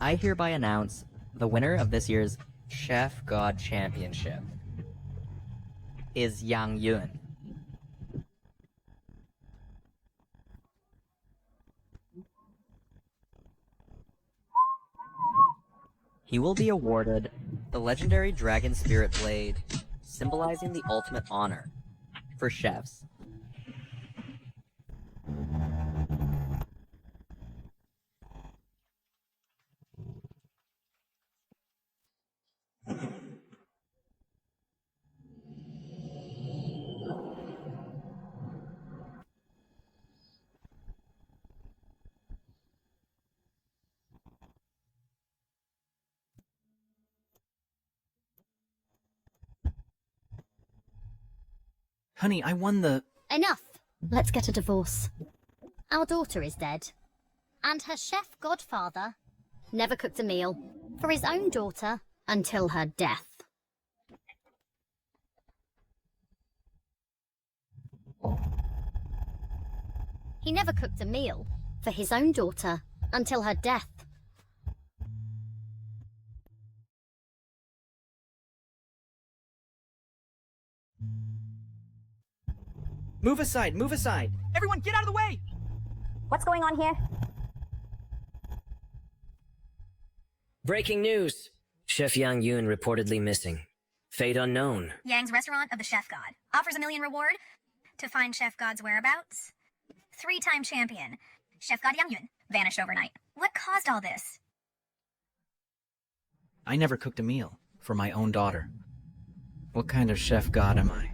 I hereby announce the winner of this year's Chef God Championship is Yang Yun. He will be awarded the legendary Dragon Spirit Blade, symbolizing the ultimate honor for chefs. Honey, I won the... Enough! Let's get a divorce. Our daughter is dead. And her chef godfather never cooked a meal for his own daughter until her death. He never cooked a meal for his own daughter until her death. Move aside, move aside! Everyone get out of the way! What's going on here? Breaking news! Chef Yang Yun reportedly missing. Fate unknown. Yang's Restaurant of the Chef God offers $1 million reward to find Chef God's whereabouts. 3-time champion, Chef God Yang Yun, vanished overnight. What caused all this? I never cooked a meal for my own daughter. What kind of chef god am I?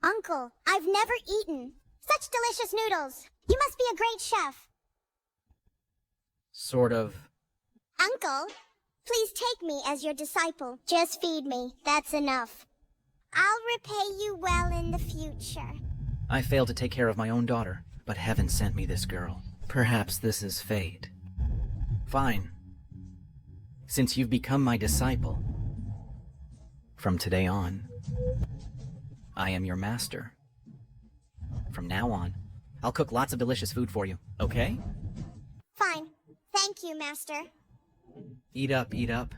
Uncle, I've never eaten such delicious noodles. You must be a great chef. Sort of. Uncle, please take me as your disciple. Just feed me, that's enough. I'll repay you well in the future. I failed to take care of my own daughter, but heaven sent me this girl. Perhaps this is fate. Fine. Since you've become my disciple, from today on, I am your master. From now on, I'll cook lots of delicious food for you, okay? Fine. Thank you, Master. Eat up, eat up.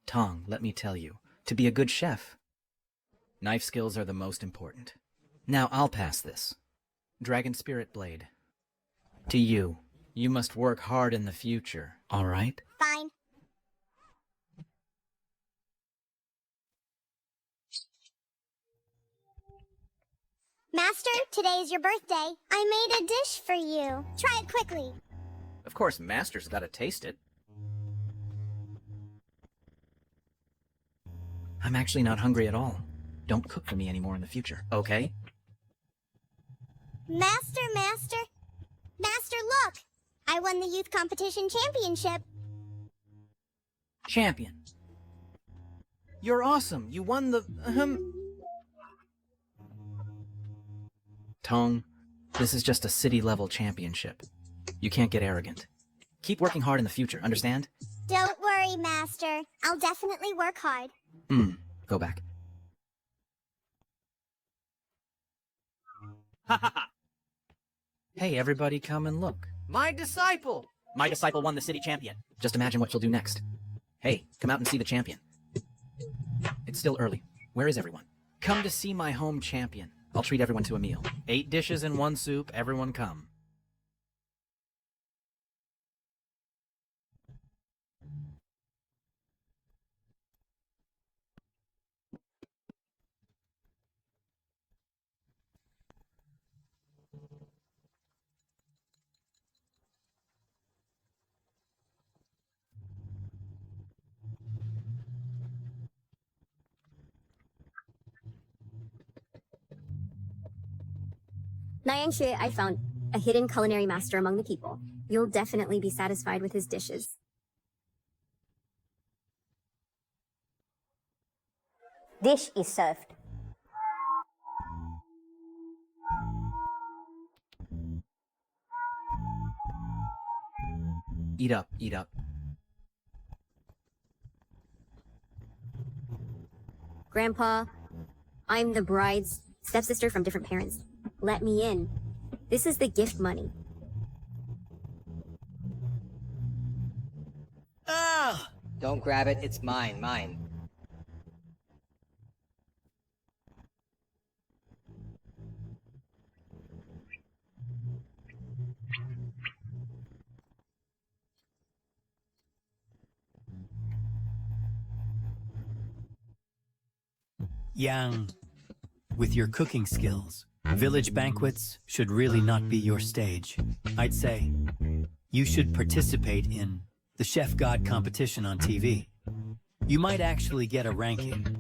Tong, let me tell you, to be a good chef, knife skills are the most important. Now I'll pass this. Dragon Spirit Blade. To you. You must work hard in the future, all right? Fine. Master, today is your birthday. I made a dish for you. Try it quickly. Of course, Master's gotta taste it. I'm actually not hungry at all. Don't cook for me anymore in the future, okay? Master, Master. Master, look! I won the youth competition championship. Champion. You're awesome. You won the... Tong, this is just a city-level championship. You can't get arrogant. Keep working hard in the future, understand? Don't worry, Master. I'll definitely work hard. Go back. Hey, everybody come and look. My disciple! My disciple won the city champion. Just imagine what she'll do next. Hey, come out and see the champion. It's still early. Where is everyone? Come to see my home champion. I'll treat everyone to a meal. 8 dishes and 1 soup, everyone come. Nayangshe, I found a hidden culinary master among the people. You'll definitely be satisfied with his dishes. Dish is served. Eat up, eat up. Grandpa, I'm the bride's stepsister from different parents. Let me in. This is the gift money. Ah! Don't grab it, it's mine. Yang, with your cooking skills, village banquets should really not be your stage. I'd say you should participate in the Chef God competition on TV. You might actually get a ranking.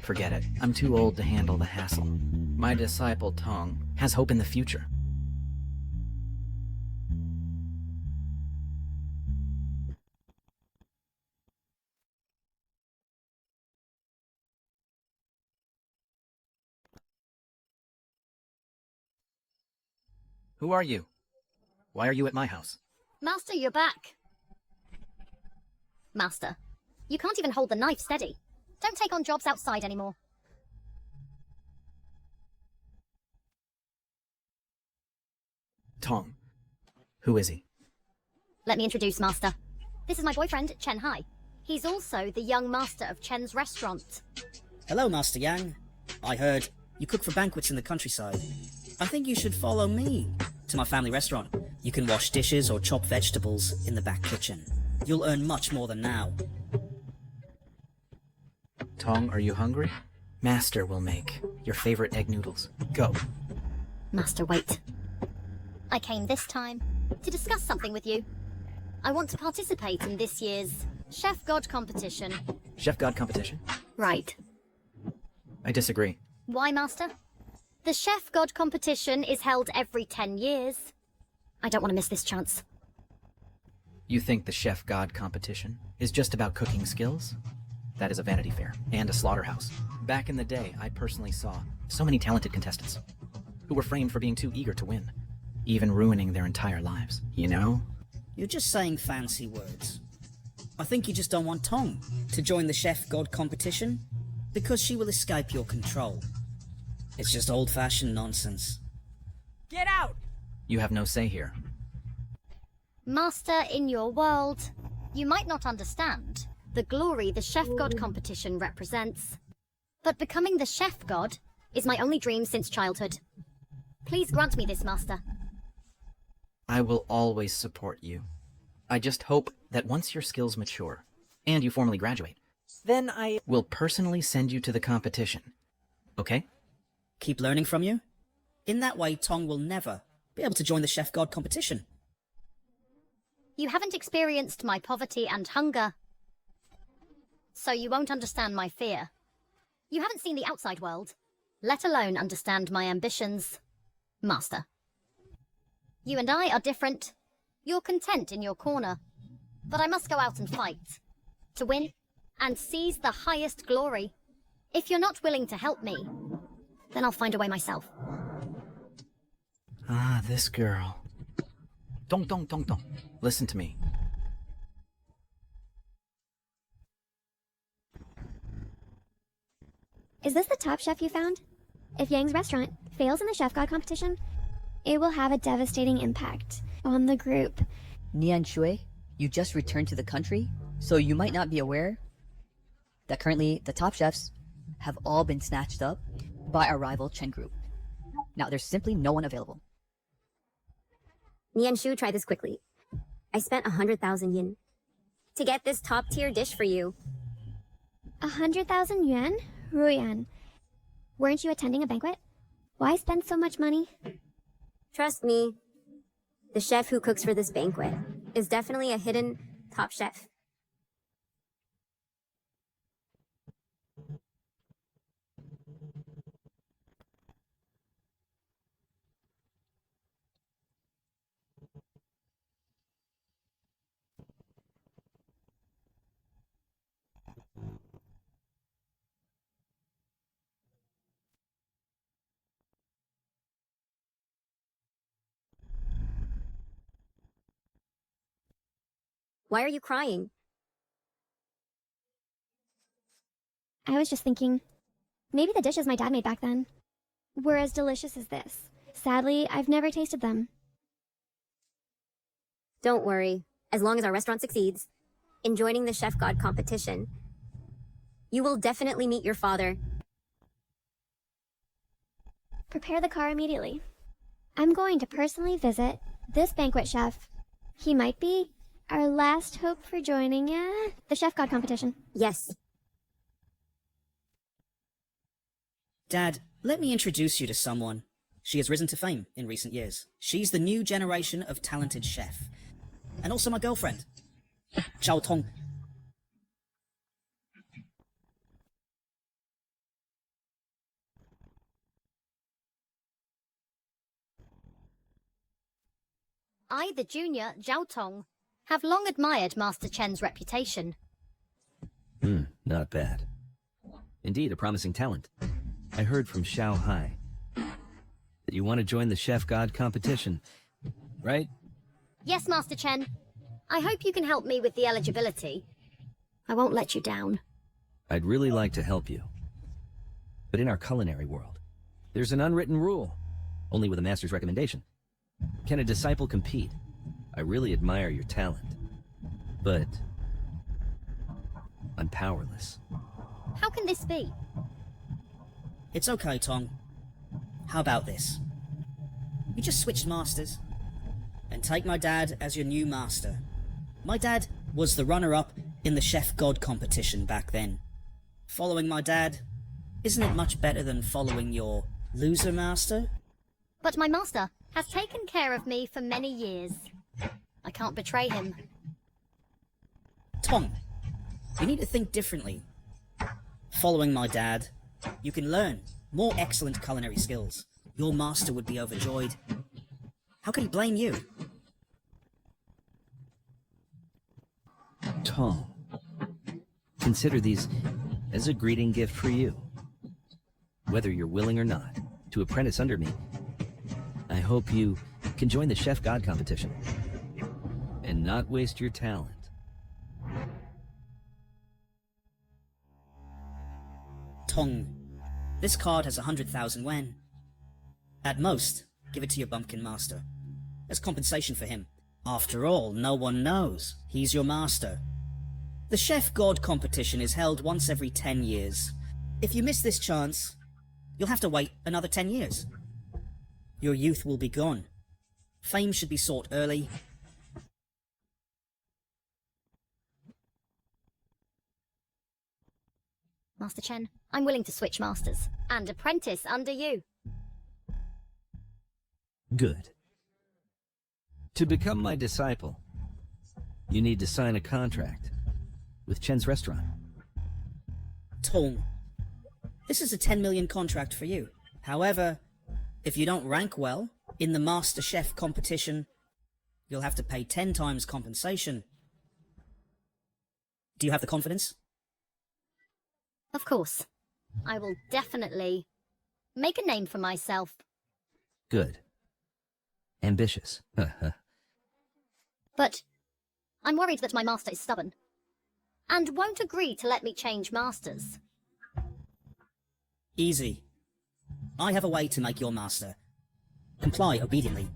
Forget it. I'm too old to handle the hassle. My disciple Tong has hope in the future. Who are you? Why are you at my house? Master, you're back. Master, you can't even hold the knife steady. Don't take on jobs outside anymore. Tong. Who is he? Let me introduce Master. This is my boyfriend, Chen Hai. He's also the young master of Chen's restaurant. Hello, Master Yang. I heard you cook for banquets in the countryside. I think you should follow me to my family restaurant. You can wash dishes or chop vegetables in the back kitchen. You'll earn much more than now. Tong, are you hungry? Master will make your favorite egg noodles. Go. Master, wait. I came this time to discuss something with you. I want to participate in this year's Chef God competition. Chef God competition? Right. I disagree. Why, Master? The Chef God competition is held every 10 years. I don't want to miss this chance. You think the Chef God competition is just about cooking skills? That is a Vanity Fair and a slaughterhouse. Back in the day, I personally saw so many talented contestants who were framed for being too eager to win, even ruining their entire lives, you know? You're just saying fancy words. I think you just don't want Tong to join the Chef God competition because she will escape your control. It's just old-fashioned nonsense. Get out! You have no say here. Master, in your world, you might not understand the glory the Chef God competition represents. But becoming the Chef God is my only dream since childhood. Please grant me this, Master. I will always support you. I just hope that once your skills mature, and you formally graduate, then I will personally send you to the competition. Okay? Keep learning from you? In that way, Tong will never be able to join the Chef God competition. You haven't experienced my poverty and hunger, so you won't understand my fear. You haven't seen the outside world, let alone understand my ambitions. Master. You and I are different. You're content in your corner. But I must go out and fight. To win and seize the highest glory. If you're not willing to help me, then I'll find a way myself. Ah, this girl. Dong. Listen to me. Is this the top chef you found? If Yang's restaurant fails in the Chef God competition, it will have a devastating impact on the group. Nian Shui, you just returned to the country, so you might not be aware that currently the top chefs have all been snatched up by our rival Chen Group. Now, there's simply no one available. Nian Shu, try this quickly. I spent 100,000 yin to get this top-tier dish for you. 100,000 yuan? Ruyan. Weren't you attending a banquet? Why spend so much money? Trust me, the chef who cooks for this banquet is definitely a hidden top chef. Why are you crying? I was just thinking, maybe the dishes my dad made back then were as delicious as this. Sadly, I've never tasted them. Don't worry. As long as our restaurant succeeds in joining the Chef God competition, you will definitely meet your father. Prepare the car immediately. I'm going to personally visit this banquet chef. He might be our last hope for joining the Chef God competition. Yes. Dad, let me introduce you to someone. She has risen to fame in recent years. She's the new generation of talented chef. And also my girlfriend, Chao Tong. I, the junior, Zhao Tong, have long admired Master Chen's reputation. Not bad. Indeed, a promising talent. I heard from Xiao Hai that you want to join the Chef God competition, right? Yes, Master Chen. I hope you can help me with the eligibility. I won't let you down. I'd really like to help you. But in our culinary world, there's an unwritten rule, only with a master's recommendation. Can a disciple compete? I really admire your talent, but I'm powerless. How can this be? It's okay, Tong. How about this? You just switched masters, and take my dad as your new master. My dad was the runner-up in the Chef God competition back then. Following my dad, isn't it much better than following your loser master? But my master has taken care of me for many years. I can't betray him. Tong, you need to think differently. Following my dad, you can learn more excellent culinary skills. Your master would be overjoyed. How could he blame you? Tong, consider these as a greeting gift for you. Whether you're willing or not, to apprentice under me, I hope you can join the Chef God competition and not waste your talent. Tong, this card has 100,000 wen. At most, give it to your bumpkin master as compensation for him. After all, no one knows he's your master. The Chef God competition is held once every 10 years. If you miss this chance, you'll have to wait another 10 years. Your youth will be gone. Fame should be sought early. Master Chen, I'm willing to switch masters and apprentice under you. Good. To become my disciple, you need to sign a contract with Chen's restaurant. Tong, this is a 10 million contract for you. However, if you don't rank well in the Master Chef competition, you'll have to pay 10 times compensation. Do you have the confidence? Of course. I will definitely make a name for myself. Good. Ambitious. But I'm worried that my master is stubborn and won't agree to let me change masters. Easy. I have a way to make your master. Comply obediently.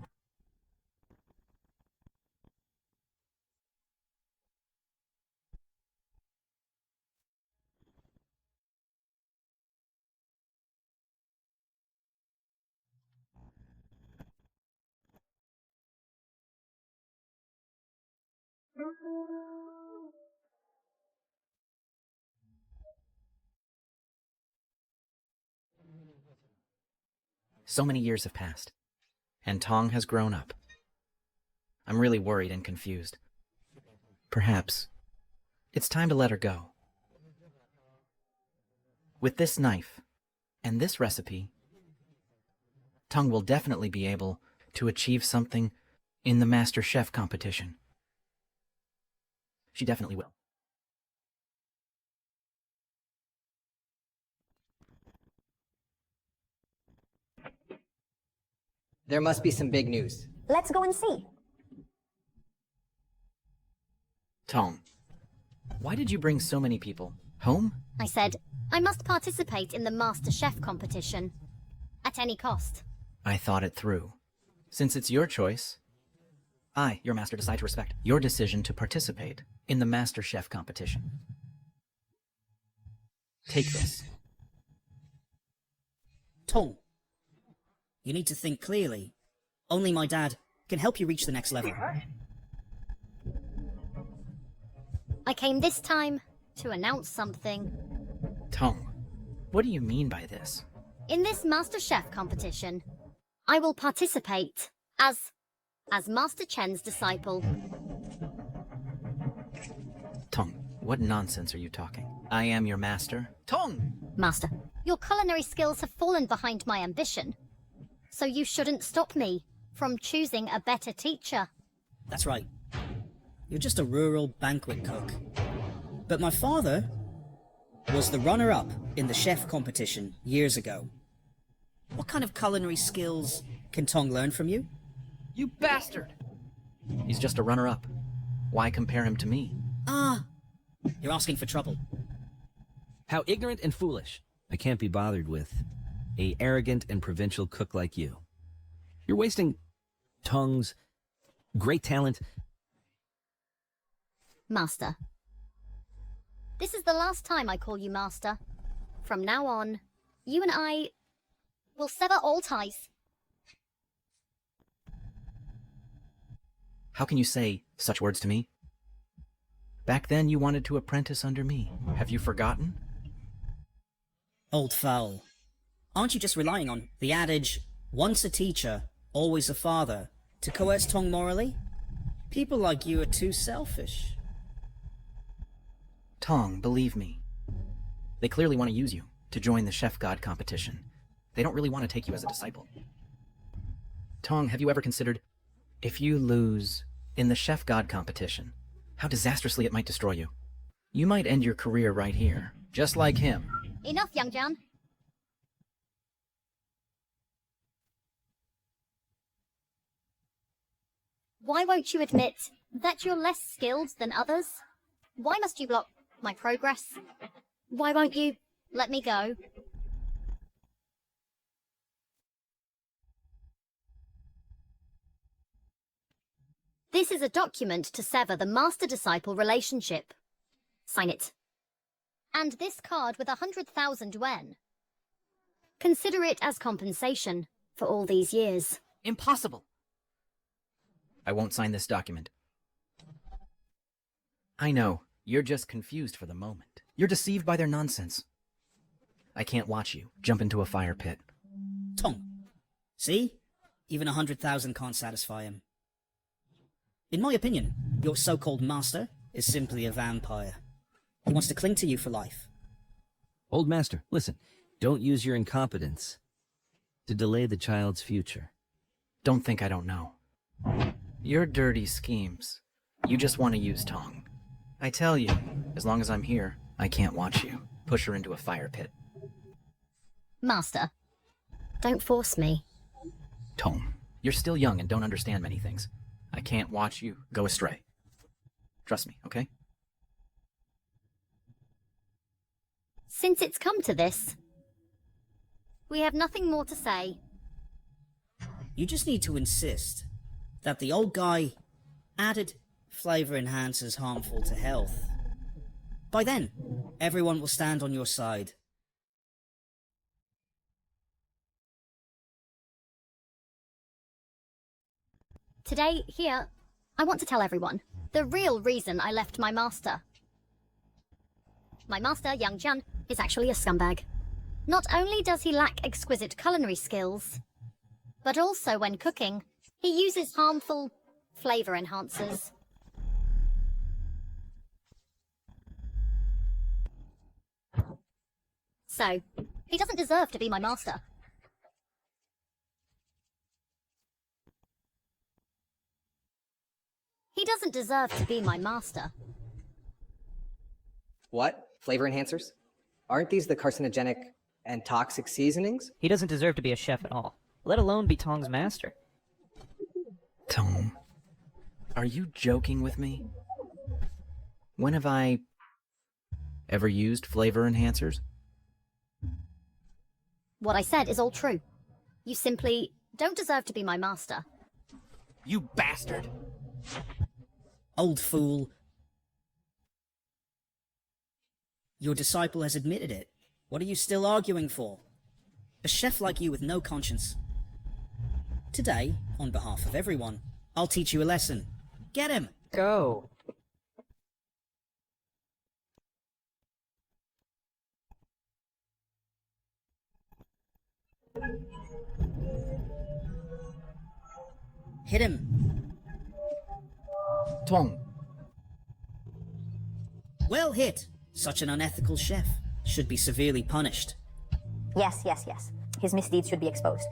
So many years have passed, and Tong has grown up. I'm really worried and confused. Perhaps it's time to let her go. With this knife and this recipe, Tong will definitely be able to achieve something in the Master Chef competition. She definitely will. There must be some big news. Let's go and see. Tong, why did you bring so many people? Home? I said, I must participate in the Master Chef competition. At any cost. I thought it through. Since it's your choice, I, your master, decide to respect your decision to participate in the Master Chef competition. Take this. Tong, you need to think clearly. Only my dad can help you reach the next level. I came this time to announce something. Tong, what do you mean by this? In this Master Chef competition, I will participate as Master Chen's disciple. Tong, what nonsense are you talking? I am your master. Tong! Master, your culinary skills have fallen behind my ambition, so you shouldn't stop me from choosing a better teacher. That's right. You're just a rural banquet cook. But my father was the runner-up in the chef competition years ago. What kind of culinary skills can Tong learn from you? You bastard! He's just a runner-up. Why compare him to me? Ah, you're asking for trouble. How ignorant and foolish. I can't be bothered with a arrogant and provincial cook like you. You're wasting Tong's great talent. Master. This is the last time I call you Master. From now on, you and I will sever all ties. How can you say such words to me? Back then you wanted to apprentice under me. Have you forgotten? Old fowl. Aren't you just relying on the adage, once a teacher, always a father, to coerce Tong morally? People like you are too selfish. Tong, believe me. They clearly want to use you to join the Chef God competition. They don't really want to take you as a disciple. Tong, have you ever considered, if you lose in the Chef God competition, how disastrously it might destroy you? You might end your career right here, just like him. Enough, Young Jan. Why won't you admit that you're less skilled than others? Why must you block my progress? Why won't you let me go? This is a document to sever the master-disciple relationship. Sign it. And this card with 100,000 yuan. Consider it as compensation for all these years. Impossible! I won't sign this document. I know, you're just confused for the moment. You're deceived by their nonsense. I can't watch you jump into a fire pit. Tong, see? Even 100,000 can't satisfy him. In my opinion, your so-called master is simply a vampire. He wants to cling to you for life. Old master, listen. Don't use your incompetence to delay the child's future. Don't think I don't know. Your dirty schemes. You just want to use Tong. I tell you, as long as I'm here, I can't watch you push her into a fire pit. Master, don't force me. Tong, you're still young and don't understand many things. I can't watch you go astray. Trust me, okay? Since it's come to this, we have nothing more to say. You just need to insist that the old guy added flavor enhancers harmful to health. By then, everyone will stand on your side. Today, here, I want to tell everyone the real reason I left my master. My master, Yang Jian, is actually a scumbag. Not only does he lack exquisite culinary skills, but also when cooking, he uses harmful flavor enhancers. So, he doesn't deserve to be my master. He doesn't deserve to be my master. What? Flavor enhancers? Aren't these the carcinogenic and toxic seasonings? He doesn't deserve to be a chef at all, let alone be Tong's master. Tong, are you joking with me? When have I ever used flavor enhancers? What I said is all true. You simply don't deserve to be my master. You bastard! Old fool. Your disciple has admitted it. What are you still arguing for? A chef like you with no conscience. Today, on behalf of everyone, I'll teach you a lesson. Get him! Go. Hit him! Tong! Well hit! Such an unethical chef should be severely punished. Yes, yes, yes. His misdeeds should be exposed.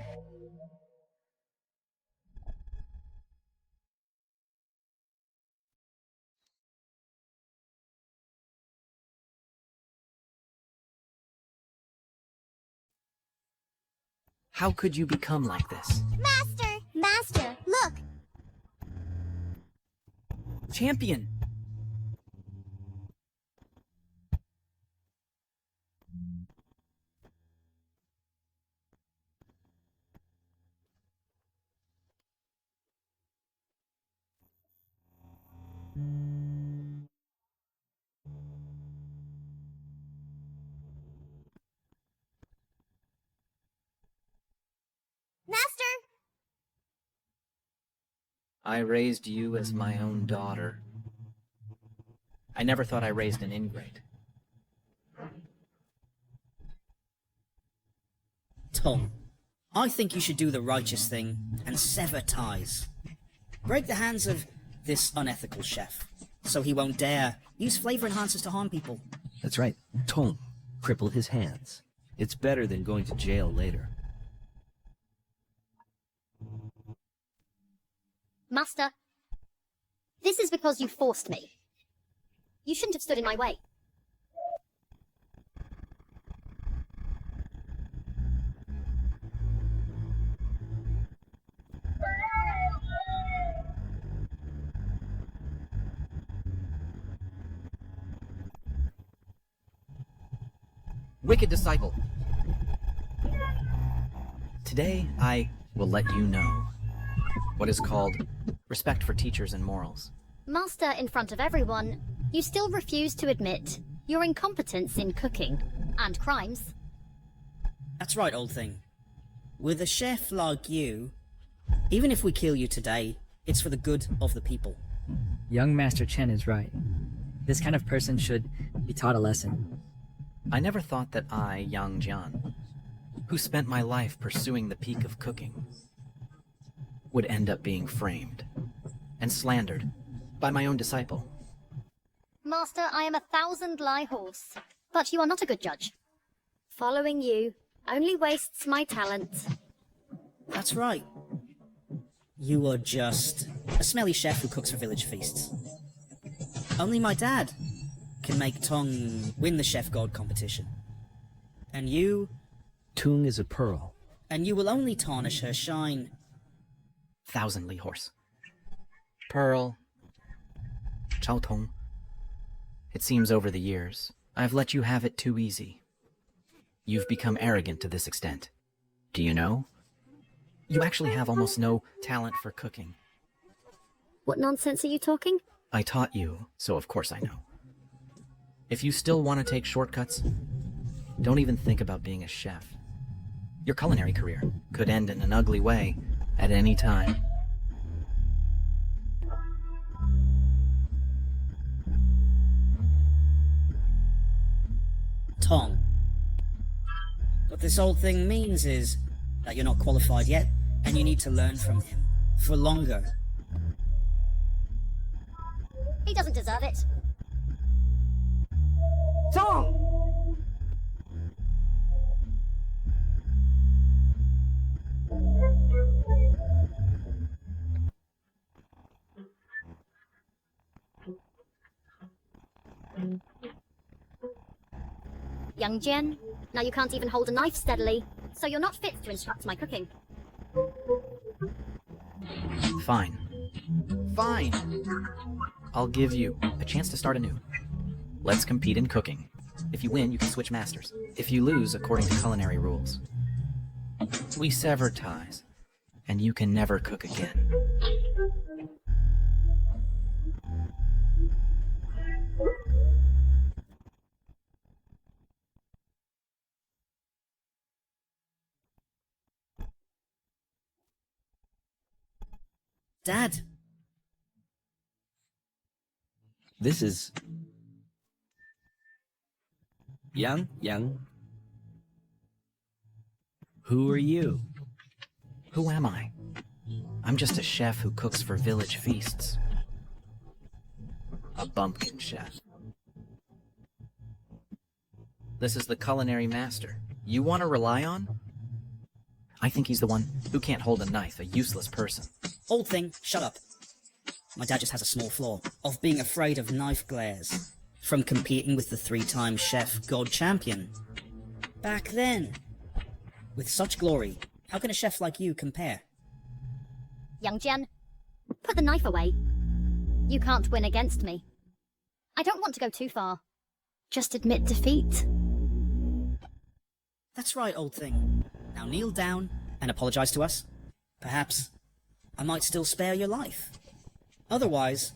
How could you become like this? Master! Master, look! Champion! Master! I raised you as my own daughter. I never thought I raised an ingrate. Tom, I think you should do the righteous thing and sever ties. Break the hands of this unethical chef, so he won't dare use flavor enhancers to harm people. That's right. Tong. Cripple his hands. It's better than going to jail later. Master, this is because you forced me. You shouldn't have stood in my way. Wicked disciple. Today, I will let you know what is called respect for teachers and morals. Master, in front of everyone, you still refuse to admit your incompetence in cooking and crimes. That's right, old thing. With a chef like you, even if we kill you today, it's for the good of the people. Young Master Chen is right. This kind of person should be taught a lesson. I never thought that I, Yang Jian, who spent my life pursuing the peak of cooking, would end up being framed and slandered by my own disciple. Master, I am 1,000 lie horse, but you are not a good judge. Following you only wastes my talent. That's right. You are just a smelly chef who cooks for village feasts. Only my dad can make Tong win the Chef God competition. And you... Tung is a pearl. And you will only tarnish her shine. 1,000 Li horse. Pearl. Chao Tong. It seems over the years, I've let you have it too easy. You've become arrogant to this extent. Do you know? You actually have almost no talent for cooking. What nonsense are you talking? I taught you, so of course I know. If you still want to take shortcuts, don't even think about being a chef. Your culinary career could end in an ugly way at any time. Tong. What this whole thing means is that you're not qualified yet, and you need to learn from him for longer. He doesn't deserve it. Tong! Young Jian, now you can't even hold a knife steadily, so you're not fit to instruct my cooking. Fine. Fine. I'll give you a chance to start anew. Let's compete in cooking. If you win, you can switch masters. If you lose, according to culinary rules, we sever ties, and you can never cook again. Dad! This is... Young. Who are you? Who am I? I'm just a chef who cooks for village feasts. A bumpkin chef. This is the culinary master you want to rely on? I think he's the one who can't hold a knife, a useless person. Old thing, shut up. My dad just has a small flaw of being afraid of knife glares from competing with the 3-time chef god champion. Back then. With such glory, how can a chef like you compare? Young Jian, put the knife away. You can't win against me. I don't want to go too far. Just admit defeat. That's right, old thing. Now kneel down and apologize to us. Perhaps I might still spare your life. Otherwise,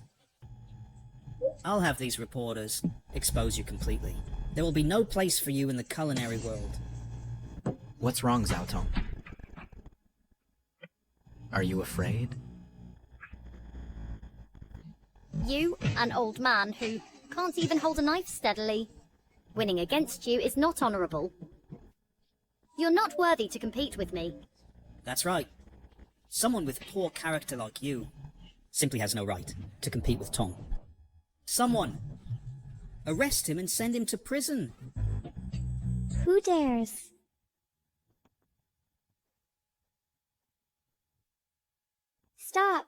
I'll have these reporters expose you completely. There will be no place for you in the culinary world. What's wrong, Zhao Tong? Are you afraid? You, an old man who can't even hold a knife steadily. Winning against you is not honourable. You're not worthy to compete with me. That's right. Someone with poor character like you simply has no right to compete with Tong. Someone! Arrest him and send him to prison. Who dares? Stop!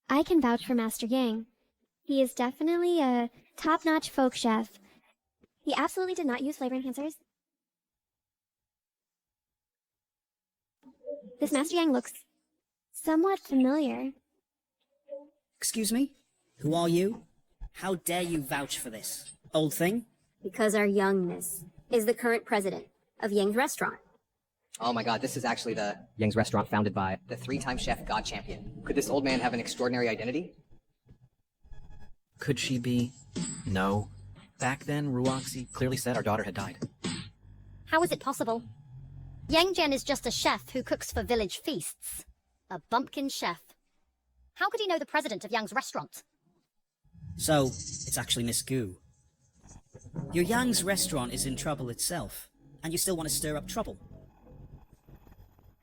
I can vouch for Master Yang. He is definitely a top-notch folk chef. He absolutely did not use flavor enhancers. This Master Yang looks somewhat familiar. Excuse me? Who are you? How dare you vouch for this? Old thing? Because our youngness is the current president of Yang's restaurant. Oh my god, this is actually the Yang's restaurant founded by the 3-time chef god champion. Could this old man have an extraordinary identity? Could she be? No. Back then, Ruoxi clearly said our daughter had died. How is it possible? Yang Jian is just a chef who cooks for village feasts. A bumpkin chef. How could he know the president of Yang's restaurant? So, it's actually Miss Gu. Your Yang's restaurant is in trouble itself, and you still want to stir up trouble.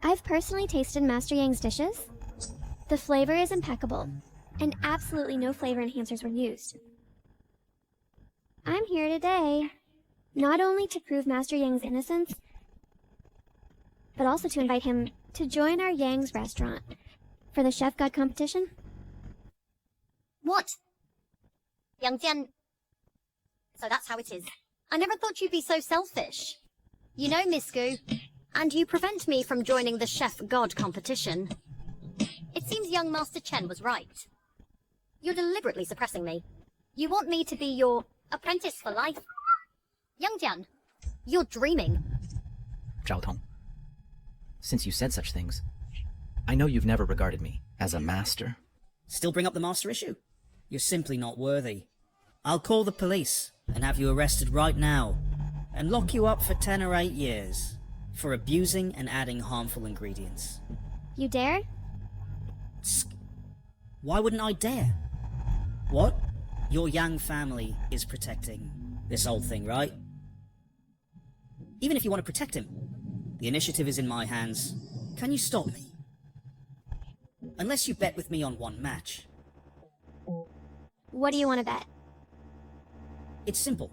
I've personally tasted Master Yang's dishes. The flavor is impeccable, and absolutely no flavor enhancers were used. I'm here today, not only to prove Master Yang's innocence, but also to invite him to join our Yang's restaurant for the Chef God competition. What? Yang Jian... So that's how it is. I never thought you'd be so selfish. You know, Miss Gu, and you prevent me from joining the Chef God competition. It seems young Master Chen was right. You're deliberately suppressing me. You want me to be your apprentice for life? Young Jian, you're dreaming. Zhao Tong, since you said such things, I know you've never regarded me as a master. Still bring up the master issue? You're simply not worthy. I'll call the police and have you arrested right now and lock you up for 10 or 8 years for abusing and adding harmful ingredients. You dare? Why wouldn't I dare? What? Your Yang family is protecting this old thing, right? Even if you want to protect him, the initiative is in my hands. Can you stop me? Unless you bet with me on one match. What do you want to bet? It's simple.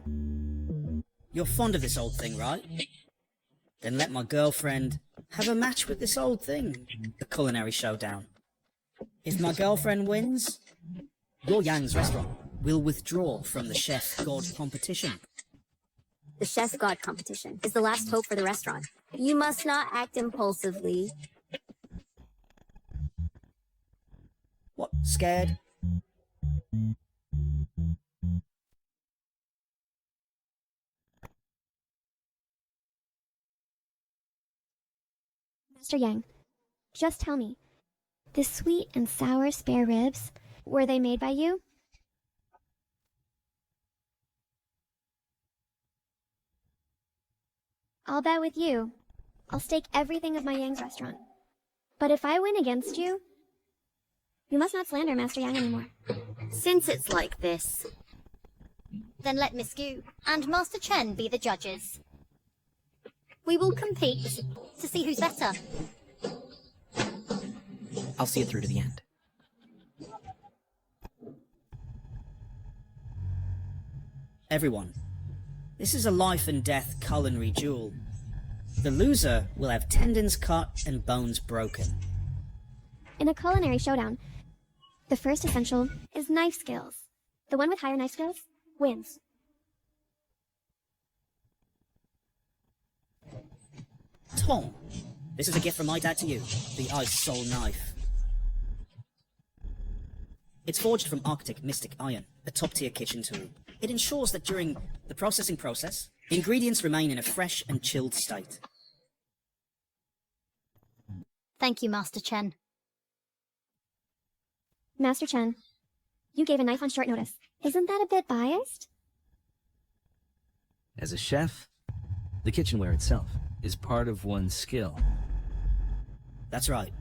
You're fond of this old thing, right? Then let my girlfriend have a match with this old thing. The culinary showdown. If my girlfriend wins, your Yang's restaurant will withdraw from the Chef God competition. The Chef God competition is the last hope for the restaurant. You must not act impulsively. What, scared? Master Yang, just tell me, the sweet and sour spare ribs, were they made by you? I'll bet with you. I'll stake everything of my Yang's restaurant. But if I win against you, you must not slander Master Yang anymore. Since it's like this, then let Miss Gu and Master Chen be the judges. We will compete to see who's better. I'll see it through to the end. Everyone, this is a life and death culinary duel. The loser will have tendons cut and bones broken. In a culinary showdown, the first essential is knife skills. The one with higher knife skills wins. Tong, this is a gift from my dad to you, the Ice Soul Knife. It's forged from Arctic Mystic Iron, a top-tier kitchen tool. It ensures that during the processing process, the ingredients remain in a fresh and chilled state. Thank you, Master Chen. Master Chen, you gave a knife on short notice. Isn't that a bit biased? As a chef, the kitchenware itself is part of one's skill. That's right.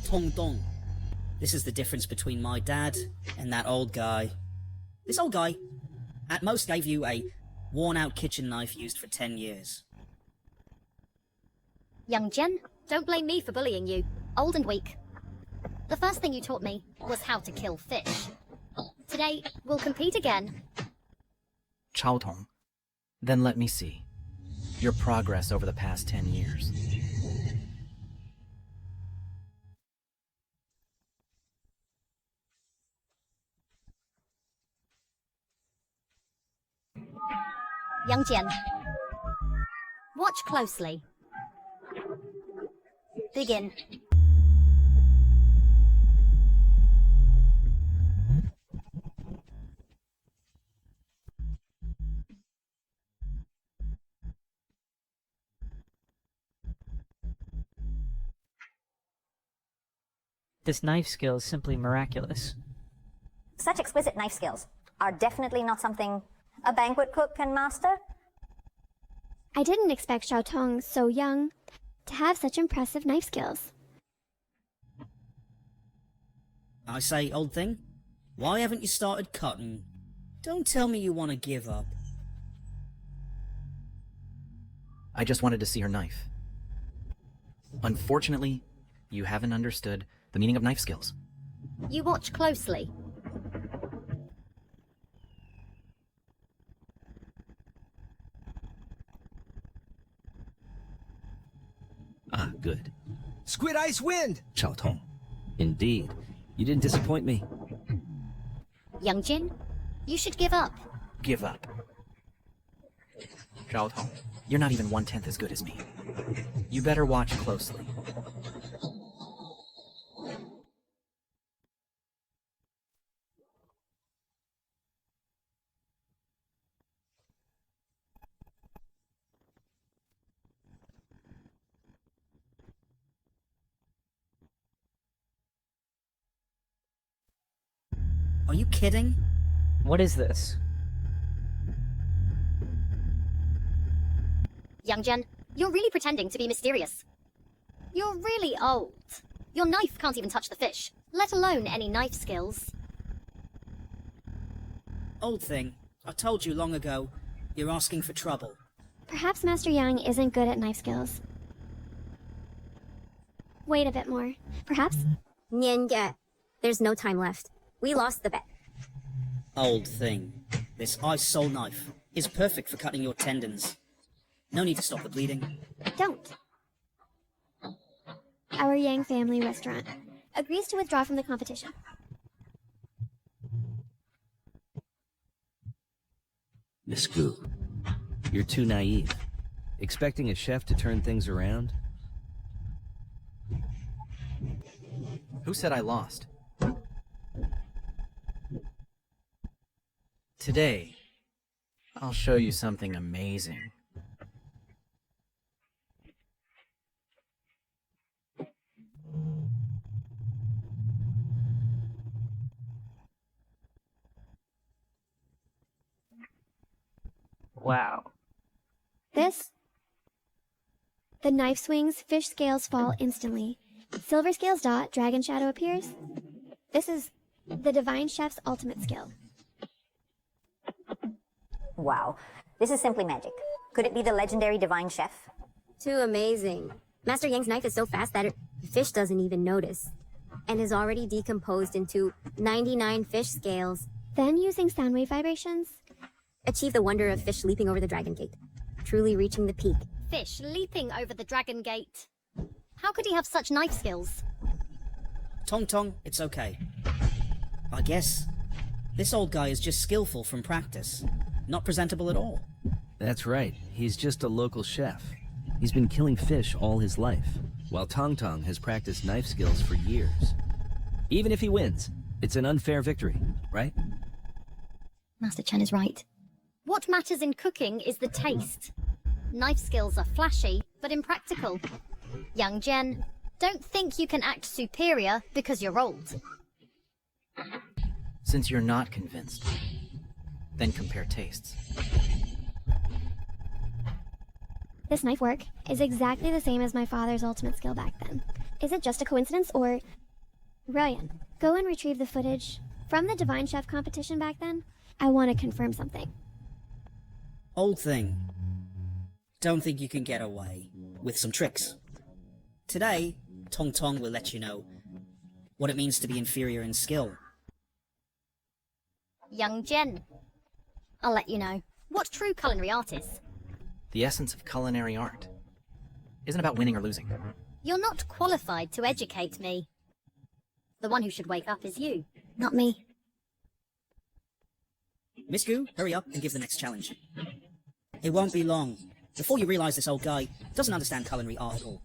Tong Dong. This is the difference between my dad and that old guy. This old guy, at most, gave you a worn-out kitchen knife used for 10 years. Young Jen, don't blame me for bullying you. Old and weak. The first thing you taught me was how to kill fish. Today, we'll compete again. Chao Tong, then let me see your progress over the past 10 years. Young Jen, watch closely. Begin. This knife skill is simply miraculous. Such exquisite knife skills are definitely not something a banquet cook can master. I didn't expect Xiao Tong, so young, to have such impressive knife skills. I say, old thing, why haven't you started cutting? Don't tell me you want to give up. I just wanted to see her knife. Unfortunately, you haven't understood the meaning of knife skills. You watch closely. Ah, good. Squid Ice Wind! Chao Tong. Indeed. You didn't disappoint me. Young Jin, you should give up. Give up. Chao Tong, you're not even 1/10 as good as me. You better watch closely. Are you kidding? What is this? Young Jen, you're really pretending to be mysterious. You're really old. Your knife can't even touch the fish, let alone any knife skills. Old thing, I told you long ago, you're asking for trouble. Perhaps Master Yang isn't good at knife skills. Wait a bit more. Perhaps? Nian, there's no time left. We lost the bet. Old thing, this ice soul knife is perfect for cutting your tendons. No need to stop the bleeding. Don't. Our Yang family restaurant agrees to withdraw from the competition. Miss Gu, you're too naive. Expecting a chef to turn things around? Who said I lost? Today, I'll show you something amazing. Wow. This? The knife swings, fish scales fall instantly. Silver scales dot, dragon shadow appears. This is the divine chef's ultimate skill. Wow. This is simply magic. Could it be the legendary divine chef? Too amazing. Master Yang's knife is so fast that the fish doesn't even notice, and is already decomposed into 99 fish scales. Then, using sound wave vibrations, achieve the wonder of fish leaping over the dragon gate, truly reaching the peak. Fish leaping over the dragon gate. How could he have such knife skills? Tong Tong, it's okay. I guess this old guy is just skillful from practice, not presentable at all. That's right, he's just a local chef. He's been killing fish all his life, while Tong Tong has practiced knife skills for years. Even if he wins, it's an unfair victory, right? Master Chen is right. What matters in cooking is the taste. Knife skills are flashy, but impractical. Young Jen, don't think you can act superior because you're old. Since you're not convinced, then compare tastes. this knife work is exactly the same as my father's ultimate skill back then. Is it just a coincidence, or... Brilliant. Go and retrieve the footage from the Divine Chef competition back then. I want to confirm something. Old thing. Don't think you can get away with some tricks. Today, Tong Tong will let you know what it means to be inferior in skill. Young Jen. I'll let you know what true culinary art is. The essence of culinary art isn't about winning or losing. You're not qualified to educate me. The one who should wake up is you, not me. Miss Gu, hurry up and give the next challenge. It won't be long before you realize this old guy doesn't understand culinary art at all.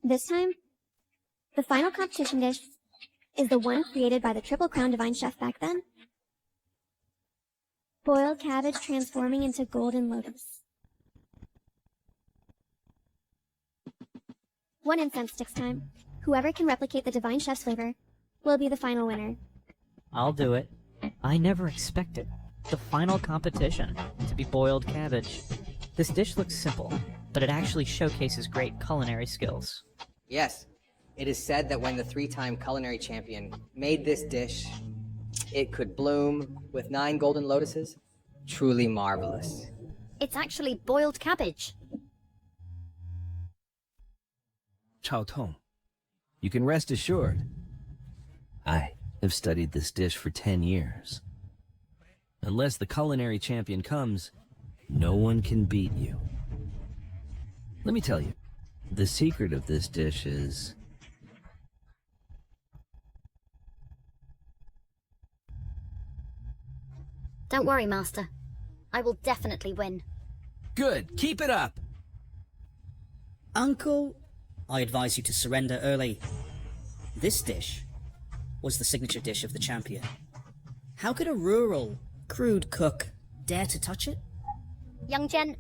This time, the final competition dish is the one created by the Triple Crown Divine Chef back then. Boiled cabbage transforming into golden lotus. 1 incense sticks time. Whoever can replicate the Divine Chef's flavor will be the final winner. I'll do it. I never expected the final competition to be boiled cabbage. This dish looks simple, but it actually showcases great culinary skills. Yes, it is said that when the 3-time culinary champion made this dish, it could bloom with 9 golden lotuses. Truly marvelous. It's actually boiled cabbage. Chao Tong, you can rest assured. I have studied this dish for 10 years. Unless the culinary champion comes, no one can beat you. Let me tell you, the secret of this dish is... Don't worry, Master. I will definitely win. Good, keep it up! Uncle, I advise you to surrender early. This dish was the signature dish of the champion. How could a rural, crude cook dare to touch it? Young Jen,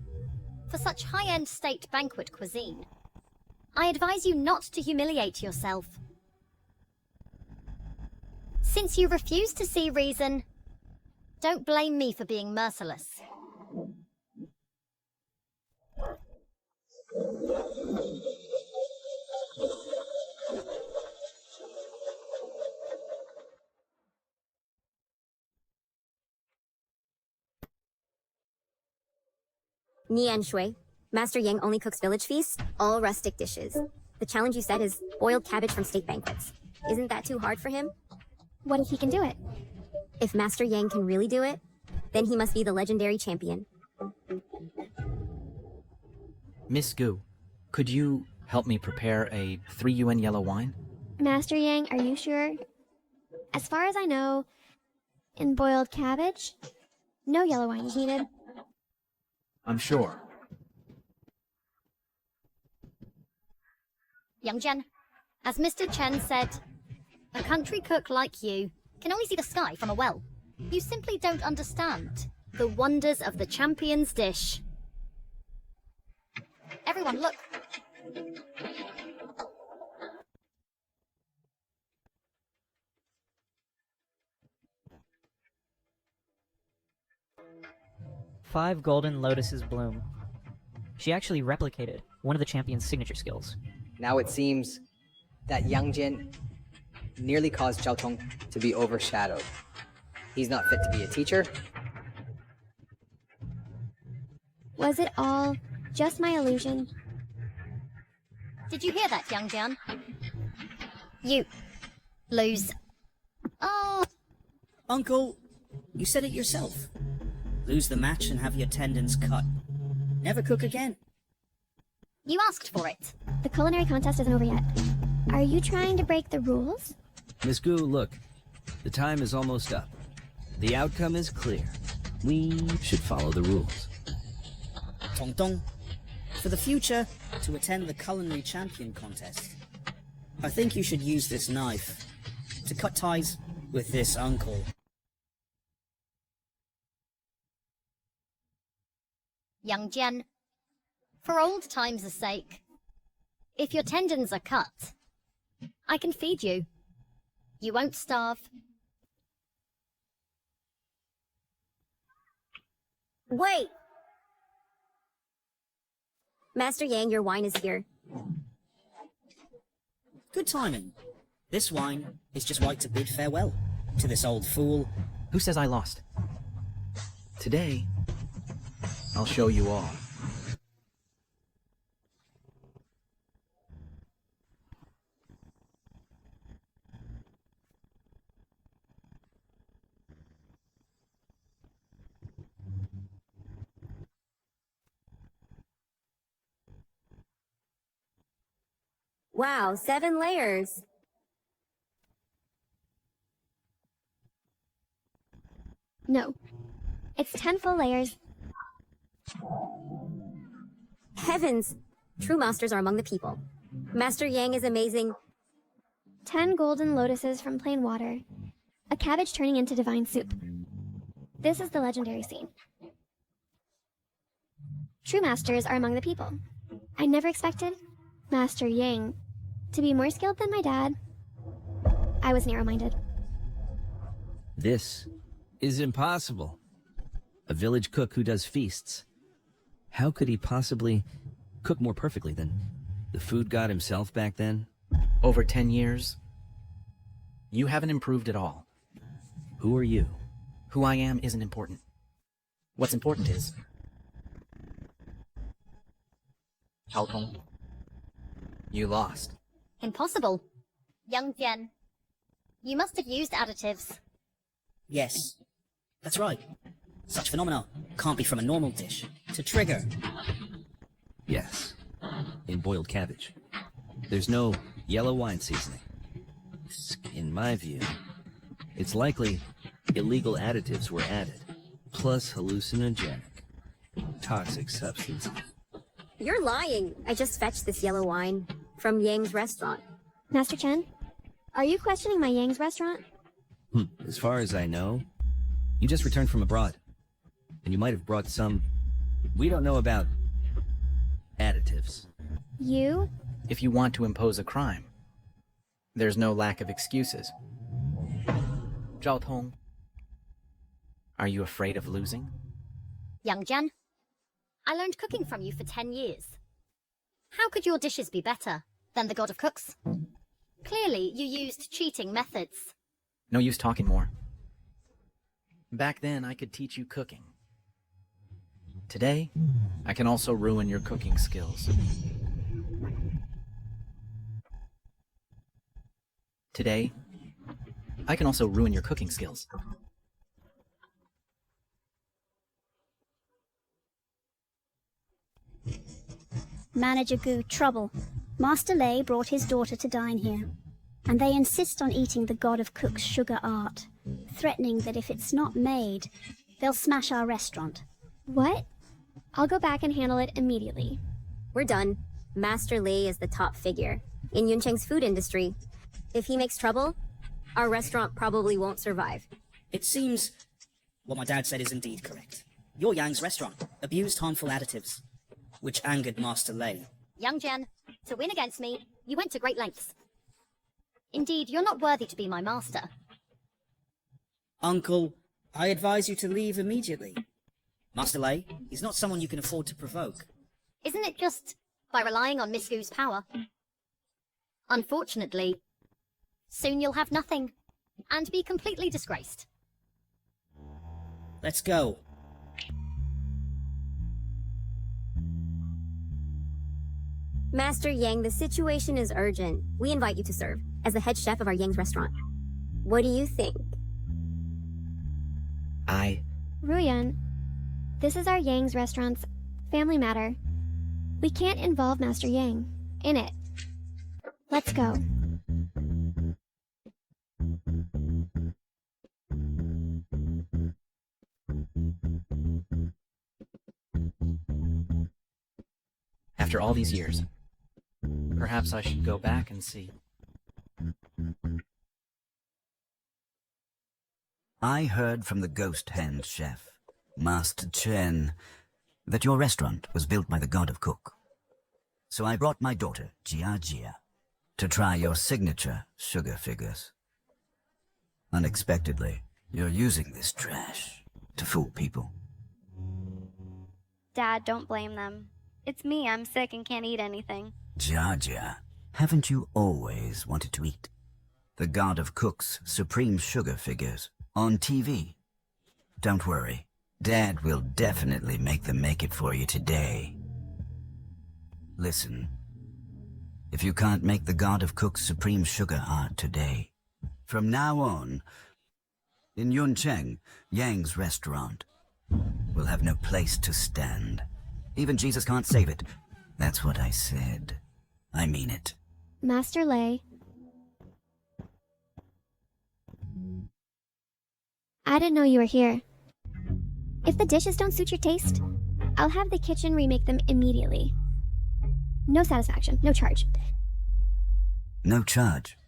for such high-end state banquet cuisine, I advise you not to humiliate yourself. Since you refuse to see reason, don't blame me for being merciless. Nian Shui, Master Yang only cooks village feasts, all rustic dishes. The challenge you set is boiled cabbage from state banquets. Isn't that too hard for him? What if he can do it? If Master Yang can really do it, then he must be the legendary champion. Miss Gu, could you help me prepare a 3 UN yellow wine? Master Yang, are you sure As far as I know, in boiled cabbage, no yellow wine is needed. I'm sure. Young Jen, as Mr. Chen said, a country cook like you can only see the sky from a well. You simply don't understand the wonders of the champion's dish. Everyone, look. Five golden lotuses bloom. She actually replicated one of the champion's signature skills. Now it seems that Yang Jin nearly caused Zhao Tong to be overshadowed. He's not fit to be a teacher. Was it all just my illusion? Did you hear that, Young Jian? You lose. Oh. Uncle, you said it yourself. Lose the match and have your tendons cut. Never cook again. You asked for it. The culinary contest isn't over yet. Are you trying to break the rules? Miss Gu, look. The time is almost up. The outcome is clear. We should follow the rules. Tong Tong, for the future, to attend the culinary champion contest, I think you should use this knife to cut ties with this uncle. Young Jian, for old times' sake, if your tendons are cut, I can feed you. You won't starve. Wait! Master Yang, your wine is here. Good timing. This wine is just right to bid farewell to this old fool. Who says I lost? Today, I'll show you all. Wow, 7 layers. No. It's 10 full layers. Heavens! True masters are among the people. Master Yang is amazing. 10 golden lotuses from plain water. A cabbage turning into divine soup. This is the legendary scene. True masters are among the people. I never expected Master Yang to be more skilled than my dad. I was narrow-minded. This is impossible. A village cook who does feasts. How could he possibly cook more perfectly than the food god himself back then? Over 10 years, you haven't improved at all. Who are you? Who I am isn't important. What's important is Zhao Tong, you lost. Impossible. Young Jian, you must have used additives. Yes, that's right. Such phenomena can't be from a normal dish to trigger. Yes, in boiled cabbage. There's no yellow wine seasoning. In my view, it's likely illegal additives were added, plus hallucinogenic, toxic substances. You're lying. I just fetched this yellow wine from Yang's restaurant. Master Chen, are you questioning my Yang's restaurant? As far as I know, you just returned from abroad. And you might have brought some... We don't know about... additives. You? If you want to impose a crime, there's no lack of excuses. Zhao Tong, are you afraid of losing? Young Jian, I learned cooking from you for 10 years. How could your dishes be better than the god of cooks? Clearly, you used cheating methods. No use talking more. Back then, I could teach you cooking. Today, I can also ruin your cooking skills. Today, I can also ruin your cooking skills. Manager Gu, trouble. Master Lei brought his daughter to dine here. and they insist on eating the god of cooks' sugar art, threatening that if it's not made, they'll smash our restaurant. What? I'll go back and handle it immediately. We're done. Master Lei is the top figure in Yuncheng's food industry. If he makes trouble, our restaurant probably won't survive. It seems what my dad said is indeed correct. Your Yang's restaurant abused harmful additives, which angered Master Lei. Young Jen, to win against me, you went to great lengths. Indeed, you're not worthy to be my master. Uncle, I advise you to leave immediately. Master Lei, he's not someone you can afford to provoke. Isn't it just by relying on Miss Gu's power? Unfortunately, soon you'll have nothing, and be completely disgraced. Let's go. Master Yang, the situation is urgent. We invite you to serve as the head chef of our Yang's restaurant. What do you think? Ruyan, this is our Yang's restaurant's family matter. We can't involve Master Yang in it. Let's go. After all these years, perhaps I should go back and see. I heard from the ghost hand chef, Master Chen, that your restaurant was built by the god of cook. So I brought my daughter, Jia, to try your signature sugar figures. Unexpectedly, you're using this trash to fool people. Dad, don't blame them. It's me, I'm sick and can't eat anything. Jia, haven't you always wanted to eat the god of cook's supreme sugar figures on TV? Don't worry, Dad will definitely make it for you today. Listen, if you can't make the god of cook's supreme sugar art today, from now on, in Yuncheng, Yang's restaurant will have no place to stand. Even Jesus can't save it. That's what I said. I mean it. Master Lei, I didn't know you were here. If the dishes don't suit your taste, I'll have the kitchen remake them immediately. No satisfaction, no charge. No charge?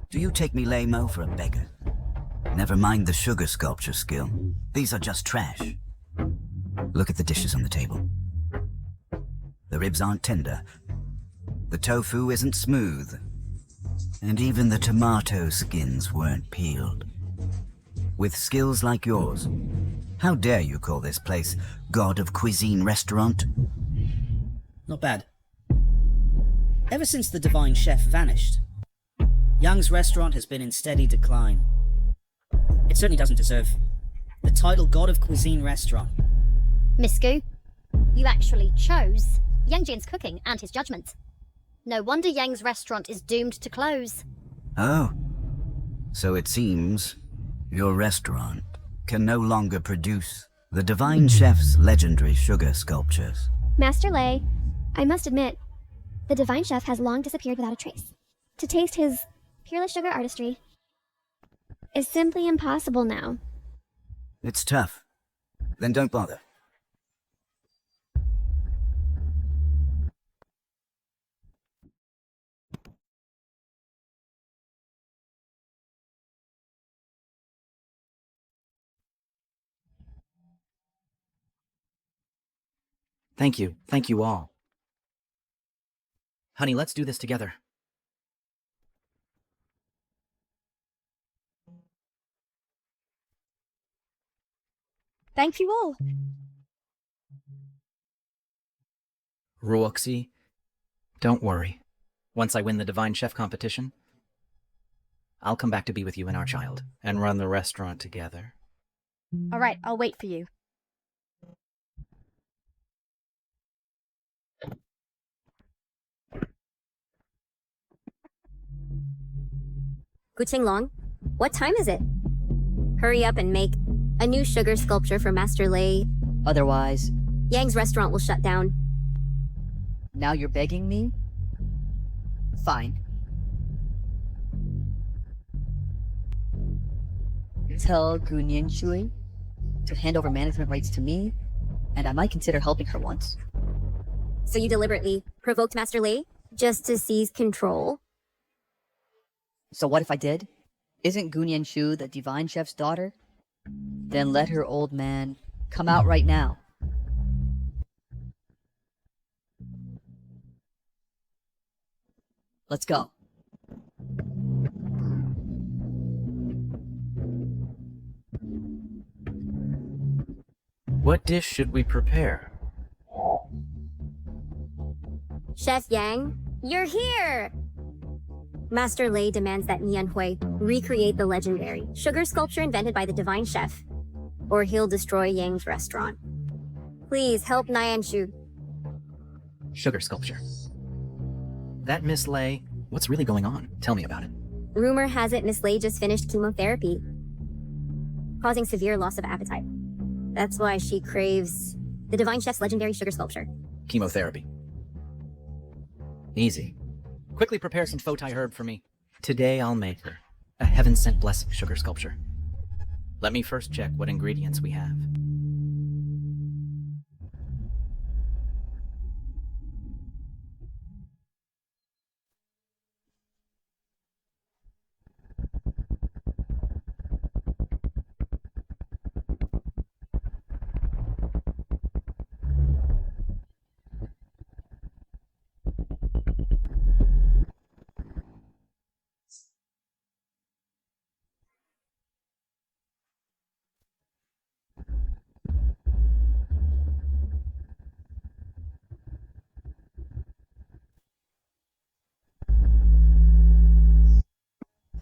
Do you take me, Lei-Mo, for a beggar? Never mind the sugar sculpture skill. These are just trash. Look at the dishes on the table. The ribs aren't tender. The tofu isn't smooth. And even the tomato skins weren't peeled. With skills like yours, how dare you call this place God of Cuisine Restaurant? Not bad. Ever since the divine chef vanished, Yang's restaurant has been in steady decline. It certainly doesn't deserve the title God of Cuisine Restaurant. Miss Gu, you actually chose Yang Jin's cooking and his judgment. No wonder Yang's restaurant is doomed to close. Oh, so it seems your restaurant can no longer produce the divine chef's legendary sugar sculptures. Master Lei, I must admit, the divine chef has long disappeared without a trace. To taste his peerless sugar artistry is simply impossible now. It's tough. Then don't bother. Thank you. Thank you all. Honey, let's do this together. Thank you all. Ruoxi, don't worry. Once I win the Divine Chef competition, I'll come back to be with you and our child, and run the restaurant together. All right, I'll wait for you. Guqing Long, what time is it? Hurry up and make a new sugar sculpture for Master Lei. Otherwise, Yang's restaurant will shut down. now you're begging me? Fine. tell Gunyan Shui to hand over management rights to me, and I might consider helping her once. So you deliberately provoked Master Lei just to seize control? So what if I did? Isn't Gunyan Shu the Divine Chef's daughter? Then let her old man come out right now. Let's go. What dish should we prepare? Chef Yang, you're here! Master Lei demands that Nian Hui recreate the legendary sugar sculpture invented by the Divine Chef, or he'll destroy Yang's restaurant. Please help Nian Shu. Sugar sculpture. That Miss Lei, what's really going on? Tell me about it. Rumor has it Miss Lei just finished chemotherapy, causing severe loss of appetite. That's why she craves the Divine Chef's legendary sugar sculpture. Chemotherapy. Easy. Quickly prepare some Fotai herb for me. Today I'll make her a heaven-sent blessing sugar sculpture. Let me first check what ingredients we have.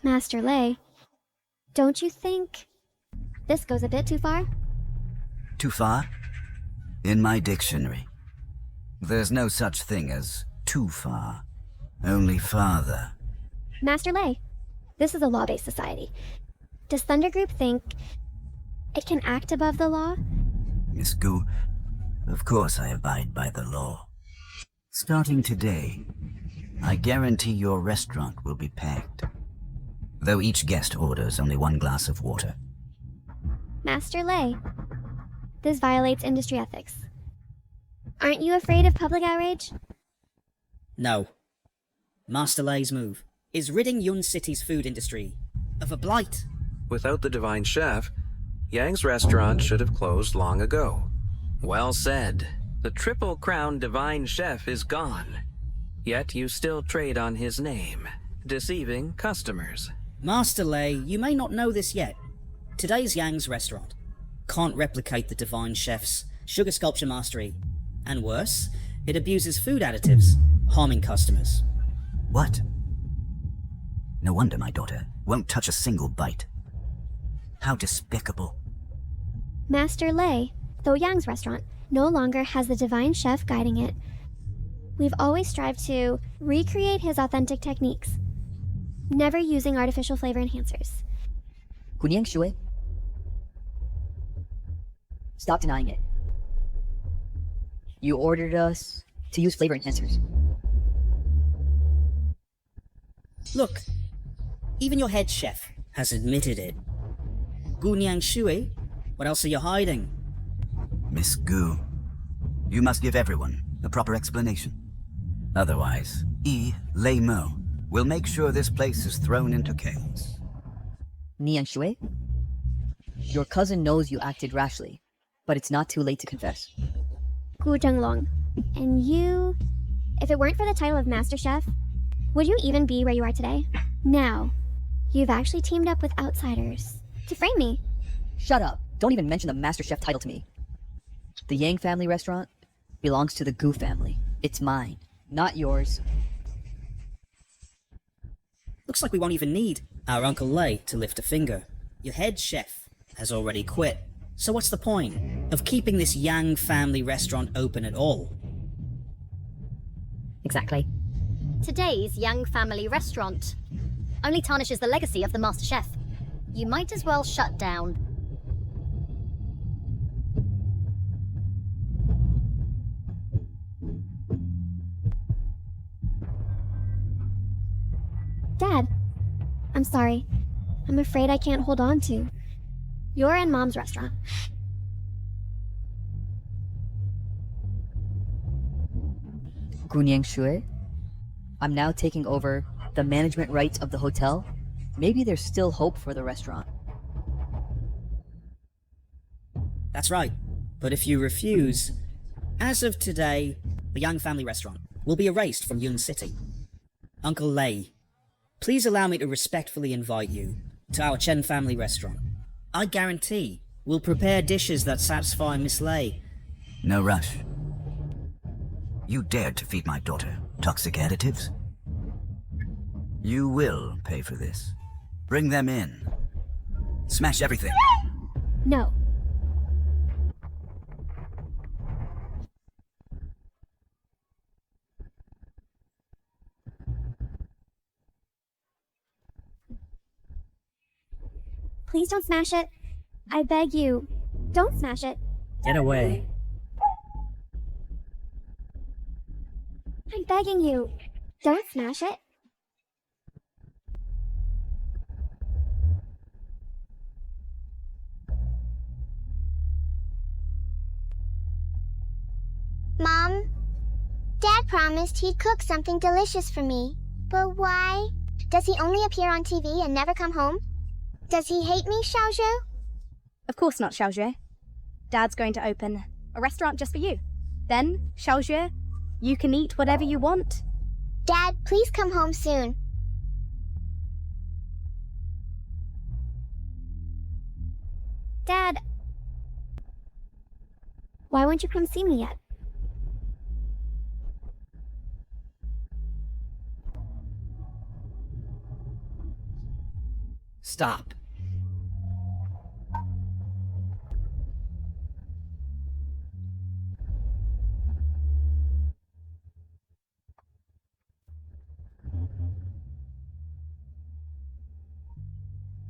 Master Lei, don't you think this goes a bit too far? Too far? In my dictionary, there's no such thing as too far, only farther. Master Lei, this is a law-based society. Does Thunder Group think it can act above the law? Miss Gu, of course I abide by the law. Starting today, I guarantee your restaurant will be packed, though each guest orders only one glass of water. Master Lei, this violates industry ethics. Aren't you afraid of public outrage? No. Master Lei's move is ridding Yun City's food industry of a blight. Without the Divine Chef, Yang's restaurant should have closed long ago. Well said. The Triple Crown Divine Chef is gone. Yet you still trade on his name, deceiving customers. Master Lei, you may not know this yet. Today's Yang's restaurant can't replicate the Divine Chef's sugar sculpture mastery. And worse, it abuses food additives, harming customers. What? No wonder my daughter won't touch a single bite. How despicable. Master Lei, though Yang's restaurant no longer has the Divine Chef guiding it, we've always strived to recreate his authentic techniques, never using artificial flavor enhancers. Gunyan Shui, stop denying it. You ordered us to use flavor enhancers. Look, even your head chef has admitted it. Gunyan Shui, what else are you hiding? Miss Gu, you must give everyone a proper explanation. Otherwise, Lei Mo will make sure this place is thrown into chaos. Nian Shui, your cousin knows you acted rashly, but it's not too late to confess. Gu Zhenglong, and you, if it weren't for the title of Master Chef, would you even be where you are today? Now, you've actually teamed up with outsiders to frame me. Shut up. Don't even mention the Master Chef title to me. The Yang family restaurant belongs to the Gu family. It's mine, not yours. Looks like we won't even need our Uncle Lei to lift a finger. Your head chef has already quit. So what's the point of keeping this Yang family restaurant open at all? Exactly. Today's Yang family restaurant only tarnishes the legacy of the Master Chef. You might as well shut down. Dad, I'm sorry. I'm afraid I can't hold on to You're in Mom's restaurant. Gunyang Shui, I'm now taking over the management rights of the hotel. Maybe there's still hope for the restaurant. That's right. But if you refuse, as of today, the Yang family restaurant will be erased from Yun City. Uncle Lei, please allow me to respectfully invite you to our Chen family restaurant. I guarantee we'll prepare dishes that satisfy Miss Lei. No rush. You dared to feed my daughter toxic additives? You will pay for this. Bring them in. Smash everything. No. Please don't smash it. I beg you. Don't smash it. Get away. I'm begging you. Don't smash it. Mom, Dad promised he'd cook something delicious for me. But why? Does he only appear on TV and never come home? Does he hate me, Xiaozhou? Of course not, Xiaozhue. Dad's going to open a restaurant just for you. Then, Xiaozhue, you can eat whatever you want. Dad, please come home soon. Dad. Why won't you come see me yet? Stop.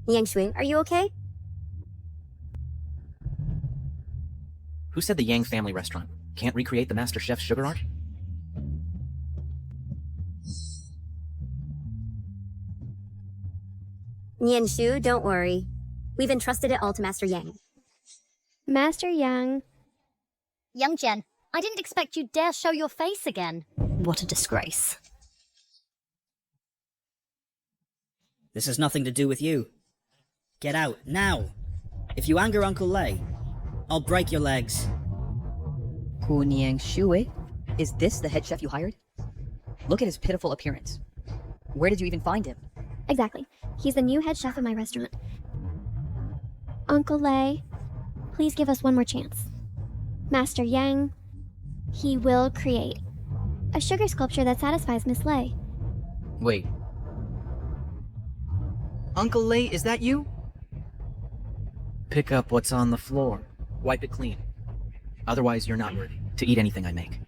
Yang Shui, are you okay? Who said the Yang family restaurant can't recreate the master chef's sugar art? Nian Shu, don't worry. We've entrusted it all to Master Yang. Master Yang. Young Jen, I didn't expect you'd dare show your face again. What a disgrace. This has nothing to do with you. Get out, now! If you anger Uncle Lei, I'll break your legs. Gunyang Shui, is this the head chef you hired? Look at his pitiful appearance. Where did you even find him? Exactly. He's the new head chef of my restaurant. Uncle Lei, please give us one more chance. Master Yang, he will create a sugar sculpture that satisfies Miss Lei. Wait. Uncle Lei, is that you? Pick up what's on the floor. Wipe it clean. Otherwise, you're not worthy to eat anything I make.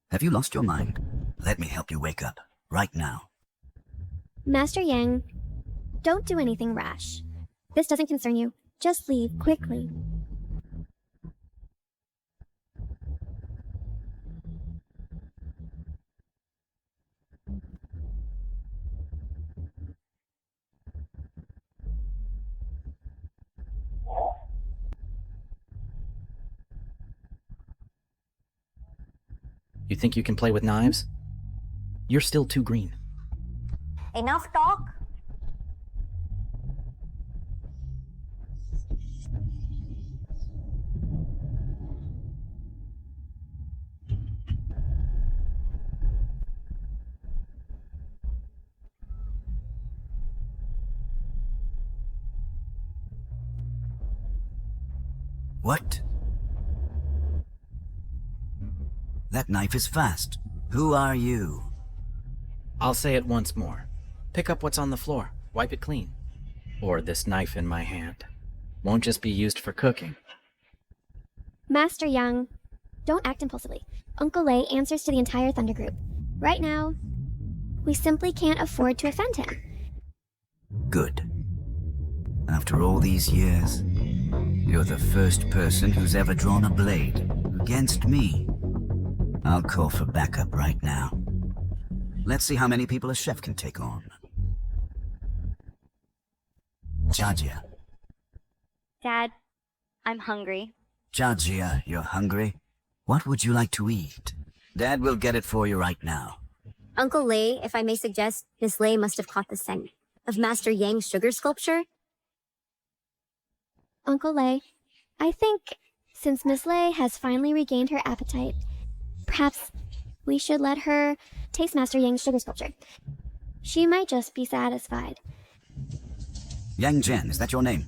Have you lost your mind? Let me help you wake up, right now. Master Yang, don't do anything rash. This doesn't concern you. Just leave quickly. You think you can play with knives? You're still too green. Enough talk. What? That knife is fast. Who are you? I'll say it once more. Pick up what's on the floor. Wipe it clean. Or this knife in my hand won't just be used for cooking. Master Yang, don't act impulsively. Uncle Lei answers to the entire Thunder Group. Right now, we simply can't afford to offend him. Good. After all these years, you're the first person who's ever drawn a blade against me. I'll call for backup right now. Let's see how many people a chef can take on. Jiajia. Dad, I'm hungry. Jiajia, you're hungry? What would you like to eat? Dad will get it for you right now. Uncle Lei, if I may suggest, Miss Lei must have caught the scent of Master Yang's sugar sculpture. Uncle Lei, I think since Miss Lei has finally regained her appetite, perhaps we should let her taste Master Yang's sugar sculpture. She might just be satisfied. Yang Jian, is that your name?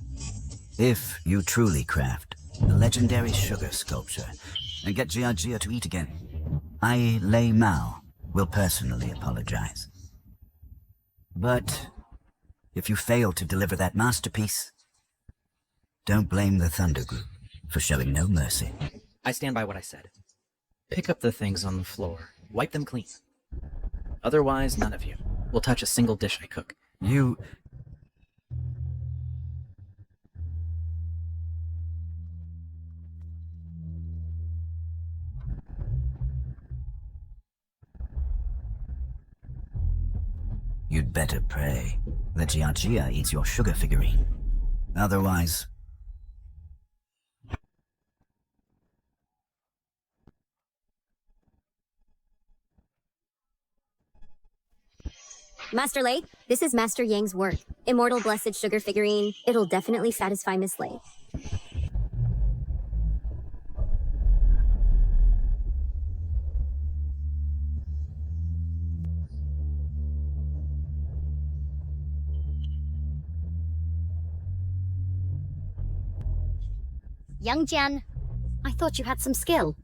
If you truly craft the legendary sugar sculpture and get Jiajia to eat again, I, Lei Mao, will personally apologize. But if you fail to deliver that masterpiece, don't blame the Thunder Group for showing no mercy. I stand by what I said. Pick up the things on the floor. Wipe them clean. Otherwise, none of you will touch a single dish I cook. You'd better pray that Jiajia eats your sugar figurine. Otherwise... Master Lei, this is Master Yang's work. Immortal Blessed Sugar Figurine. It'll definitely satisfy Miss Lei. Young Jian, I thought you had some skill.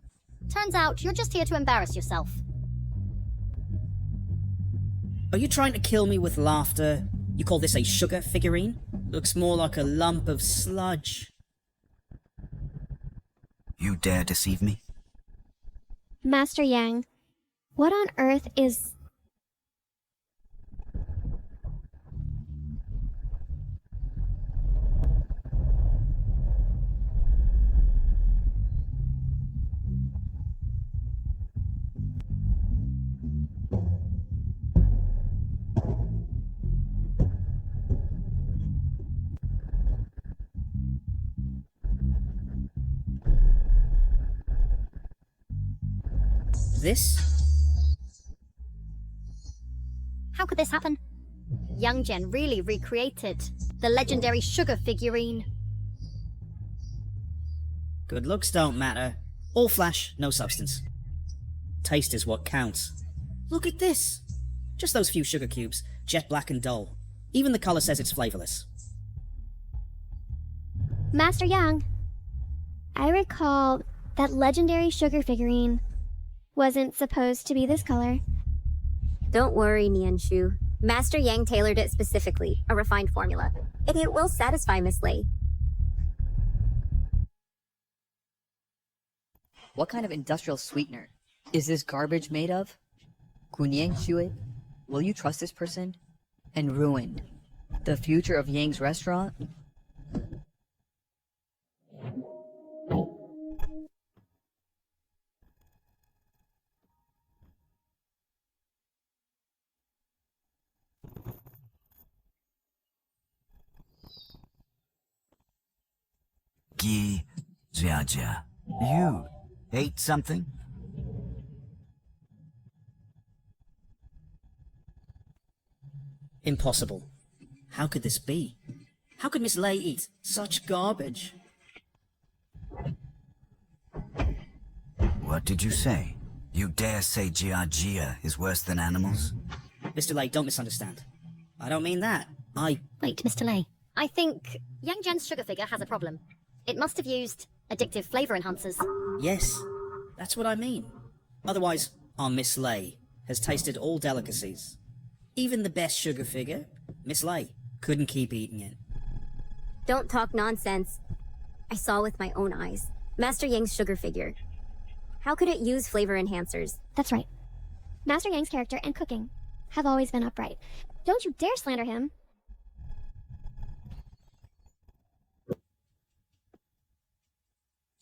Turns out you're just here to embarrass yourself. Are you trying to kill me with laughter? You call this a sugar figurine? Looks more like a lump of sludge. You dare deceive me? Master Yang, what on earth is... This? How could this happen? Young Jian really recreated the legendary sugar figurine. Good looks don't matter. All flash, no substance. Taste is what counts. Look at this! Just those few sugar cubes, jet black and dull. Even the color says it's flavorless. Master Yang, I recall that legendary sugar figurine wasn't supposed to be this color. Don't worry, Nianshu. Master Yang tailored it specifically, a refined formula. It will satisfy Miss Lei. What kind of industrial sweetener is this garbage made of? Gunyang Shui, will you trust this person? And ruin the future of Yang's restaurant? Gi Jiajia, you ate something? Impossible. How could this be? How could Miss Lei eat such garbage? What did you say? You dare say Jiajia is worse than animals? Mr. Lei, don't misunderstand. I don't mean that. Wait, Mr. Lei. I think Young Jian's sugar figure has a problem. It must have used addictive flavor enhancers. Yes, that's what I mean. Otherwise, our Miss Lei has tasted all delicacies. Even the best sugar figure, Miss Lei, couldn't keep eating it. Don't talk nonsense. I saw with my own eyes. Master Yang's sugar figure. How could it use flavor enhancers? That's right. Master Yang's character and cooking have always been upright. Don't you dare slander him.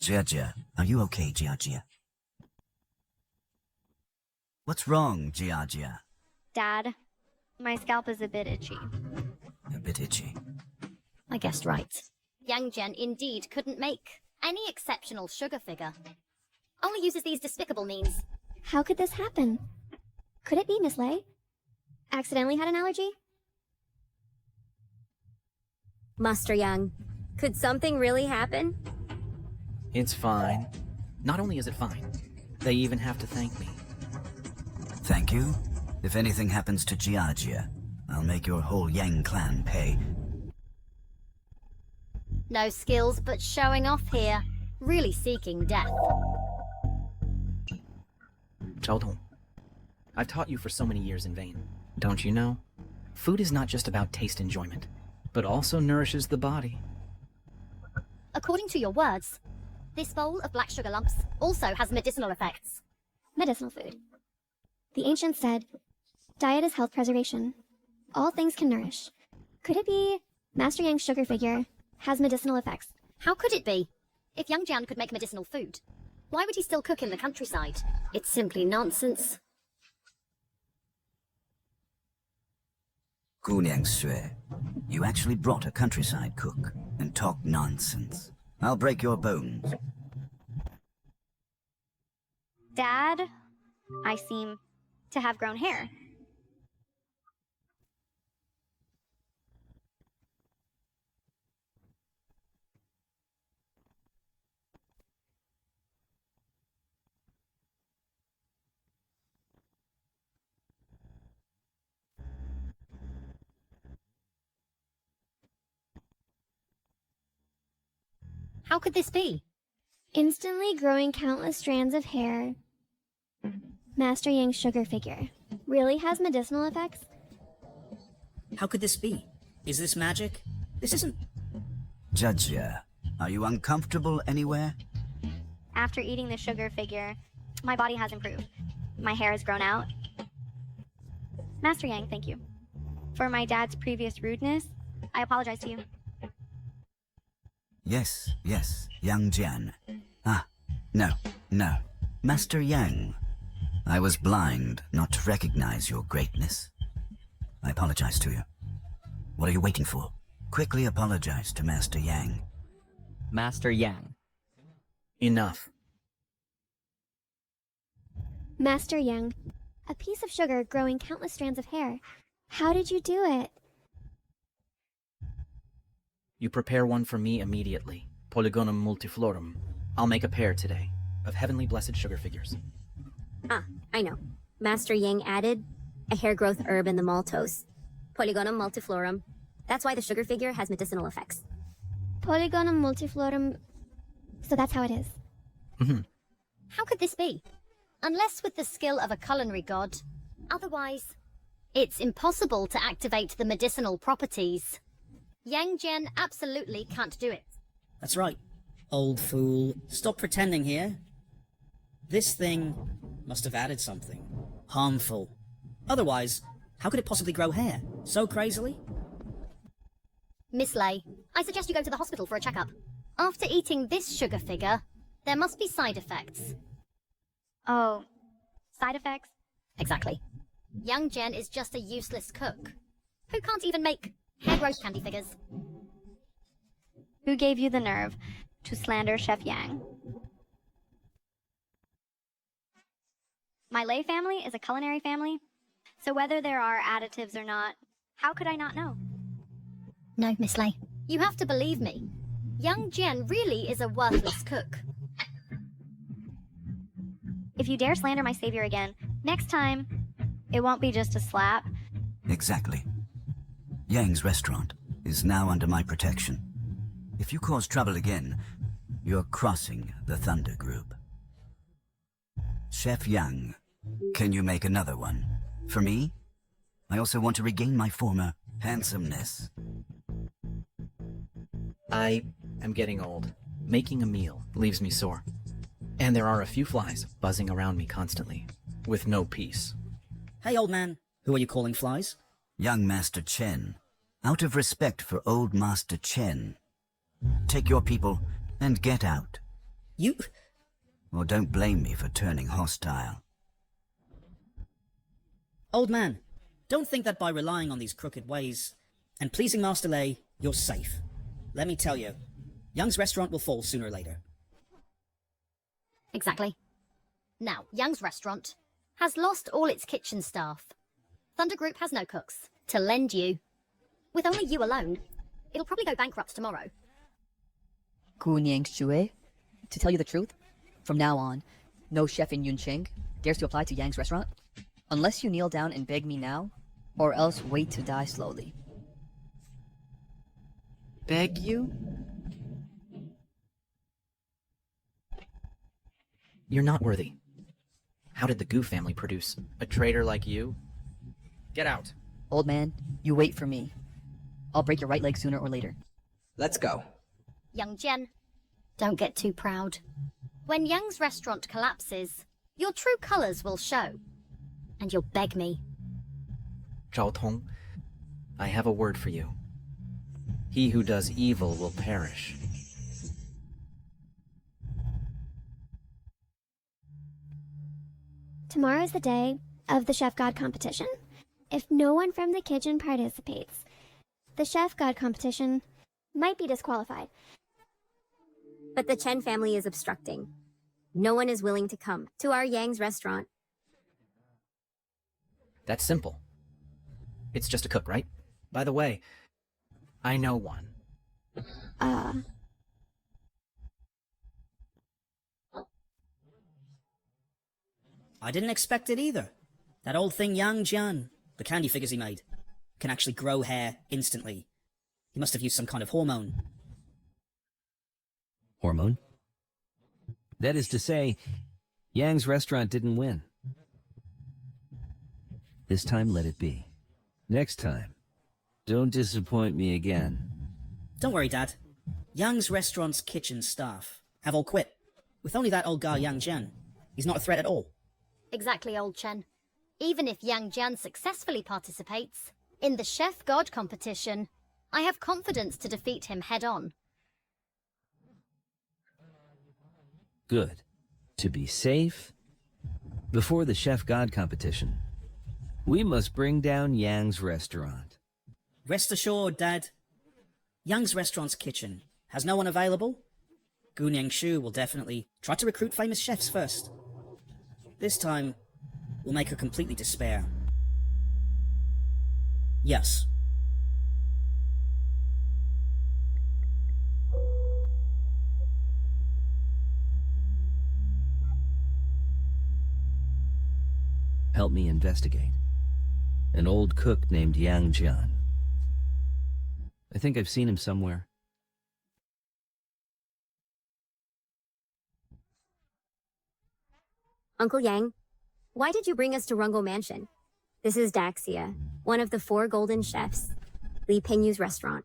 Jiajia, are you okay, Jiajia? What's wrong, Jiajia? Dad, my scalp is a bit itchy. A bit itchy. I guessed right. Yang Jian indeed couldn't make any exceptional sugar figure. Only uses these despicable means. How could this happen? Could it be Miss Lei? Accidentally had an allergy? Master Yang, could something really happen? It's fine. Not only is it fine, they even have to thank me. Thank you. If anything happens to Jiajia, I'll make your whole Yang clan pay. No skills but showing off here. Really seeking death. Zhao Tong, I've taught you for so many years in vain. Don't you know? Food is not just about taste enjoyment, but also nourishes the body. According to your words, this bowl of black sugar lumps also has medicinal effects. Medicinal food. The ancients said, diet is health preservation. All things can nourish. Could it be Master Yang's sugar figure has medicinal effects? How could it be? If Yang Jian could make medicinal food, why would he still cook in the countryside? It's simply nonsense. Gunyang Sui, you actually brought a countryside cook and talk nonsense. I'll break your bones. Dad, I seem to have grown hair. How could this be? Instantly growing countless strands of hair. Master Yang's sugar figure really has medicinal effects? How could this be? Is this magic? This isn't... Judgia, are you uncomfortable anywhere? After eating the sugar figure, my body has improved. My hair has grown out. Master Yang, thank you. For my dad's previous rudeness, I apologize to you. Yes, Yang Jian. Ah, no. Master Yang. I was blind not to recognize your greatness. I apologize to you. What are you waiting for? Quickly apologize to Master Yang. Master Yang. Enough. Master Yang, a piece of sugar growing countless strands of hair. How did you do it? You prepare one for me immediately. Polygonum multiflorum. I'll make a pair today of heavenly blessed sugar figures. Ah, I know. Master Yang added a hair growth herb in the maltose. Polygonum multiflorum. That's why the sugar figure has medicinal effects. Polygonum multiflorum. So that's how it is. How could this be? Unless with the skill of a culinary god. Otherwise, it's impossible to activate the medicinal properties. Yang Jian absolutely can't do it. That's right. Old fool. Stop pretending here. This thing must have added something. Harmful. Otherwise, how could it possibly grow hair? So crazily? Miss Lei, I suggest you go to the hospital for a checkup. After eating this sugar figure, there must be side effects. Oh, side effects? Exactly. Yang Jian is just a useless cook, who can't even make hair growth candy figures. Who gave you the nerve to slander Chef Yang? My Lei family is a culinary family, so whether there are additives or not, how could I not know? No, Miss Lei. You have to believe me. Yang Jian really is a worthless cook. If you dare slander my savior again, next time, it won't be just a slap. Exactly. Yang's restaurant is now under my protection. If you cause trouble again, you're crossing the Thunder Group. Chef Yang, can you make another one? For me? I also want to regain my former handsomeness. I am getting old. Making a meal leaves me sore. And there are a few flies buzzing around me constantly, with no peace. Hey, old man. Who are you calling flies? Young Master Chen. Out of respect for old Master Chen, take your people and get out. You... Or don't blame me for turning hostile. Old man, don't think that by relying on these crooked ways and pleasing Master Lei, you're safe. Let me tell you, Young's restaurant will fall sooner or later. Exactly. Now, Young's restaurant has lost all its kitchen staff. Thunder Group has no cooks to lend you. With only you alone, it'll probably go bankrupt tomorrow. Gunyang Shui, to tell you the truth, from now on, no chef in Yunqing dares to apply to Yang's restaurant, unless you kneel down and beg me now, or else wait to die slowly. Beg you? You're not worthy. How did the Gu family produce a traitor like you? Get out. Old man, you wait for me. I'll break your right leg sooner or later. Let's go. Young Jen, don't get too proud. When Young's restaurant collapses, your true colors will show. And you'll beg me. Zhao Tong, I have a word for you. He who does evil will perish. Tomorrow's the day of the Chef God competition. If no one from the kitchen participates, the Chef God competition might be disqualified. But the Chen family is obstructing. No one is willing to come to our Yang's restaurant. That's simple. It's just a cook, right? By the way, I know one. I didn't expect it either. That old thing Yang Jian, the candy figures he made, can actually grow hair instantly. He must have used some kind of hormone. Hormone? That is to say, Yang's restaurant didn't win. This time, let it be. Next time, don't disappoint me again. Don't worry, Dad. Yang's restaurant's kitchen staff have all quit. With only that old guy Yang Jian, he's not a threat at all. Exactly, old Chen. Even if Yang Jian successfully participates in the Chef God competition, I have confidence to defeat him head-on. Good. To be safe, before the Chef God competition, we must bring down Yang's restaurant. Rest assured, Dad. Yang's restaurant's kitchen has no one available. Gunyang Shu will definitely try to recruit famous chefs first. This time, we'll make her completely despair. Yes. Help me investigate. An old cook named Yang Jian. I think I've seen him somewhere. Uncle Yang, why did you bring us to Rungo Mansion? This is Daxia, one of the 4 golden chefs, Li Pingyu's restaurant.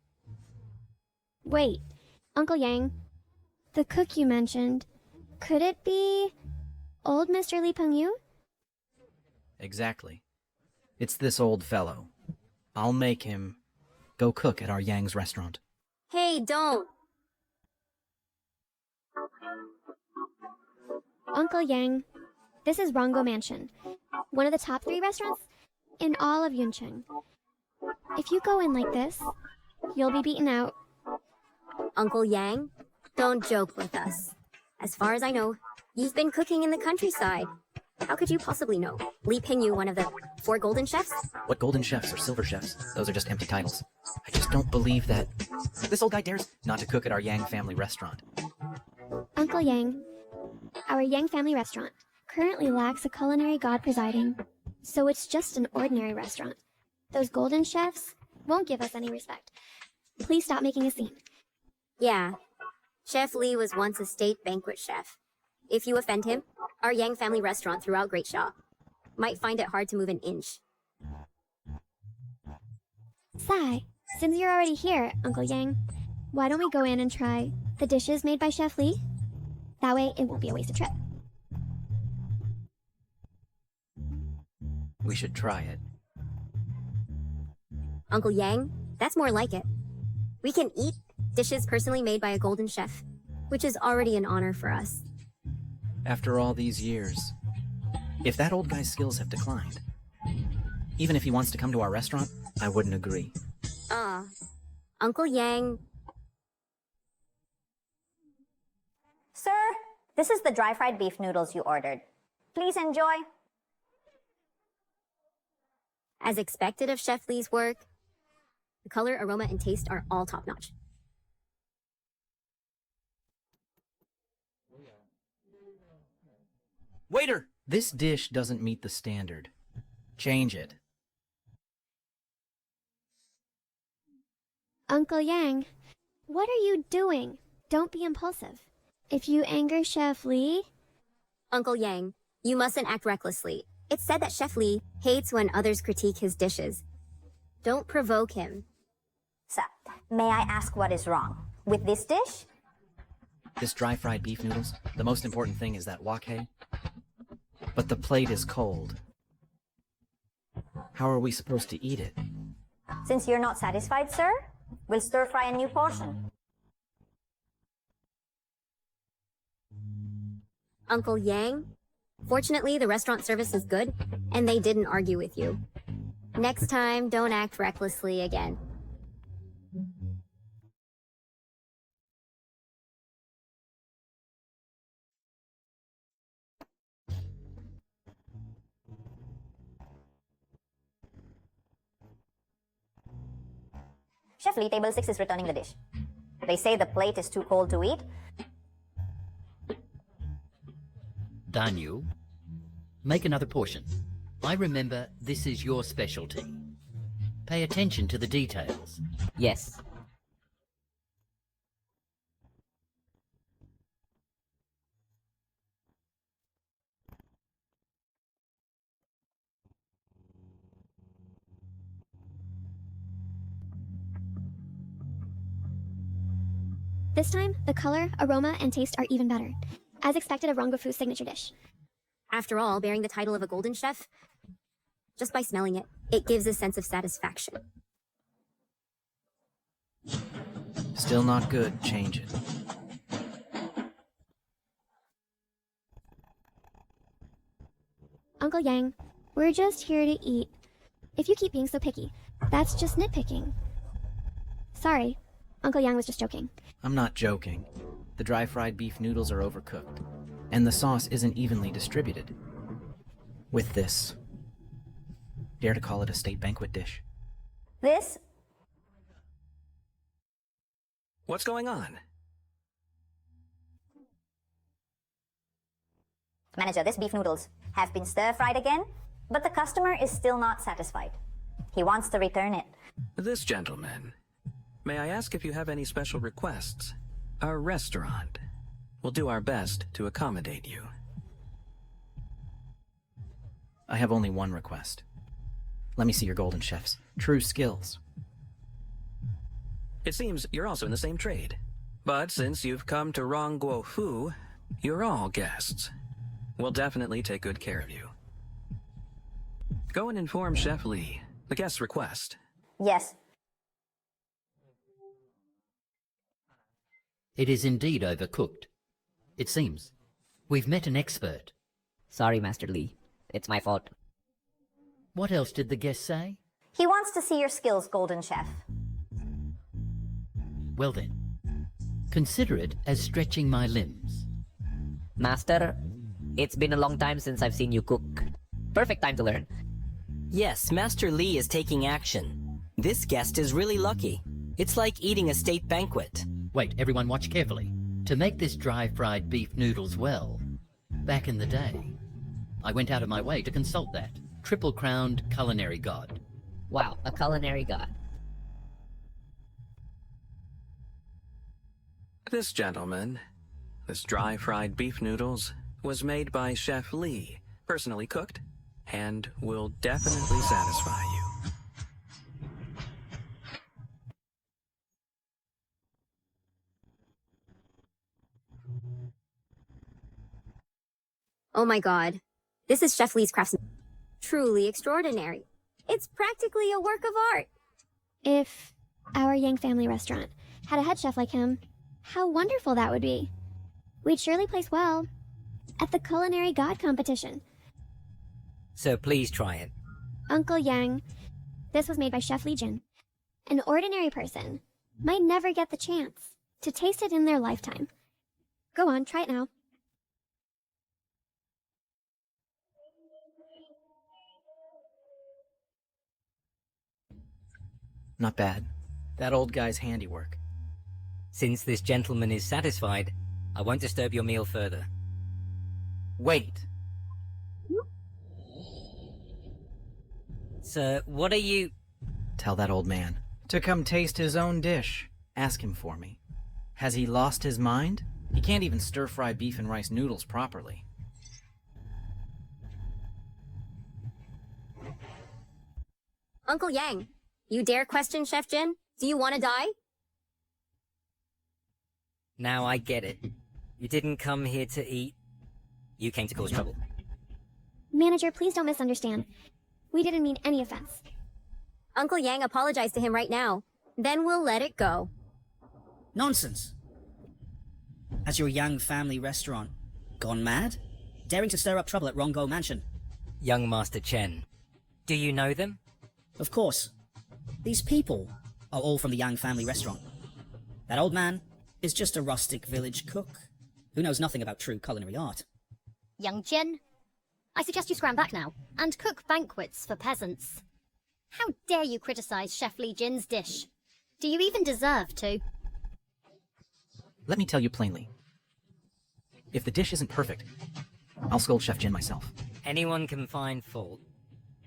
Wait, Uncle Yang, the cook you mentioned, could it be old Mr. Li Pengyu? Exactly. It's this old fellow. I'll make him go cook at our Yang's restaurant. Hey, don't! Uncle Yang, this is Rongo Mansion, one of the top 3 restaurants in all of Yunqing. If you go in like this, you'll be beaten out. Uncle Yang, don't joke with us. As far as I know, you've been cooking in the countryside. How could you possibly know? Li Pingyu, one of the 4 golden chefs? What golden chefs or silver chefs? Those are just empty titles. I just don't believe that this old guy dares not to cook at our Yang family restaurant. Uncle Yang, our Yang family restaurant currently lacks a culinary god presiding, so it's just an ordinary restaurant. Those golden chefs won't give us any respect. Please stop making a scene. Yeah. Chef Li was once a state banquet chef. If you offend him, our Yang family restaurant throughout Great Shaw might find it hard to move an inch. Sai, since you're already here, Uncle Yang, why don't we go in and try the dishes made by Chef Li? That way, it won't be a wasted trip. We should try it. Uncle Yang, that's more like it. We can eat dishes personally made by a golden chef, which is already an honor for us. After all these years, if that old guy's skills have declined, even if he wants to come to our restaurant, I wouldn't agree. Uncle Yang, This is the dry-fried beef noodles you ordered. Please enjoy. As expected of Chef Lee's work, the color, aroma, and taste are all top-notch. Waiter! This dish doesn't meet the standard. Change it. Uncle Yang, what are you doing? Don't be impulsive. If you anger Chef Lee... Uncle Yang, you mustn't act recklessly. It's said that Chef Lee hates when others critique his dishes. Don't provoke him. So, may I ask what is wrong with this dish? This dry-fried beef noodles, the most important thing is that wok hei. But the plate is cold. How are we supposed to eat it? Since you're not satisfied, sir, we'll stir-fry a new portion. Uncle Yang, fortunately the restaurant service is good, and they didn't argue with you. Next time, don't act recklessly again. Chef Lee, table 6 is returning the dish. They say the plate is too cold to eat. Daniel, make another portion. I remember this is your specialty. Pay attention to the details. Yes. This time, the color, aroma, and taste are even better, as expected of Rongguofu's signature dish. After all, bearing the title of a golden chef, just by smelling it, it gives a sense of satisfaction. Still not good, change it. Uncle Yang, we're just here to eat. If you keep being so picky, that's just nitpicking. Sorry, Uncle Yang was just joking. I'm not joking. The dry-fried beef noodles are overcooked, and the sauce isn't evenly distributed. With this, dare to call it a state banquet dish. This? What's going on? Manager, this beef noodles have been stir-fried again, but the customer is still not satisfied. He wants to return it. This gentleman. May I ask if you have any special requests? Our restaurant will do our best to accommodate you. I have only one request. Let me see your golden chef's true skills. It seems you're also in the same trade. But since you've come to Rongguofu, you're all guests. We'll definitely take good care of you. Go and inform Chef Lee, the guest's request. Yes. It is indeed overcooked. It seems. We've met an expert. Sorry, Master Lee. It's my fault. What else did the guest say? He wants to see your skills, Golden Chef. Well then, consider it as stretching my limbs. Master, it's been a long time since I've seen you cook. Perfect time to learn. Yes, Master Lee is taking action. This guest is really lucky. It's like eating a state banquet. Wait, everyone watch carefully. To make this dry-fried beef noodles well, back in the day, I went out of my way to consult that triple-crowned culinary god. Wow, a culinary god. This gentleman, this dry-fried beef noodles, was made by Chef Lee, personally cooked, and will definitely satisfy you. Oh my god. This is Chef Lee's craftsmanship. Truly extraordinary. It's practically a work of art. If our Yang family restaurant had a head chef like him, how wonderful that would be. We'd surely place well at the culinary god competition. So please try it. Uncle Yang, this was made by Chef Lee Jin. An ordinary person might never get the chance to taste it in their lifetime. Go on, try it now. Not bad. That old guy's handiwork. Since this gentleman is satisfied, I won't disturb your meal further. Wait. Sir, what are you... Tell that old man to come taste his own dish. Ask him for me. Has he lost his mind? He can't even stir-fry beef and rice noodles properly. Uncle Yang, you dare question Chef Jin? Do you want to die? Now I get it. You didn't come here to eat. You came to cause trouble. Manager, please don't misunderstand. We didn't mean any offense. Uncle Yang, apologize to him right now. Then we'll let it go. Nonsense. Has your Yang family restaurant gone mad? Daring to stir up trouble at Rongo Mansion? Young Master Chen, do you know them? Of course. These people are all from the Yang family restaurant. That old man is just a rustic village cook who knows nothing about true culinary art. Young Jin, I suggest you scram back now and cook banquets for peasants. How dare you criticize Chef Li Jin's dish? Do you even deserve to? Let me tell you plainly. If the dish isn't perfect, I'll scold Chef Jin myself. Anyone can find fault.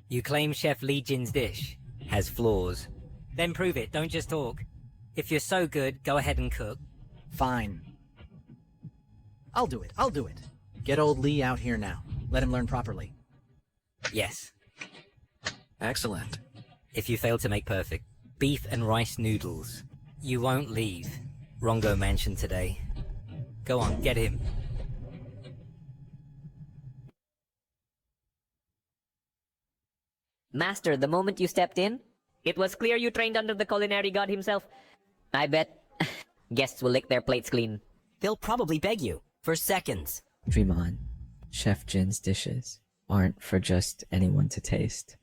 You claim Chef Li Jin's dish has flaws. Then prove it, don't just talk. If you're so good, go ahead and cook. Fine. I'll do it. Get old Lee out here now. Let him learn properly. Yes. Excellent. If you fail to make perfect beef and rice noodles, you won't leave Rongo Mansion today. Go on, get him. Master, the moment you stepped in, it was clear you trained under the culinary god himself. I bet guests will lick their plates clean. They'll probably beg you for seconds. Dream on. Chef Jin's dishes aren't for just anyone to taste.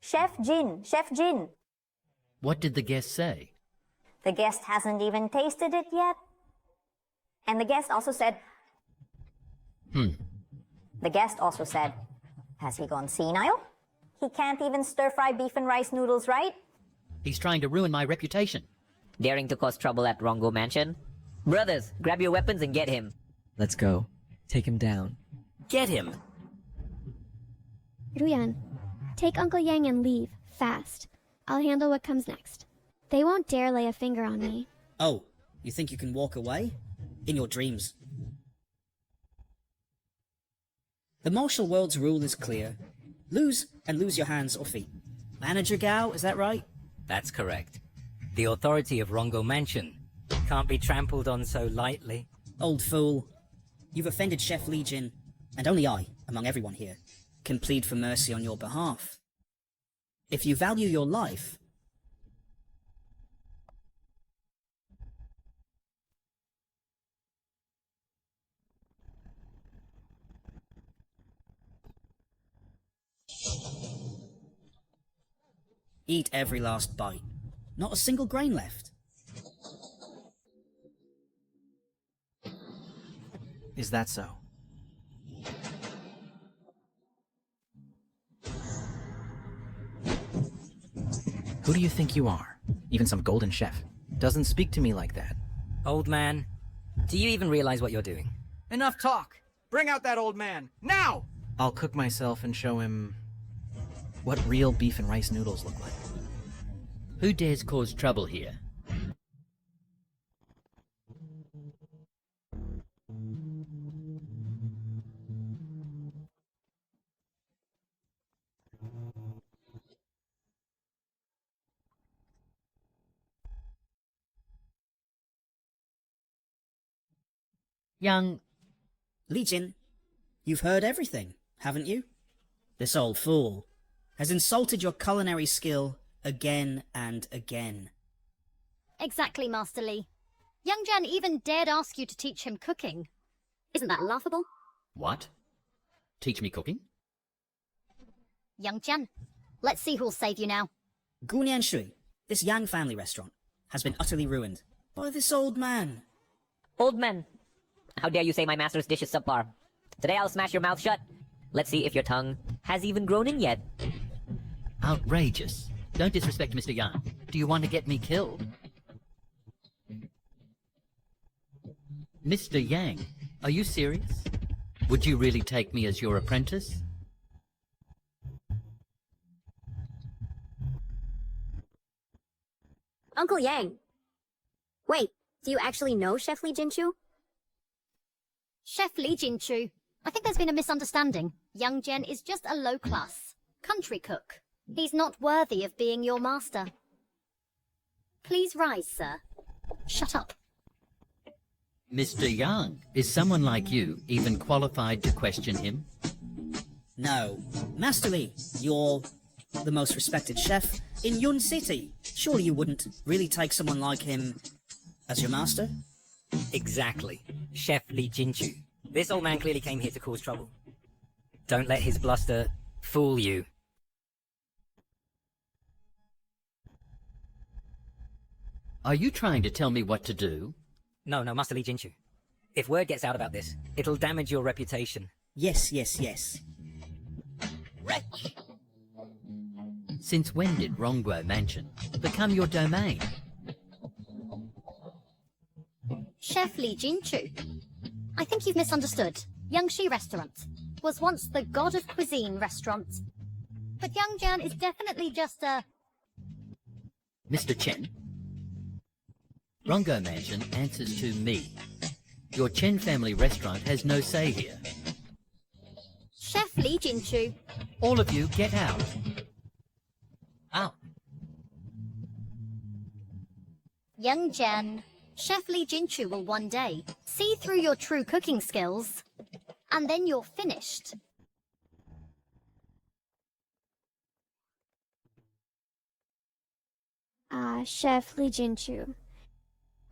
Chef Jin, Chef Jin. What did the guest say? The guest hasn't even tasted it yet. And the guest also said... The guest also said, has he gone senile? He can't even stir-fry beef and rice noodles, right? He's trying to ruin my reputation. Daring to cause trouble at Rongo Mansion? Brothers, grab your weapons and get him. Let's go. Take him down. Get him! Ruyan, take Uncle Yang and leave, fast. I'll handle what comes next. They won't dare lay a finger on me. Oh, you think you can walk away? In your dreams. The martial world's rule is clear. Lose and lose your hands or feet. Manager Gao, is that right? That's correct. The authority of Rongo Mansion can't be trampled on so lightly. Old fool. You've offended Chef Li Jin, and only I, among everyone here, can plead for mercy on your behalf. If you value your life... Eat every last bite. Not a single grain left. Is that so? Who do you think you are? Even some golden chef doesn't speak to me like that. Old man, do you even realize what you're doing? Enough talk! Bring out that old man, now! I'll cook myself and show him what real beef and rice noodles look like. Who dares cause trouble here? Young... Li Jin, you've heard everything, haven't you? This old fool has insulted your culinary skill again and again. Exactly, Master Li. Young Jen even dared ask you to teach him cooking. Isn't that laughable? What? Teach me cooking? Young Jen, let's see who'll save you now. Gunian Shui, this Yang family restaurant, has been utterly ruined by this old man. Old man, how dare you say my master's dish is subpar? Today I'll smash your mouth shut. Let's see if your tongue has even grown in yet. Outrageous. Don't disrespect Mr. Yang. Do you want to get me killed? Mr. Yang, are you serious? Would you really take me as your apprentice? Uncle Yang. Wait, do you actually know Chef Li Jinchu? Chef Li Jinchu, I think there's been a misunderstanding. Young Jen is just a low-class country cook. He's not worthy of being your master. Please rise, sir. Shut up. Mr. Yang, is someone like you even qualified to question him? No. Master Lee, you're the most respected chef in Yun City. Surely you wouldn't really take someone like him as your master? Exactly. Chef Li Jinchu. This old man clearly came here to cause trouble. Don't let his bluster fool you. Are you trying to tell me what to do? No, Master Li Jinchu. If word gets out about this, it'll damage your reputation. Yes, yes, yes. Wretch! Since when did Rongguo Mansion become your domain? Chef Li Jinchu, I think you've misunderstood. Yangshi Restaurant was once the God of Cuisine restaurant. But Yang Jan is definitely just a... Mr. Chen? Rongguo Mansion answers to me. Your Chen family restaurant has no say here. Chef Li Jinchu. All of you, get out. Out. Young Jen, Chef Li Jinchu will one day see through your true cooking skills, and then you're finished. Chef Li Jinchu.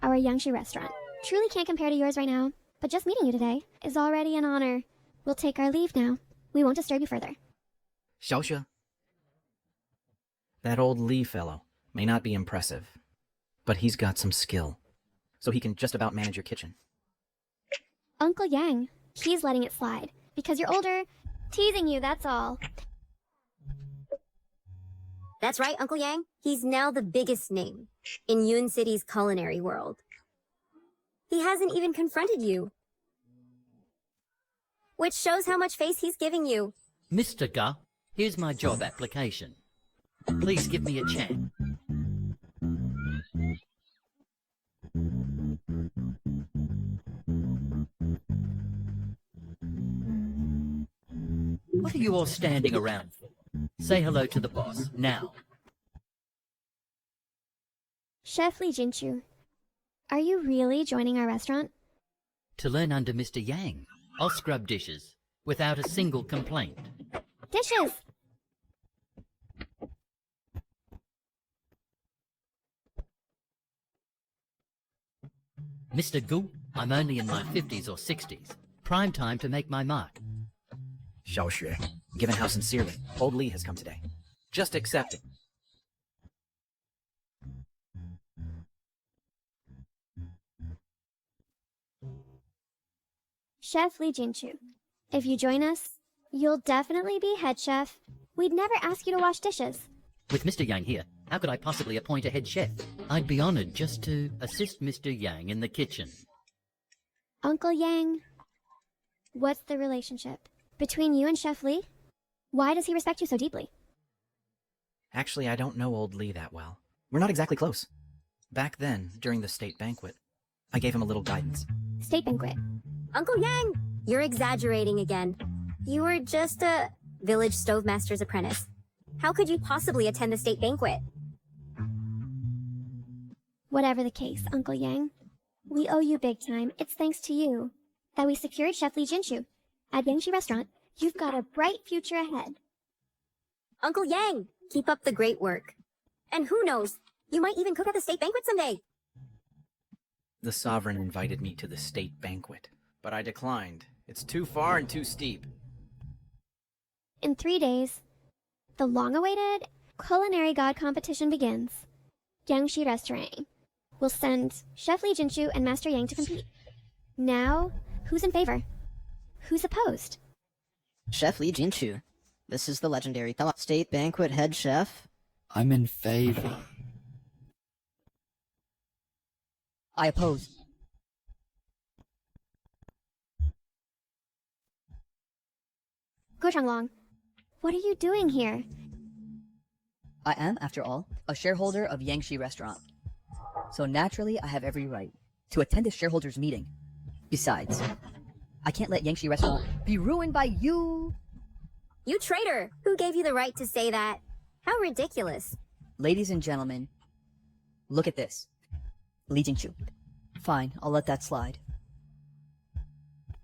Our Yangshi restaurant truly can't compare to yours right now, but just meeting you today is already an honor. We'll take our leave now. We won't disturb you further. Xiaoxue. That old Li fellow may not be impressive, but he's got some skill, so he can just about manage your kitchen. Uncle Yang, he's letting it slide because you're older, teasing you, that's all. That's right, Uncle Yang. He's now the biggest name in Yun City's culinary world. He hasn't even confronted you, which shows how much face he's giving you. Mr. Ga, here's my job application. Please give me a chance. What are you all standing around for? Say hello to the boss, now. Chef Li Jinchu, are you really joining our restaurant? To learn under Mr. Yang, I'll scrub dishes without a single complaint. Dishes! Mr. Gu, I'm only in my 50s or 60s. Prime time to make my mark. Xiaoxue, given how sincerely old Li has come today, just accept it. Chef Li Jinchu, if you join us, you'll definitely be head chef. We'd never ask you to wash dishes. With Mr. Yang here, how could I possibly appoint a head chef? I'd be honored just to assist Mr. Yang in the kitchen. Uncle Yang, what's the relationship between you and Chef Li? Why does he respect you so deeply? Actually, I don't know old Li that well. We're not exactly close. Back then, during the state banquet, I gave him a little guidance. State banquet. Uncle Yang, you're exaggerating again. You were just a village stovemaster's apprentice. How could you possibly attend the state banquet? Whatever the case, Uncle Yang, we owe you big time. It's thanks to you that we secured Chef Li Jinchu. At Yangshi Restaurant, you've got a bright future ahead. Uncle Yang, keep up the great work. And who knows, you might even cook at the state banquet someday. The sovereign invited me to the state banquet, but I declined. It's too far and too steep. In 3 days, the long-awaited culinary god competition begins. Yangshi Restaurant will send Chef Li Jinchu and Master Yang to compete. Now, who's in favor? Who's opposed? Chef Li Jinchu. This is the legendary state banquet head chef. I'm in favor. I oppose. Go Changlong, what are you doing here? I am, after all, a shareholder of Yangshi Restaurant. So naturally, I have every right to attend this shareholders meeting. Besides, I can't let Yangshi Restaurant be ruined by you. You traitor! Who gave you the right to say that? How ridiculous. Ladies and gentlemen, look at this. Li Jingchu. Fine, I'll let that slide.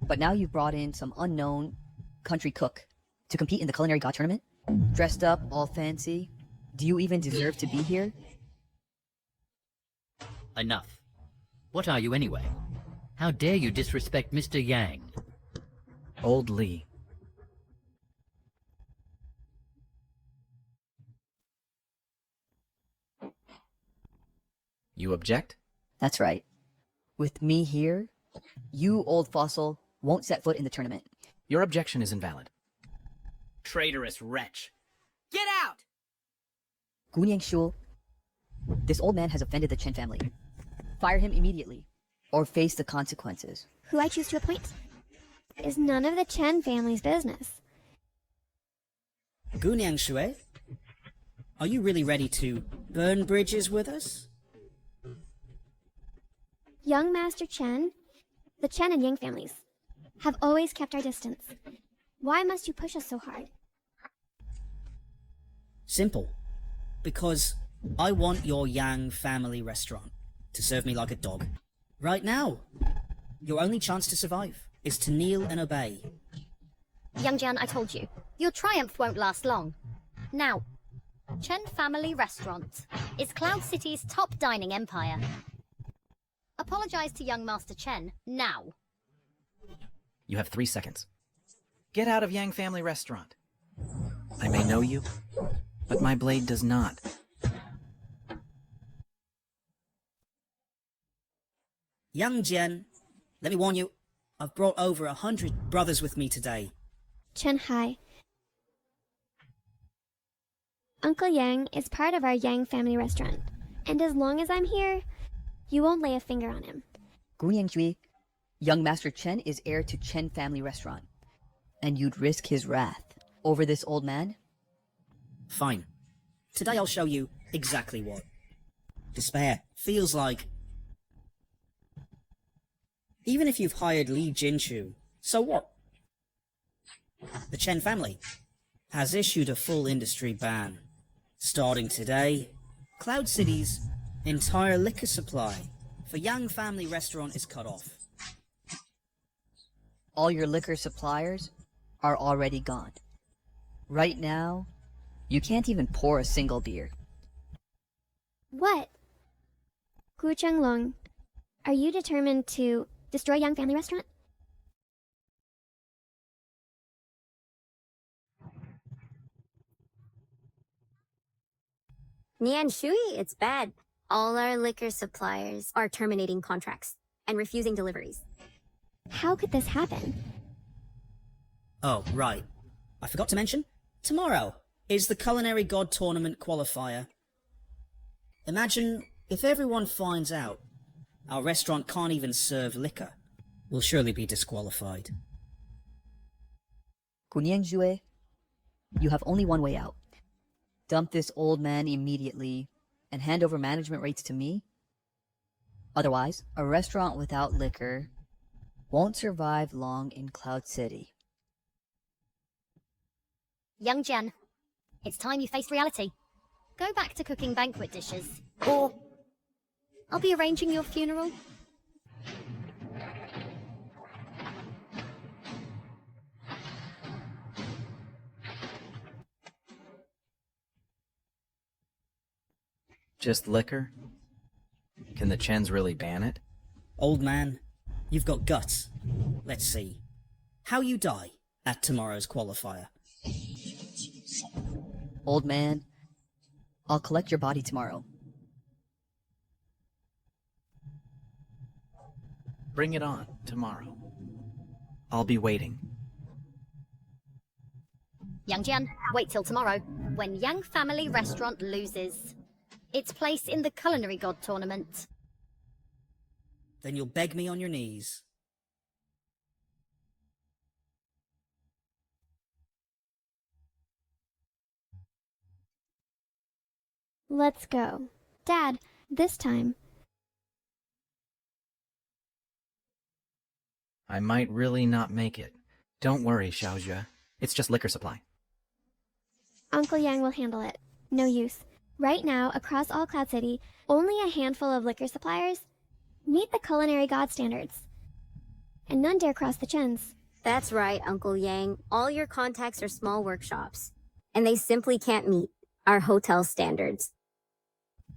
But now you've brought in some unknown country cook to compete in the Culinary God tournament? Dressed up, all fancy. Do you even deserve to be here? Enough. What are you anyway? How dare you disrespect Mr. Yang? Old Li. You object? That's right. With me here, you, old fossil, won't set foot in the tournament. Your objection is invalid. Traitorous wretch! Get out! Gunyang Shul, this old man has offended the Chen family. Fire him immediately, or face the consequences. Who I choose to appoint is none of the Chen family's business. Gunyang Shui, are you really ready to burn bridges with us? Young Master Chen, the Chen and Yang families, have always kept our distance. Why must you push us so hard? Simple. Because I want your Yang family restaurant to serve me like a dog. Right now. Your only chance to survive is to kneel and obey. Young Jian, I told you, your triumph won't last long. Now, Chen Family Restaurant is Cloud City's top dining empire. Apologize to young Master Chen, now. You have 3 seconds. Get out of Yang Family Restaurant. I may know you, but my blade does not. Young Jian, let me warn you, I've brought over 100 brothers with me today. Chen Hai. Uncle Yang is part of our Yang Family Restaurant, and as long as I'm here, you won't lay a finger on him. Gunyang Jui, young Master Chen is heir to Chen Family Restaurant, and you'd risk his wrath over this old man? Fine. Today I'll show you exactly what. Despair feels like. Even if you've hired Li Jinchu, so what? The Chen family has issued a full industry ban. Starting today, Cloud City's entire liquor supply for Yang Family Restaurant is cut off. All your liquor suppliers are already gone. Right now, you can't even pour a single beer. What? Gu Chenglong, are you determined to destroy Yang Family Restaurant? Nian Shui, it's bad. All our liquor suppliers are terminating contracts and refusing deliveries. How could this happen? Oh, right. I forgot to mention, tomorrow is the Culinary God Tournament qualifier. Imagine if everyone finds out our restaurant can't even serve liquor. We'll surely be disqualified. Gunyang Jue, you have only one way out. Dump this old man immediately and hand over management rates to me. Otherwise, a restaurant without liquor won't survive long in Cloud City. Young Jian, it's time you faced reality. Go back to cooking banquet dishes, or I'll be arranging your funeral. Just liquor? Can the Chens really ban it? Old man, you've got guts. Let's see. How you die at tomorrow's qualifier. Old man, I'll collect your body tomorrow. Bring it on, tomorrow. I'll be waiting. Yang Jian, wait till tomorrow, when Yang Family Restaurant loses its place in the Culinary God Tournament. Then you'll beg me on your knees. Let's go. Dad, this time. I might really not make it. Don't worry, Xiaojue. It's just liquor supply. Uncle Yang will handle it. No use. Right now, across all Cloud City, only a handful of liquor suppliers meet the Culinary God standards. And none dare cross the chins. That's right, Uncle Yang. All your contacts are small workshops. And they simply can't meet our hotel standards.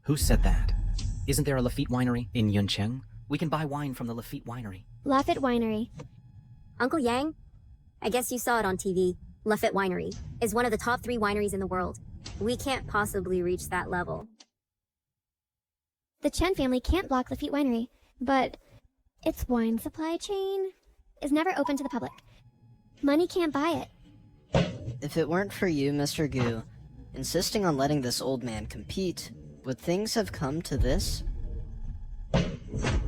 Who said that? Isn't there a Lafitte winery in Yuncheng? We can buy wine from the Lafitte winery. Lafitte Winery. Uncle Yang, I guess you saw it on TV. Lafitte Winery is one of the top 3 wineries in the world. We can't possibly reach that level. The Chen family can't block Lafitte Winery, but its wine supply chain is never open to the public. Money can't buy it. If it weren't for you, Mr. Gu, insisting on letting this old man compete, would things have come to this?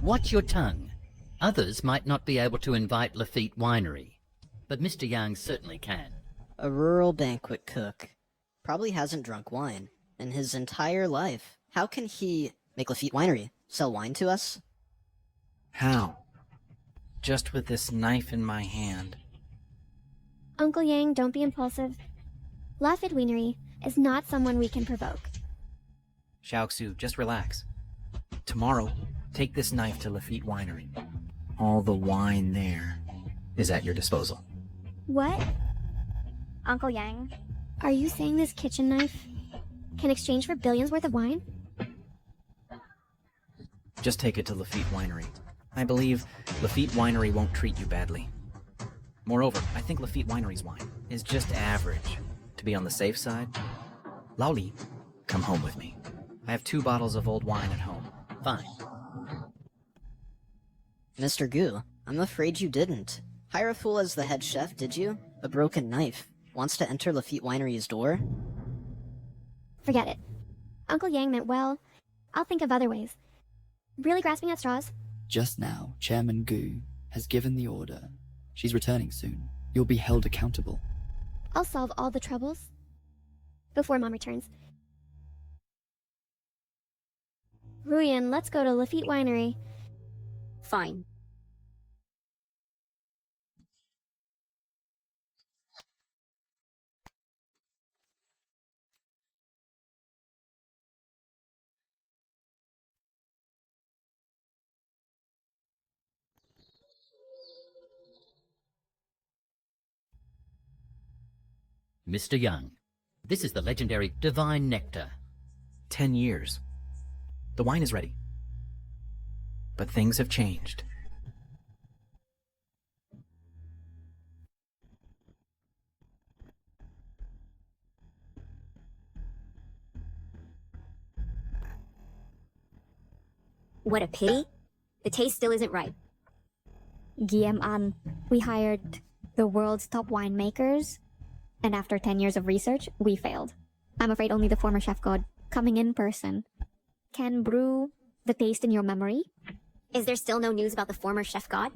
Watch your tongue. Others might not be able to invite Lafitte Winery, but Mr. Yang certainly can. A rural banquet cook. Probably hasn't drunk wine in his entire life. How can he make Lafitte Winery? Sell wine to us? How? Just with this knife in my hand. Uncle Yang, don't be impulsive. Lafitte Winery is not someone we can provoke. Xiaoxu, just relax. Tomorrow, take this knife to Lafitte Winery. All the wine there is at your disposal. What? Uncle Yang? Are you saying this kitchen knife can exchange for billions worth of wine? Just take it to Lafitte Winery. I believe Lafitte Winery won't treat you badly. Moreover, I think Lafitte Winery's wine is just average. To be on the safe side, Lao Li, come home with me. I have 2 bottles of old wine at home. Fine. Mr. Gu, I'm afraid you didn't. Hire a fool as the head chef, did you? A broken knife. Wants to enter Lafitte Winery's door? Forget it. Uncle Yang meant well. I'll think of other ways. Really grasping at straws? Just now, Chairman Gu has given the order. She's returning soon. You'll be held accountable. I'll solve all the troubles before Mom returns. Ruyan, let's go to Lafitte Winery. Fine. Mr. Young, this is the legendary Divine Nectar. 10 years. The wine is ready. But things have changed. What a pity. The taste still isn't right. GM we hired the world's top winemakers, and after 10 years of research, we failed. I'm afraid only the former chef god, coming in person, can brew the taste in your memory. Is there still no news about the former chef god?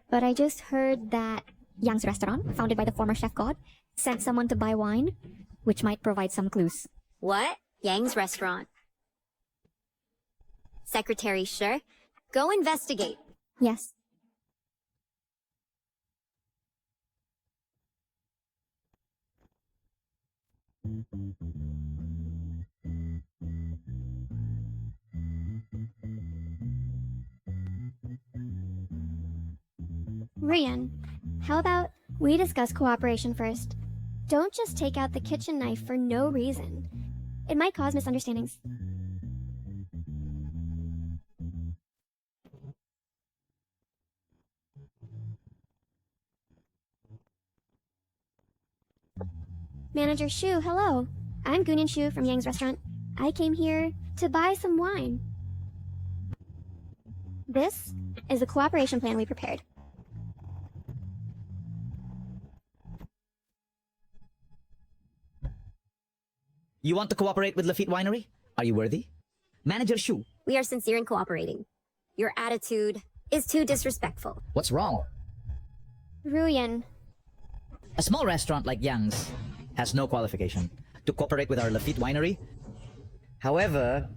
But I just heard that Yang's restaurant, founded by the former chef god, sent someone to buy wine, which might provide some clues. What? Yang's restaurant. Secretary Shi, go investigate. Yes. Ruyan, how about we discuss cooperation first? Don't just take out the kitchen knife for no reason. It might cause misunderstandings. Manager Shu, hello. I'm Gunin Shu from Yang's restaurant. I came here to buy some wine. This is the cooperation plan we prepared. You want to cooperate with Lafitte Winery? Are you worthy? Manager Shu. We are sincere in cooperating. Your attitude is too disrespectful. What's wrong? Ruyan, A small restaurant like Yang's has no qualification to cooperate with our Lafitte Winery. However,